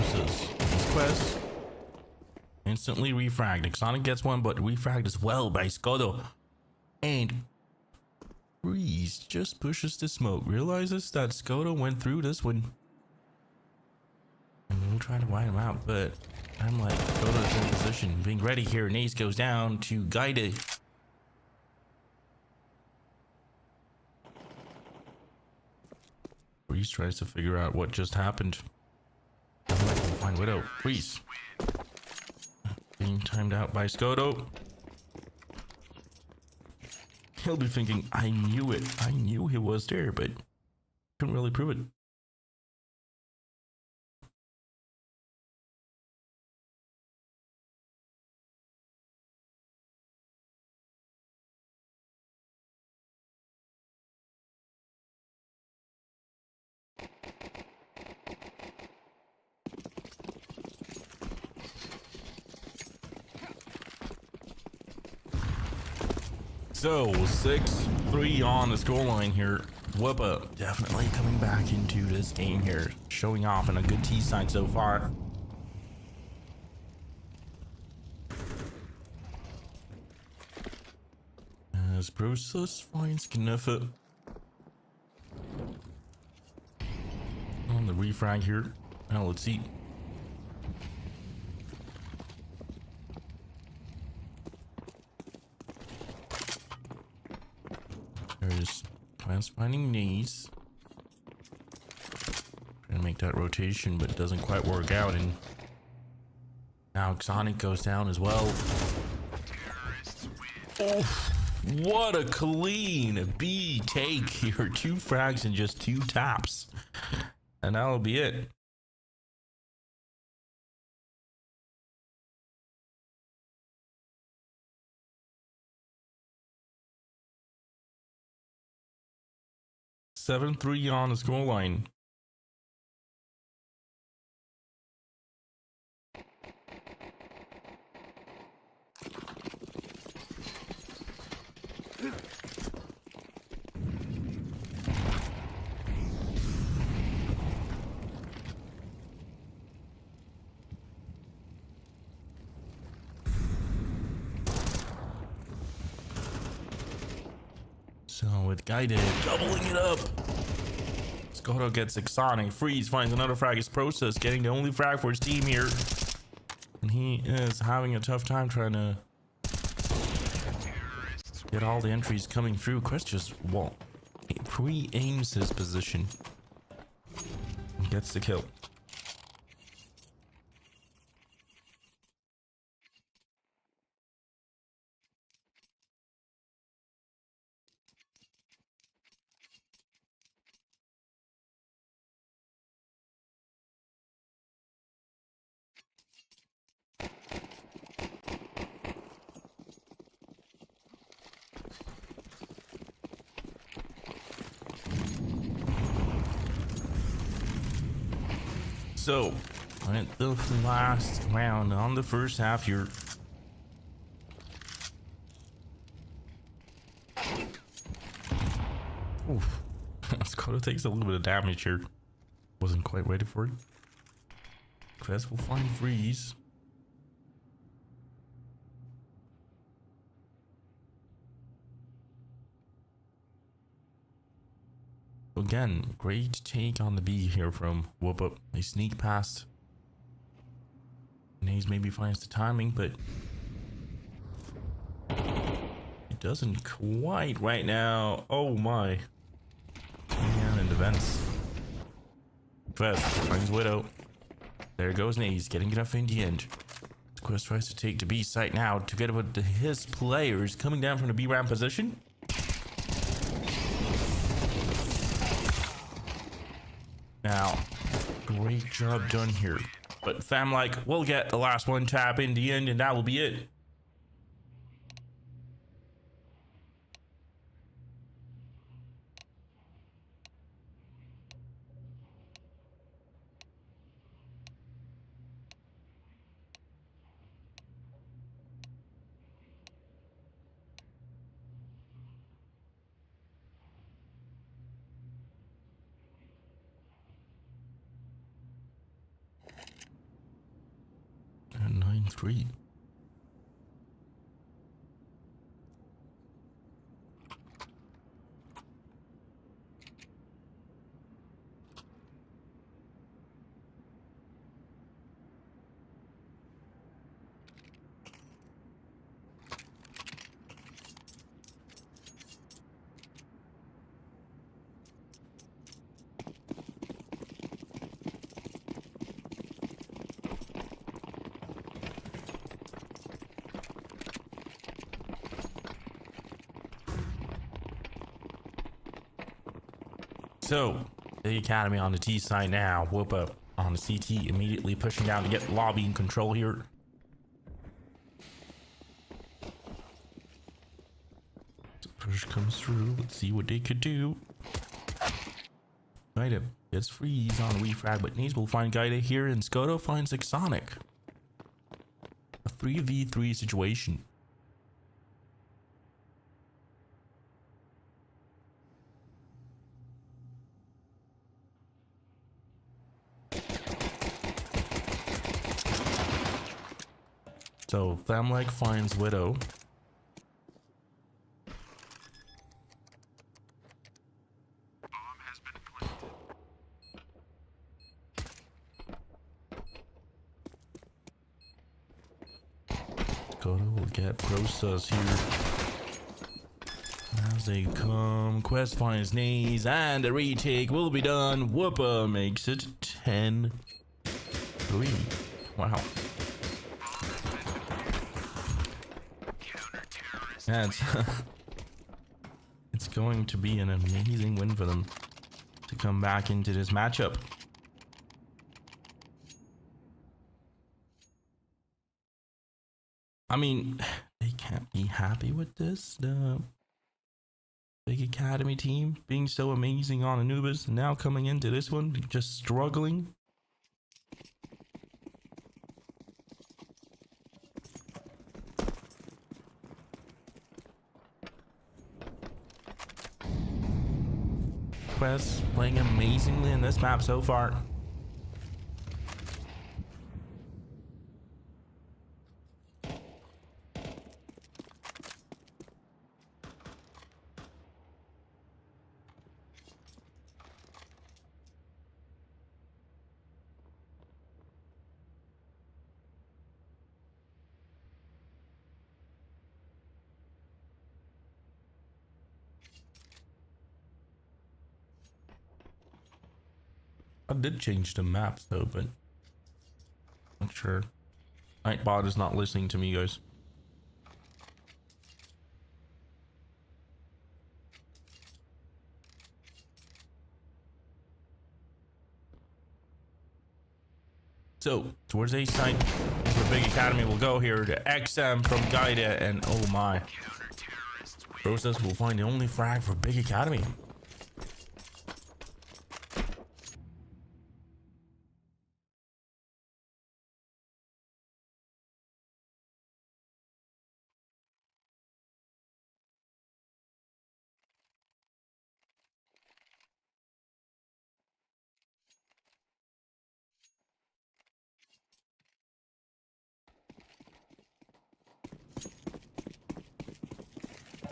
this quest instantly refragged. Exonic gets one, but refragged as well by Skodo. And Breeze just pushes the smoke. Realizes that Skodo went through this one. And we'll try to wipe him out, but I'm like, Skodo's in position, being ready here. And Ace goes down to guide it. Breeze tries to figure out what just happened. Doesn't like to find Widow. Breeze being timed out by Skodo. He'll be thinking, I knew it. I knew he was there, but couldn't really prove it. So 6-3 on the scoreline here. WOPA definitely coming back into this game here, showing off on a good T side so far. As Process finds Kniffet on the refrag here. Now let's see. There's Plants finding knees. Trying to make that rotation, but it doesn't quite work out. And now Exonic goes down as well. Oh, what a clean B take here. 2 frags and just 2 taps. And that'll be it. Seven 3 on the scoreline. So with Guided doubling it up, Skodo gets Exonic. Freeze finds another frag. His Process getting the only frag for his team here, and he is having a tough time trying to get all the entries coming through. Quest just pre-aims his position and gets the kill. So, at the last round on the first half here. Oof. Skodo takes a little bit of damage here. Wasn't quite ready for it. Quest will find Freeze. Again, great take on the B here from WOPA. They sneak past. Naze maybe finds the timing, but it doesn't quite right now. Oh my. Man in defense. Quest finds Widow. There goes Naze, getting enough in the end. Quest tries to take the B site now to get with his players coming down from the B ramp position. Now, great job done here. But Famlike will get the last one tap in the end, and that will be it. 3. So, the Academy on the T side now. WOPA on the CT immediately pushing down to get lobby in control here. So push comes through. Let's see what they could do. Gaida gets freeze on refrag, but Naze will find Gaida here, and Skoto finds Exonic. A 3v3 situation. So Thamleg finds Widow. Bomb has been planted. Skoto will get process here. As they come, Quest finds Naze, and the retake will be done. WOPA makes it 10-3. Wow. Yeah, it's going to be an amazing win for them to come back into this matchup. I mean, they can't be happy with this. The Big Academy team being so amazing on Anubis, and now coming into this one, just struggling. Quest playing amazingly in this map so far. I did change the maps though, but not sure. Nightbot is not listening to me, guys. So towards A side, the Big Academy will go here to XM from Gaida, and oh my, Process will find the only frag for Big Academy.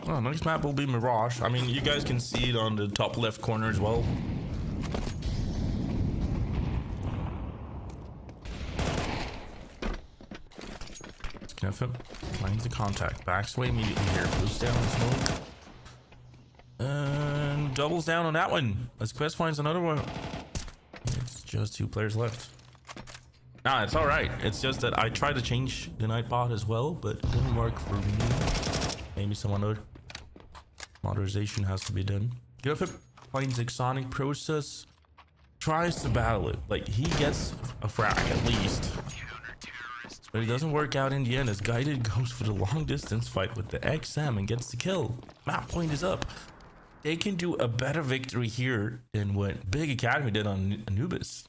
Oh, next map will be Mirage. I mean, you guys can see it on the top left corner as well. Sniff him. Finds the contact. Backs away immediately here. Goes down the smoke. And doubles down on that one. As Quest finds another one. It's just 2 players left. Nah, it's alright. It's just that I tried to change the Nightbot as well, but it didn't work for me. Maybe some other modernization has to be done. Get off it. Finds Exonic. Process. Tries to battle it. Like, he gets a frag at least. But it doesn't work out in the end, as Guided goes for the long distance fight with the XM and gets the kill. Map point is up. They can do a better victory here than what Big Academy did on Anubis.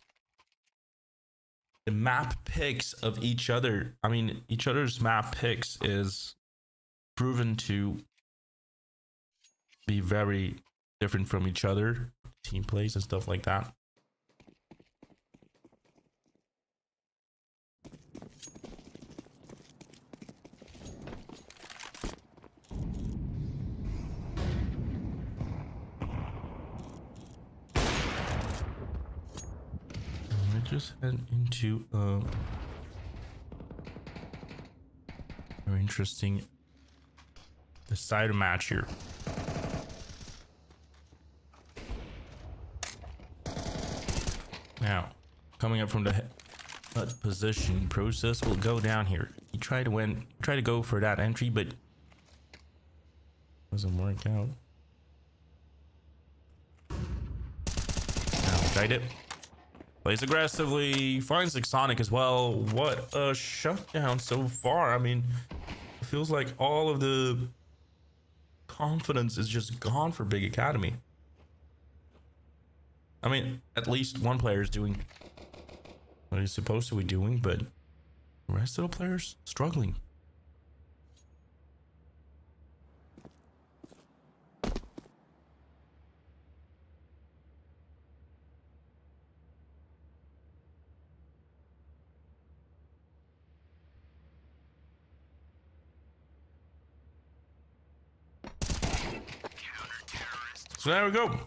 The map picks of each other, I mean, each other's map picks is proven to be very different from each other. Team plays and stuff like that. just head into a very interesting decider match here. Now, coming up from the position, Process will go down here. He tried to go for that entry, but doesn't work out. Now, tried it. Plays aggressively, finds Sonic as well. What a shutdown so far. I mean, it feels like all of the confidence is just gone for Big Academy. I mean, at least one player is doing what he's supposed to be doing, but the rest of the players struggling. So there we go.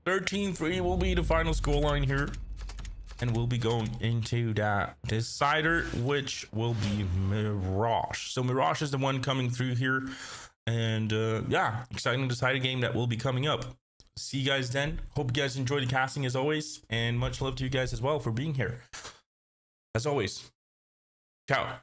13-3 will be the final scoreline here. And we'll be going into that decider, which will be Mirage. So Mirage is the one coming through here. And yeah, exciting decider game that will be coming up. See you guys then. Hope you guys enjoy the casting as always. And much love to you guys as well for being here. As always. Ciao.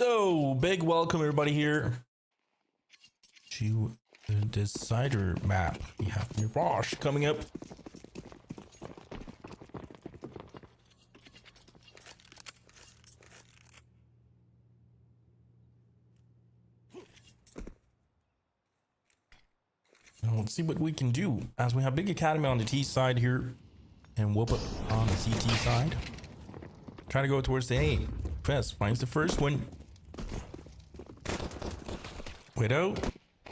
So, big welcome everybody here to the Decider map. We have Mirage coming up. Now let's see what we can do, as we have Big Academy on the T side here and WOPA on the CT side. Try to go towards the A. Fest finds the first one. Widow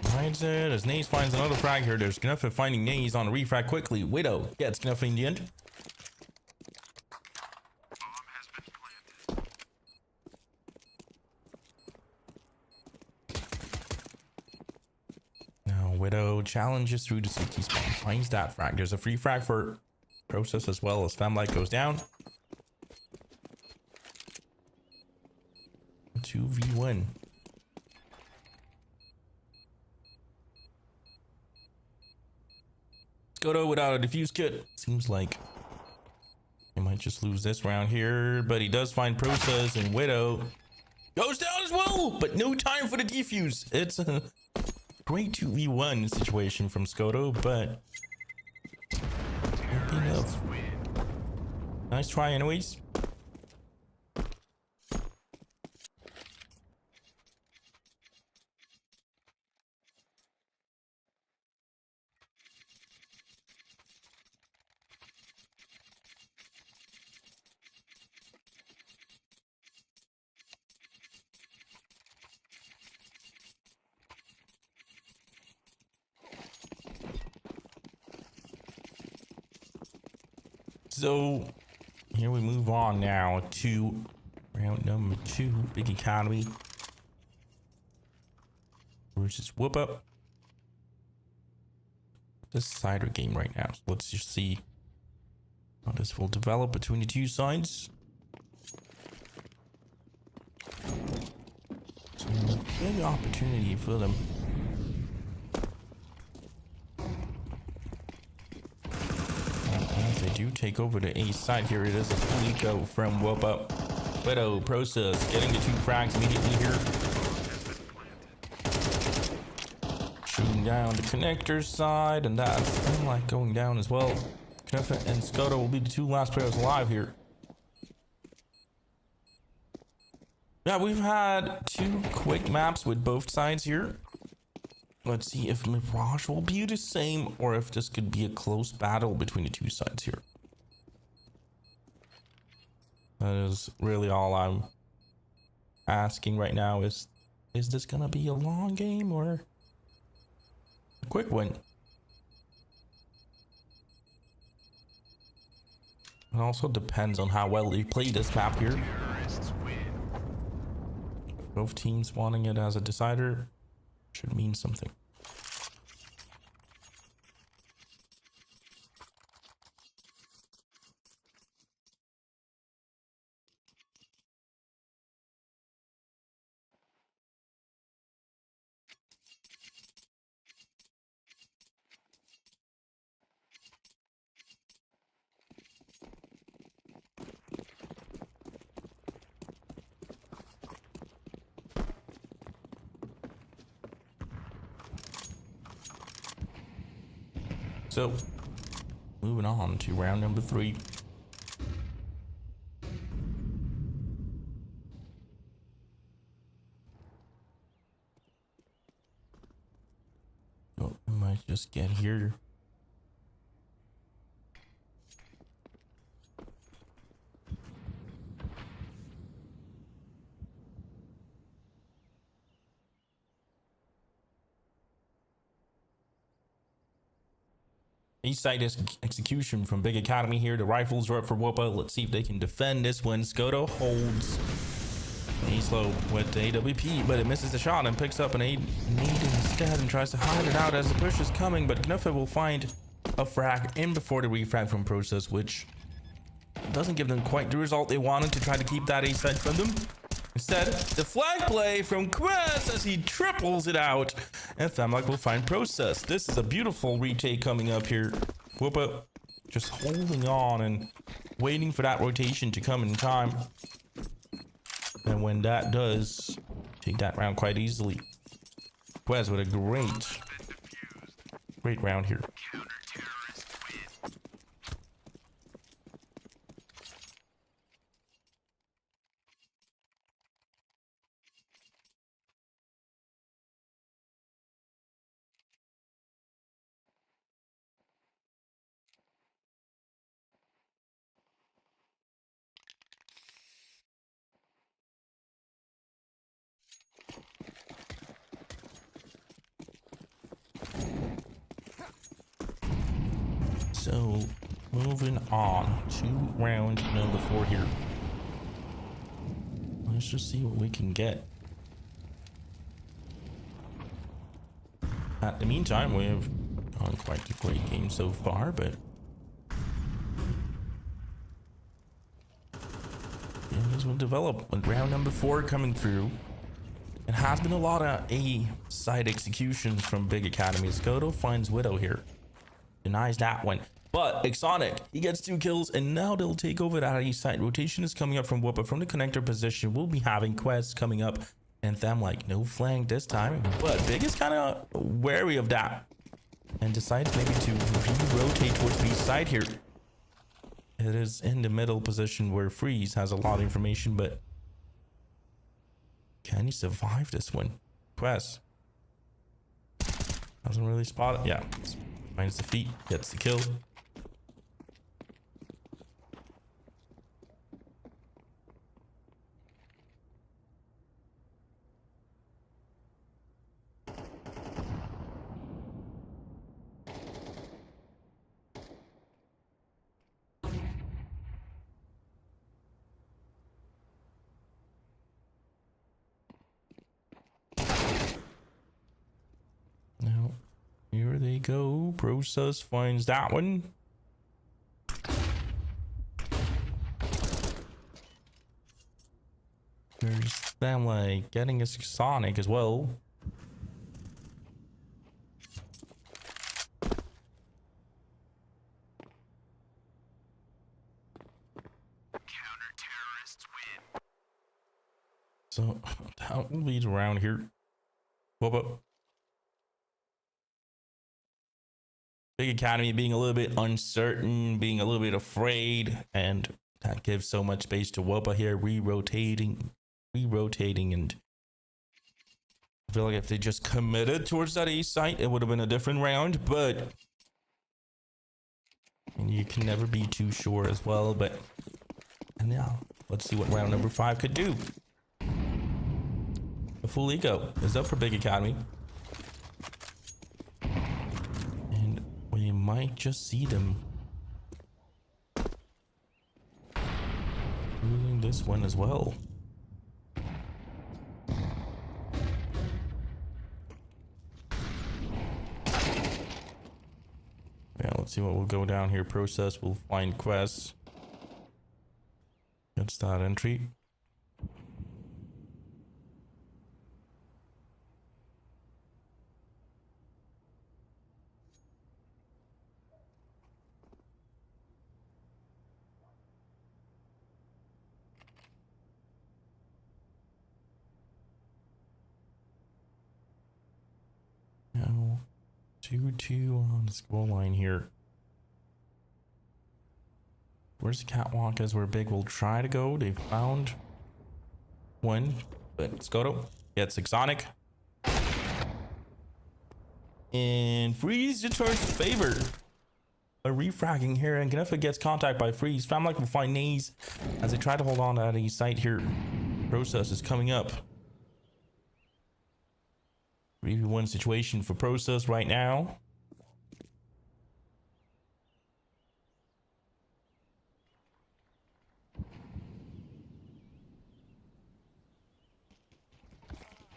finds it as Naze finds another frag here. There's Knuffin finding Naze on a refrag quickly. Widow gets Knuffin in the end. Bomb has been planted. Now Widow challenges through the CT spawn, finds that frag. There's a free frag for Process as well as Femlight goes down. 2v1. Skoto without a defuse kit. Seems like he might just lose this round here, but he does find Process, and Widow goes down as well, but no time for the defuse. It's a great 2v1 situation from Skoto, but not enough. Nice try anyways. So here we move on now to round number 2, Big Academy versus WOPA. This is a cider game right now, so let's just see how this will develop between the two sides. So big opportunity for them. They do take over the A side here. It is a full eco from WOPA. Widow Process getting the 2 frags immediately here. Shooting down the connector side, and that's like going down as well. Knuffin and Skoto will be the 2 last players alive here. Yeah, we've had 2 quick maps with both sides here. Let's see if Mirage will be the same, or if this could be a close battle between the 2 sides here. That is really all I'm asking right now. Is this gonna be a long game or a quick one? It also depends on how well they play this map here. Both teams wanting it as a decider should mean something. So, moving on to round number 3. Oh, I might just get here. East side is execution from Big Academy here. The rifles are up for WOPA. Let's see if they can defend this one. Skoto holds slow with the AWP, but it misses the shot and picks up an nade instead and tries to hide it out as the push is coming, but Knuffin will find a frag in before the refrag from Process, which doesn't give them quite the result they wanted to try to keep that A side from them. Instead, the flag play from Quest as he triples it out, and Femlight will find Process. This is a beautiful retake coming up here. WOPA just holding on and waiting for that rotation to come in time. And when that does, take that round quite easily. Quez with a great round here. Counter-terrorists win. So, moving on to round number 4 here. Let's just see what we can get. At the meantime, we've gone quite a great game so far, but things will develop with round number 4 coming through. It has been a lot of A side executions from Big Academy. Skoto finds Widow here. Denies that one. But Exonic, he gets 2 kills, and now they'll take over that A side. Rotation is coming up from WOPA from the connector position. We'll be having quests coming up, and them like no flank this time. But Big is kind of wary of that and decides maybe to rotate towards the east side here. It is in the middle position where Freeze has a lot of information, but can he survive this one? Quest doesn't really spot it. Yeah, finds the feet, gets the kill. Now, here they go. Process finds that one. There's them like getting a Sonic as well. Counter-terrorists win. So that will be around here. WOPA. Big Academy being a little bit uncertain, being a little bit afraid, and that gives so much space to WOPA here, re-rotating, and I feel like if they just committed towards that A site, it would have been a different round, but and you can never be too sure as well. But and now let's see what round number 5 could do. The full eco is up for Big Academy, and we might just see them losing this one as well. Yeah, let's see what will go down here. Process will find quests. Gets that entry. Now, 2-2 on the score line here. Where's the catwalk is where Big will try to go. They found one, but Skoto gets Exonic. And Freeze returns to favor. A refragging here, and Gnefa gets contact by Freeze. Family will find Naze as they try to hold on to that site here. Process is coming up. 3v1 situation for Process right now.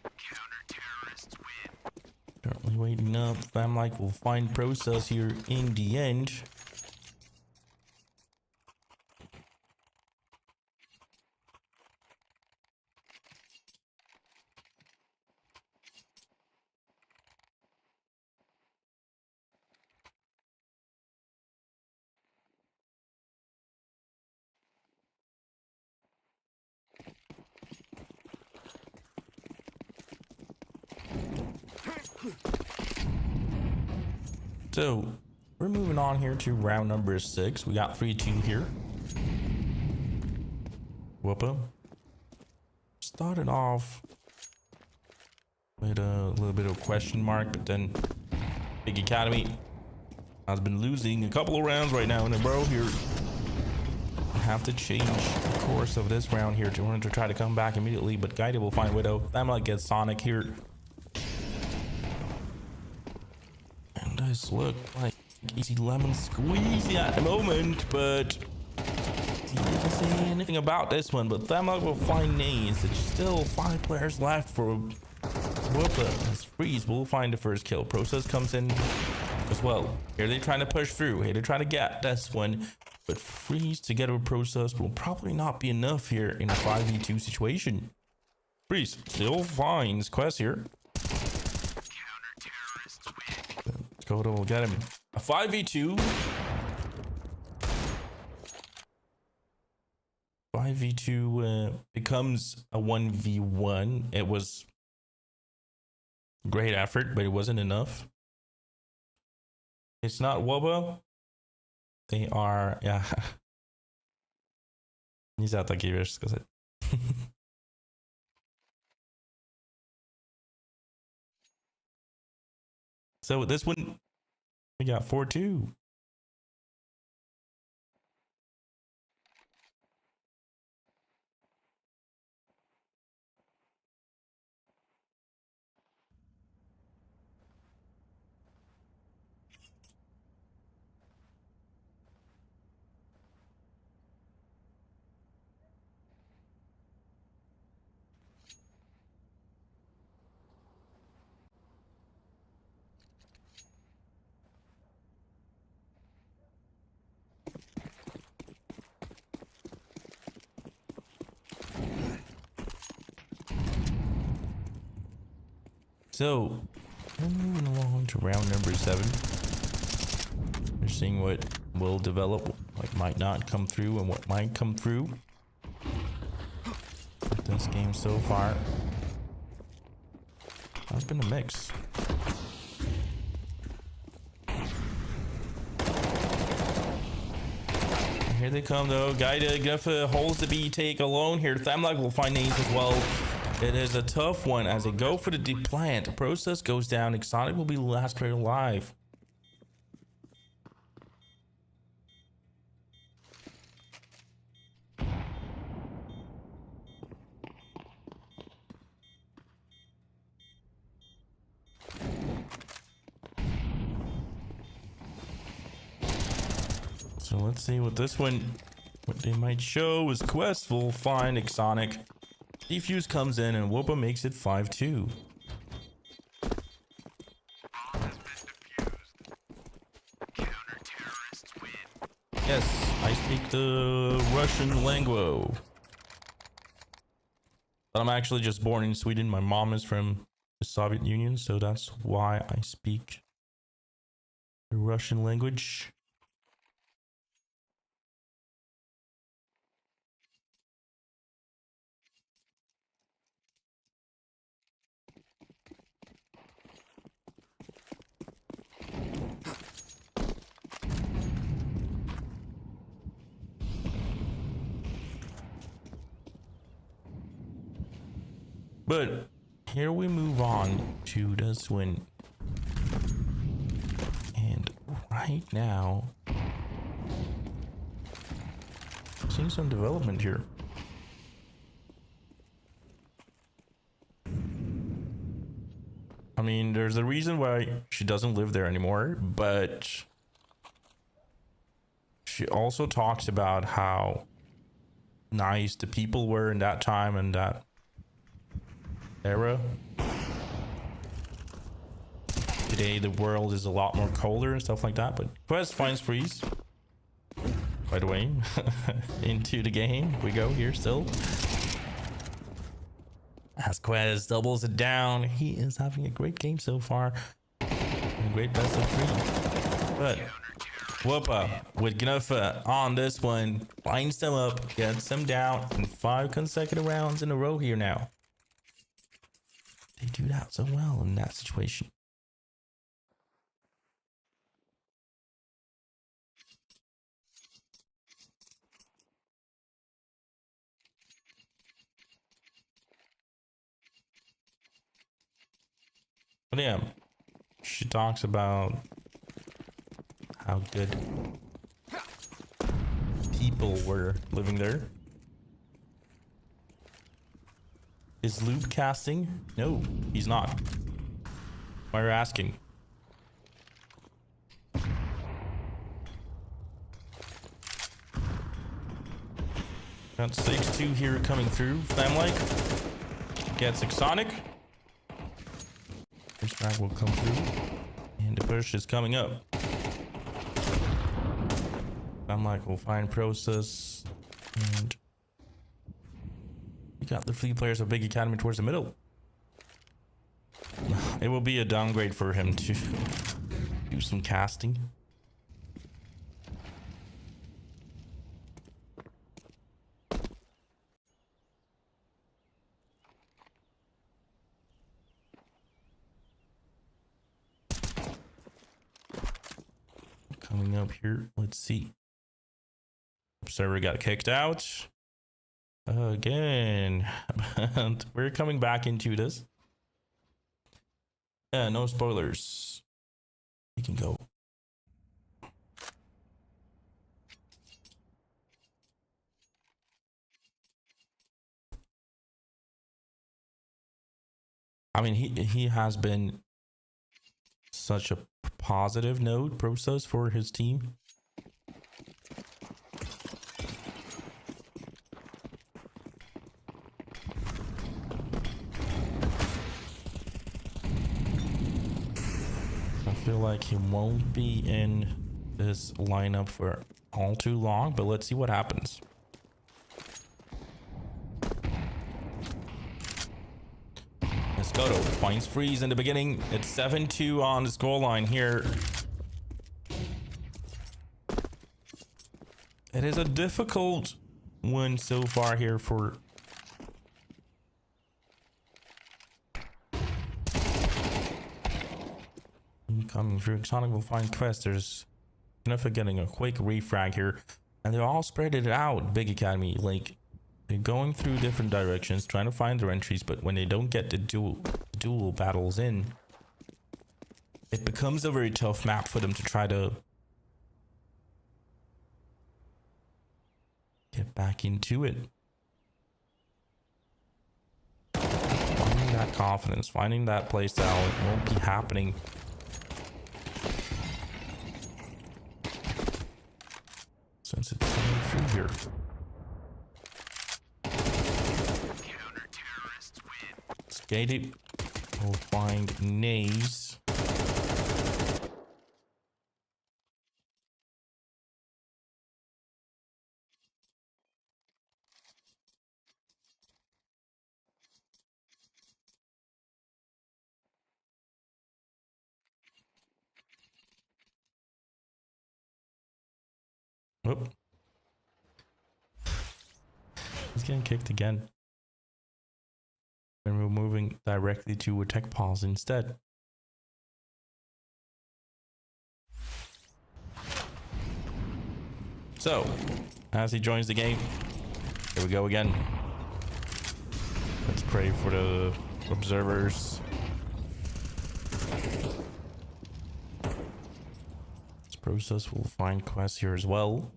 Counter-terrorists win. Currently waiting up. Famlike will find Process here in the end. So we're moving on here to round number 6. We got 3-2 here. WOPA started off with a little bit of a question mark, but then Big Academy has been losing a couple of rounds right now in a row here. Have to change the course of this round here to try to come back immediately, but Guided will find Widow. Thamla gets Sonic here. And does look like easy lemon squeezy at the moment, but he doesn't say anything about this one. But Thamla will find Nays. There's still 5 players left for WOPA. As Freeze will find the first kill. Process comes in as well. Here they're trying to push through. Here they're trying to get this one. But Freeze together with Process will probably not be enough here in a 5v2 situation. Freeze still finds Quest here. Dakota will get him. A 5v2. 5v2 becomes a 1v1. It was great effort, but it wasn't enough. It's not WOPA. They are, yeah. Нельзя такие вещи сказать. So with this one, we got 4-2. So, we're moving along to round number 7. We're seeing what will develop, what might not come through, and what might come through. This game so far has been a mix. And here they come though. Gaida Guffa holds the B take alone here. Thamlag will find names as well. It is a tough one as they go for the deep plant. Process goes down. Exotic will be the last player alive. So let's see what this one, what they might show is Quest will find Exonic. Defuse comes in and WOPA makes it 5-2. Yes, I speak the Russian language. But I'm actually just born in Sweden. My mom is from the Soviet Union, so that's why I speak the Russian language. But here we move on to this one. And right now, seeing some development here. I mean, there's a reason why she doesn't live there anymore, but she also talks about how nice the people were in that time and that era. Today the world is a lot more colder and stuff like that, but Quest finds Freeze. By the way, into the game we go here still. As Quest doubles it down, he is having a great game so far. And a great best of 3. But WOPA with Gnuffa on this one lines them up, gets them down in 5 consecutive rounds in a row here now. They do that so well in that situation. But yeah, she talks about how good people were living there. Is Luke casting? No, he's not. Why are you asking? Got 6-2 here coming through. Flamlike gets Exonic. First frag will come through. And the push is coming up. Flamlike will find Process. And we got the fleet players of Big Academy towards the middle. It will be a downgrade for him to do some casting. Coming up here, let's see. Server got kicked out again. But we're coming back into this. No spoilers. We can go. I mean, he has been such a positive note process for his team. I feel like he won't be in this lineup for all too long, but let's see what happens. Skoto finds freeze in the beginning. It's 7-2 on the scoreline here. It is a difficult one so far here for coming through. Sonic will find Quest. There's enough of getting a quick refrag here, and they're all spread it out. Big Academy, like, they're going through different directions trying to find their entries, but when they don't get the dual battles in, it becomes a very tough map for them to try to get back into it. Finding that confidence, finding that playstyle, it won't be happening. Since it's coming through here. Skated will find Nays. Whoop. He's getting kicked again. And we're moving directly to a tech pause instead. So, as he joins the game, here we go again. Let's pray for the observers. This process will find quests here as well.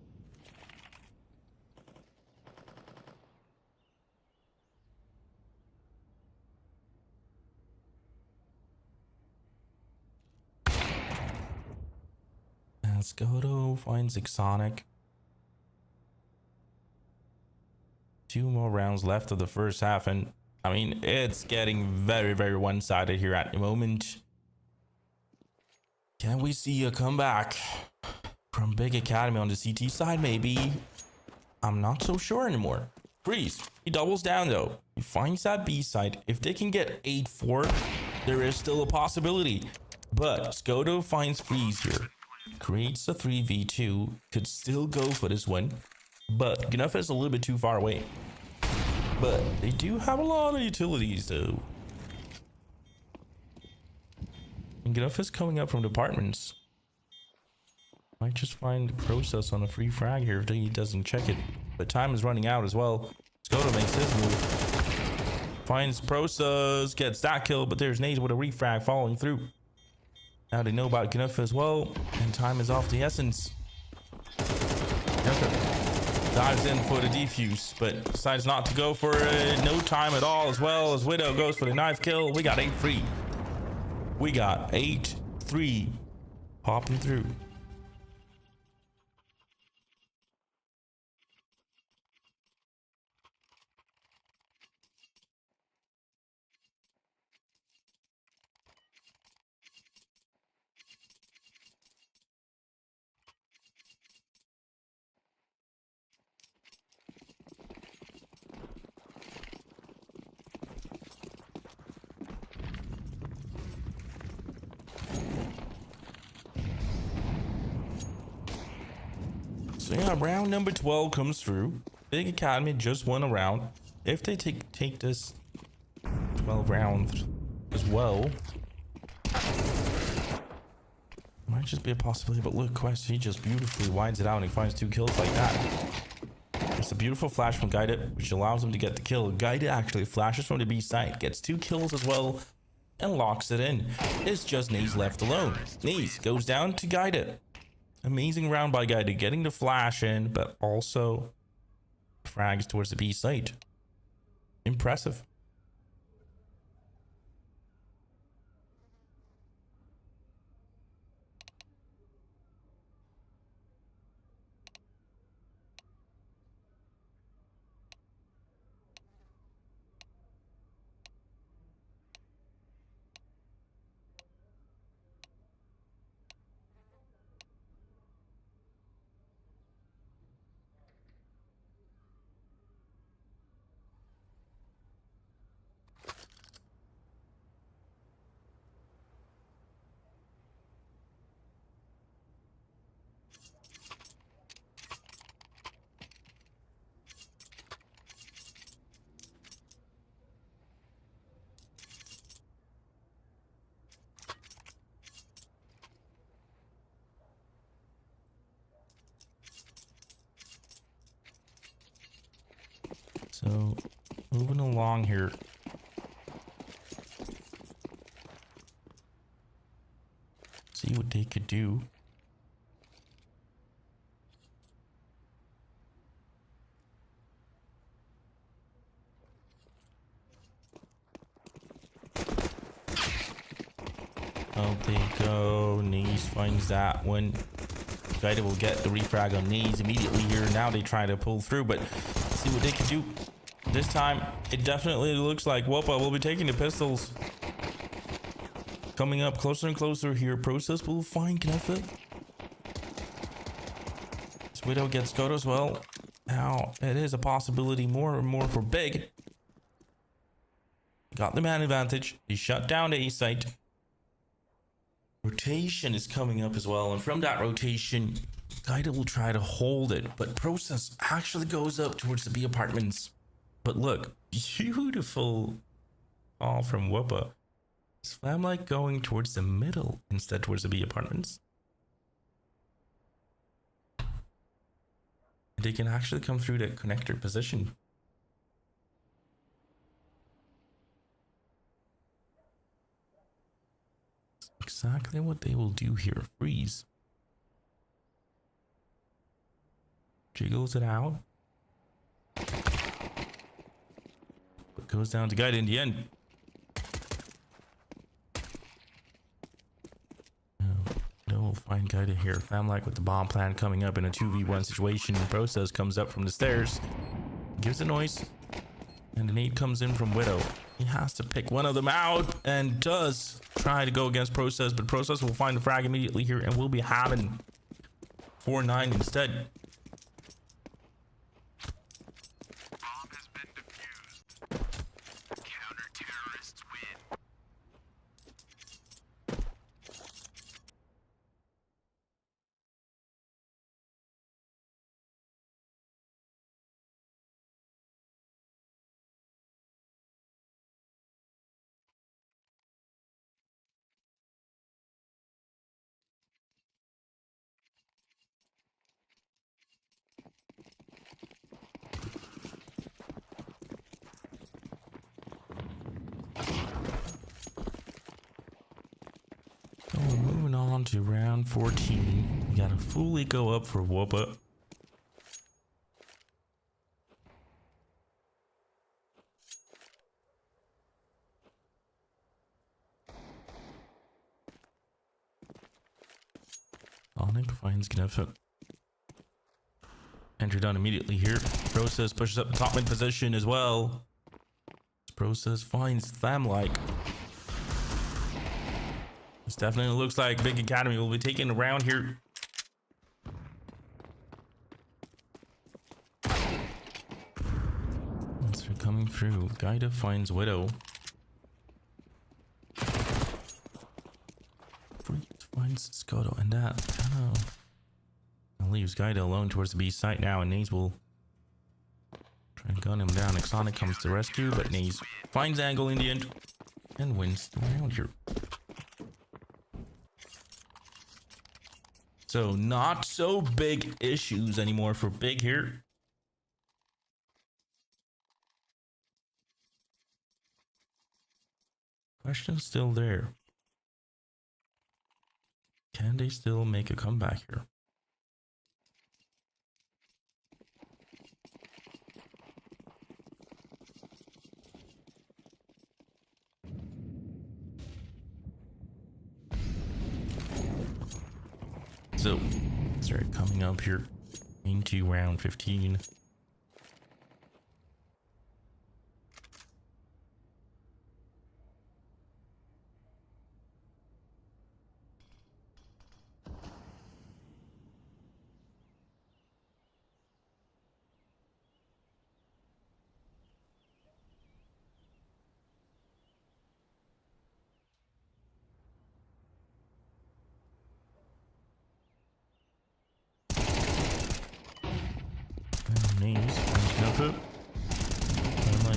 Skoto finds Exonic. 2 more rounds left of the first half, and I mean, it's getting very, very one-sided here at the moment. Can we see a comeback from Big Academy on the CT side? Maybe. I'm not so sure anymore. Freeze. He doubles down though. He finds that B side. If they can get 8-4, there is still a possibility. But Skoto finds freeze here. Creates a 3v2. Could still go for this one. But Gnuff is a little bit too far away. But they do have a lot of utilities though. And Gnuff is coming up from departments. Might just find the process on a free frag here if he doesn't check it. But time is running out as well. Skoto makes his move. Finds Process, gets that kill, but there's nades with a refrag following through. Now they know about Knuff as well, and time is off the essence. Knuff dives in for the defuse, but decides not to go for it. No time at all, as well as Widow goes for the knife kill. We got 8-3. We got 8-3 popping through. So yeah, round number 12 comes through. Big Academy just won a round. If they take this 12 rounds as well, might just be a possibility. But look, Quest, he just beautifully winds it out and he finds 2 kills like that. It's a beautiful flash from Guided, which allows him to get the kill. Guided actually flashes from the B side, gets 2 kills as well, and locks it in. It's just Knees left alone. Knees goes down to Guided. Amazing round by Guided, getting the flash in, but also frags towards the B site. Impressive. So, moving along here. See what they could do. Out they go. Knees finds that one. Guided will get the refrag on Knees immediately here. Now they try to pull through, but see what they can do. This time, it definitely looks like WOPA will be taking the pistols. Coming up closer and closer here. Process will find Knuff. This Widow gets Goat as well. Now, it is a possibility more and more for Big. Got the man advantage. He shut down the A site. Rotation is coming up as well, and from that rotation, Guided will try to hold it, but Process actually goes up towards the B apartments. But look, beautiful all from WOPA. Slam like going towards the middle instead towards the B apartments. They can actually come through the connector position. Exactly what they will do here. Freeze. Jiggles it out. But goes down to Guide in the end. No, we'll find Guided here. Famlac with the bomb plan coming up in a 2v1 situation. Process comes up from the stairs. Gives a noise. And the nade comes in from Widow. He has to pick one of them out and does try to go against Process, but Process will find the frag immediately here and will be having 4-9 instead. to round 14. We gotta fully go up for WOPA. Onyx finds Gnefa. Entry done immediately here. Process pushes up the top mid position as well. Process finds Thamlike. This definitely looks like Big Academy will be taking a round here. Once they're coming through, Gaida finds Widow. Finds Skoto, and that leaves Gaida alone towards the B site now, and Naze will try and gun him down. Exonic comes to rescue, but Naze finds angle in the end and wins the round here. So not so big issues anymore for Big here. Question's still there. Can they still make a comeback here? So, start coming up here into round 15.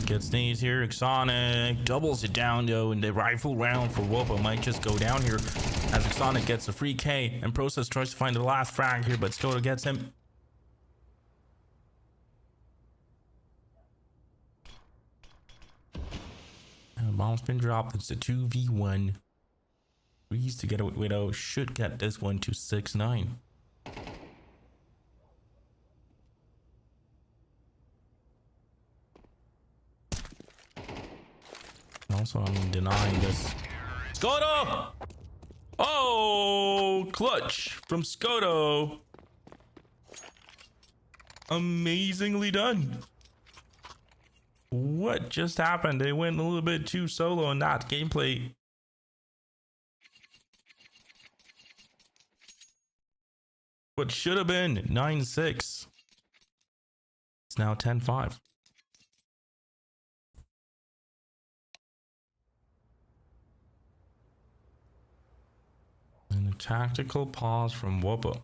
Gets Sneeze here. Exonic doubles it down though, and the rifle round for WOPA might just go down here as Exonic gets a free K, and Process tries to find the last frag here, but Skoda gets him. And the bomb's been dropped. It's a 2v1. Freeze together with Widow should get this one to 6-9. Also, I'm denying this. Skoto! Oh, clutch from Skoto. Amazingly done. What just happened? They went a little bit too solo in that gameplay. What should have been 9-6. It's now 10-5. And a tactical pause from WOPA.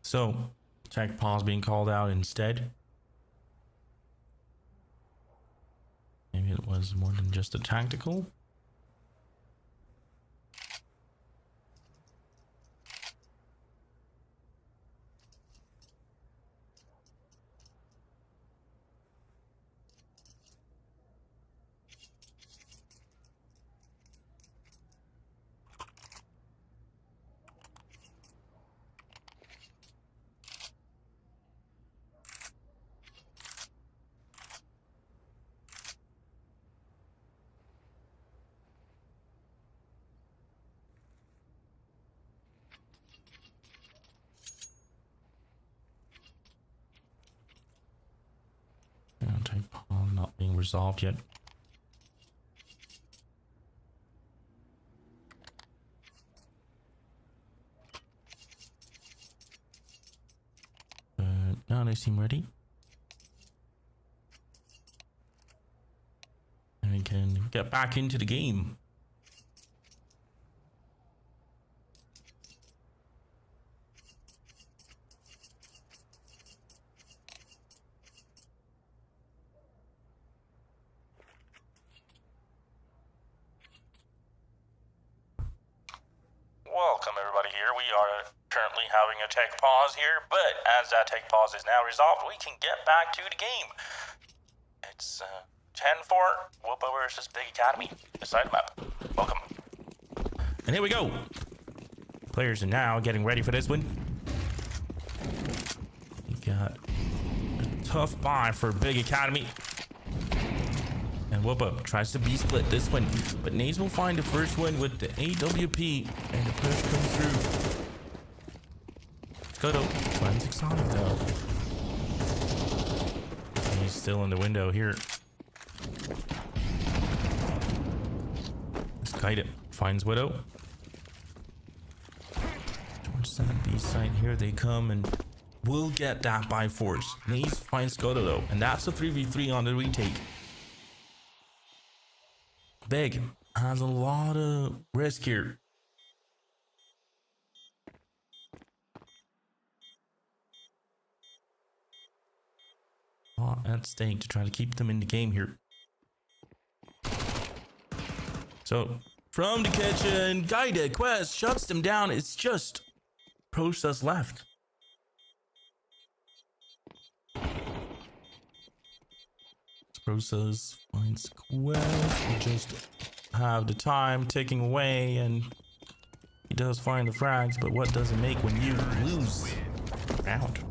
So, check pause being called out instead. Maybe it was more than just a tactical. resolved yet. Now they seem ready. And we can get back into the game. Welcome everybody here. We are currently having a tech pause here, but as that tech pause is now resolved, we can get back to the game. It's 10-4, WOPA versus Big Academy. Decide map. Welcome. And here we go. Players are now getting ready for this one. We got a tough buy for Big Academy. And WOPA tries to B-split this one, but Naze will find the first one with the AWP, and the push comes through. Skoto finds Exotic though. And he's still in the window here. Kite it. Finds Widow. Towards that B side, here they come, and we'll get that by force. Naze finds Skoto though, and that's a 3v3 on the retake. Big has a lot of risk here. A lot at stake to try to keep them in the game here. So from the kitchen, Guided Quest shuts them down. It's just Process left. Process finds Quest. We just have the time ticking away, and he does find the frags, but what does it make when you lose round?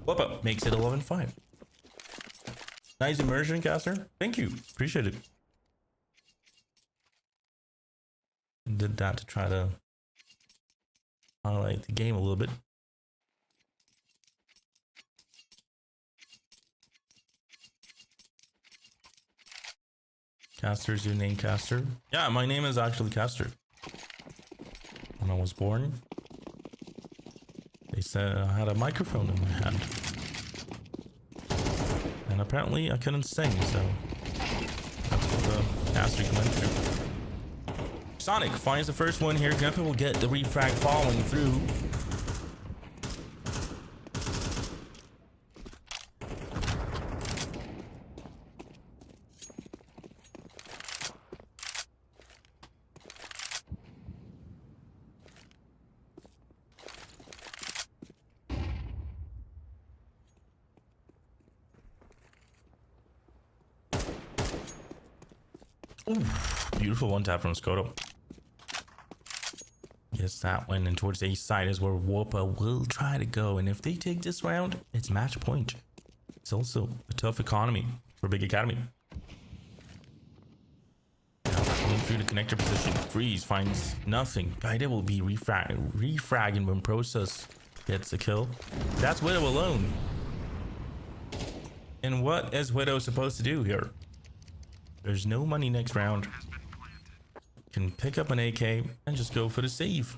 WOPA makes it 11-5. Nice immersion, caster. Thank you. Appreciate it. Did that to try to highlight the game a little bit. Caster is your name, Caster? Yeah, my name is actually Caster. When I was born, they said I had a microphone in my hand. And apparently I couldn't sing, so that's what the Caster went through. Sonic finds the first one here. Grandpa will get the refrag following through. Ooh, beautiful one tap from Skoto. Yes, that one, and towards the east side is where WOPA will try to go. And if they take this round, it's match point. It's also a tough economy for Big Academy. Now, going through the connector position, Freeze finds nothing. Guided will be refragging when Process gets a kill. That's Widow alone. And what is Widow supposed to do here? There's no money next round. Can pick up an AK and just go for the save.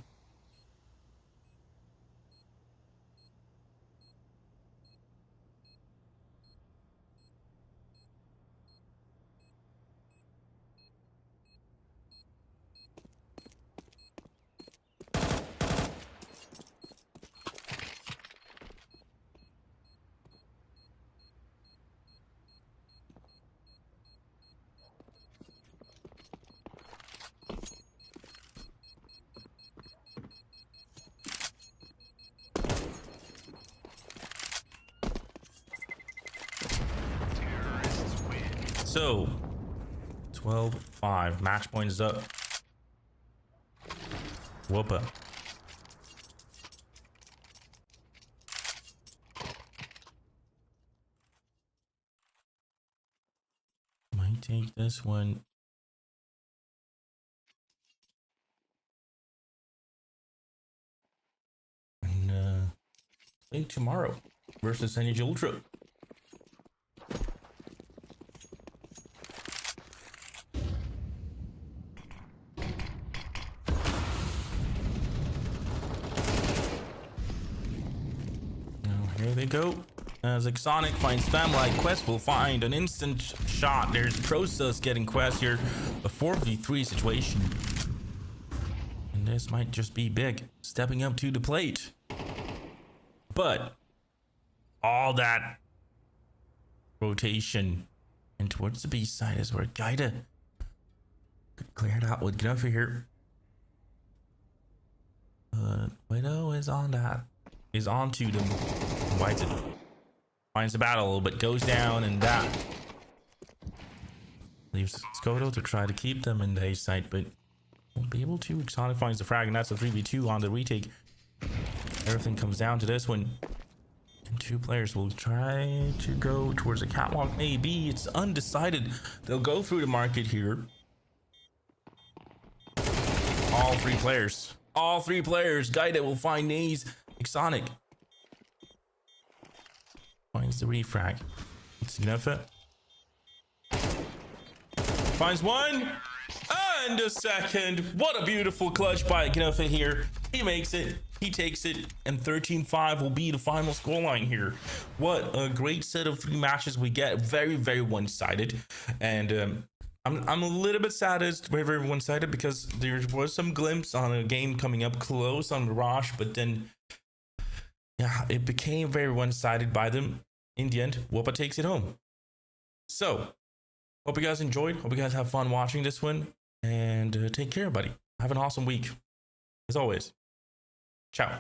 So 12-5, match point is up. WOPA. Might take this one. And play tomorrow versus ENERGYULTRA. Here they go. As Exonic finds Family Quest will find an instant shot. There's Process getting Quest here. A 4v3 situation. And this might just be big. Stepping up to the plate. But all that rotation and towards the B side is where Gaida could clear it out with Gnuffer here. Widow is on that. Is onto them. Invites it. Finds the battle, but goes down, and that leaves Skoto to try to keep them in the A site, but won't be able to. Exonic finds the frag, and that's a 3v2 on the retake. Everything comes down to this one. And two players will try to go towards the catwalk. Maybe it's undecided. They'll go through the market here. All three players. All three players. Gaida will find Naze. Exonic finds the refrag. It's Gnuffer. Finds one. And a second. What a beautiful clutch by Gnuffer here. He makes it. He takes it. And 13-5 will be the final scoreline here. What a great set of 3 matches we get. Very, very one-sided. And I'm a little bit sad it's very, very one-sided because there was some glimpse on a game coming up close on Mirage, but then yeah, it became very one-sided by them. In the end, WOPA takes it home. So, hope you guys enjoyed. Hope you guys have fun watching this one. And take care, buddy. Have an awesome week. As always. Ciao.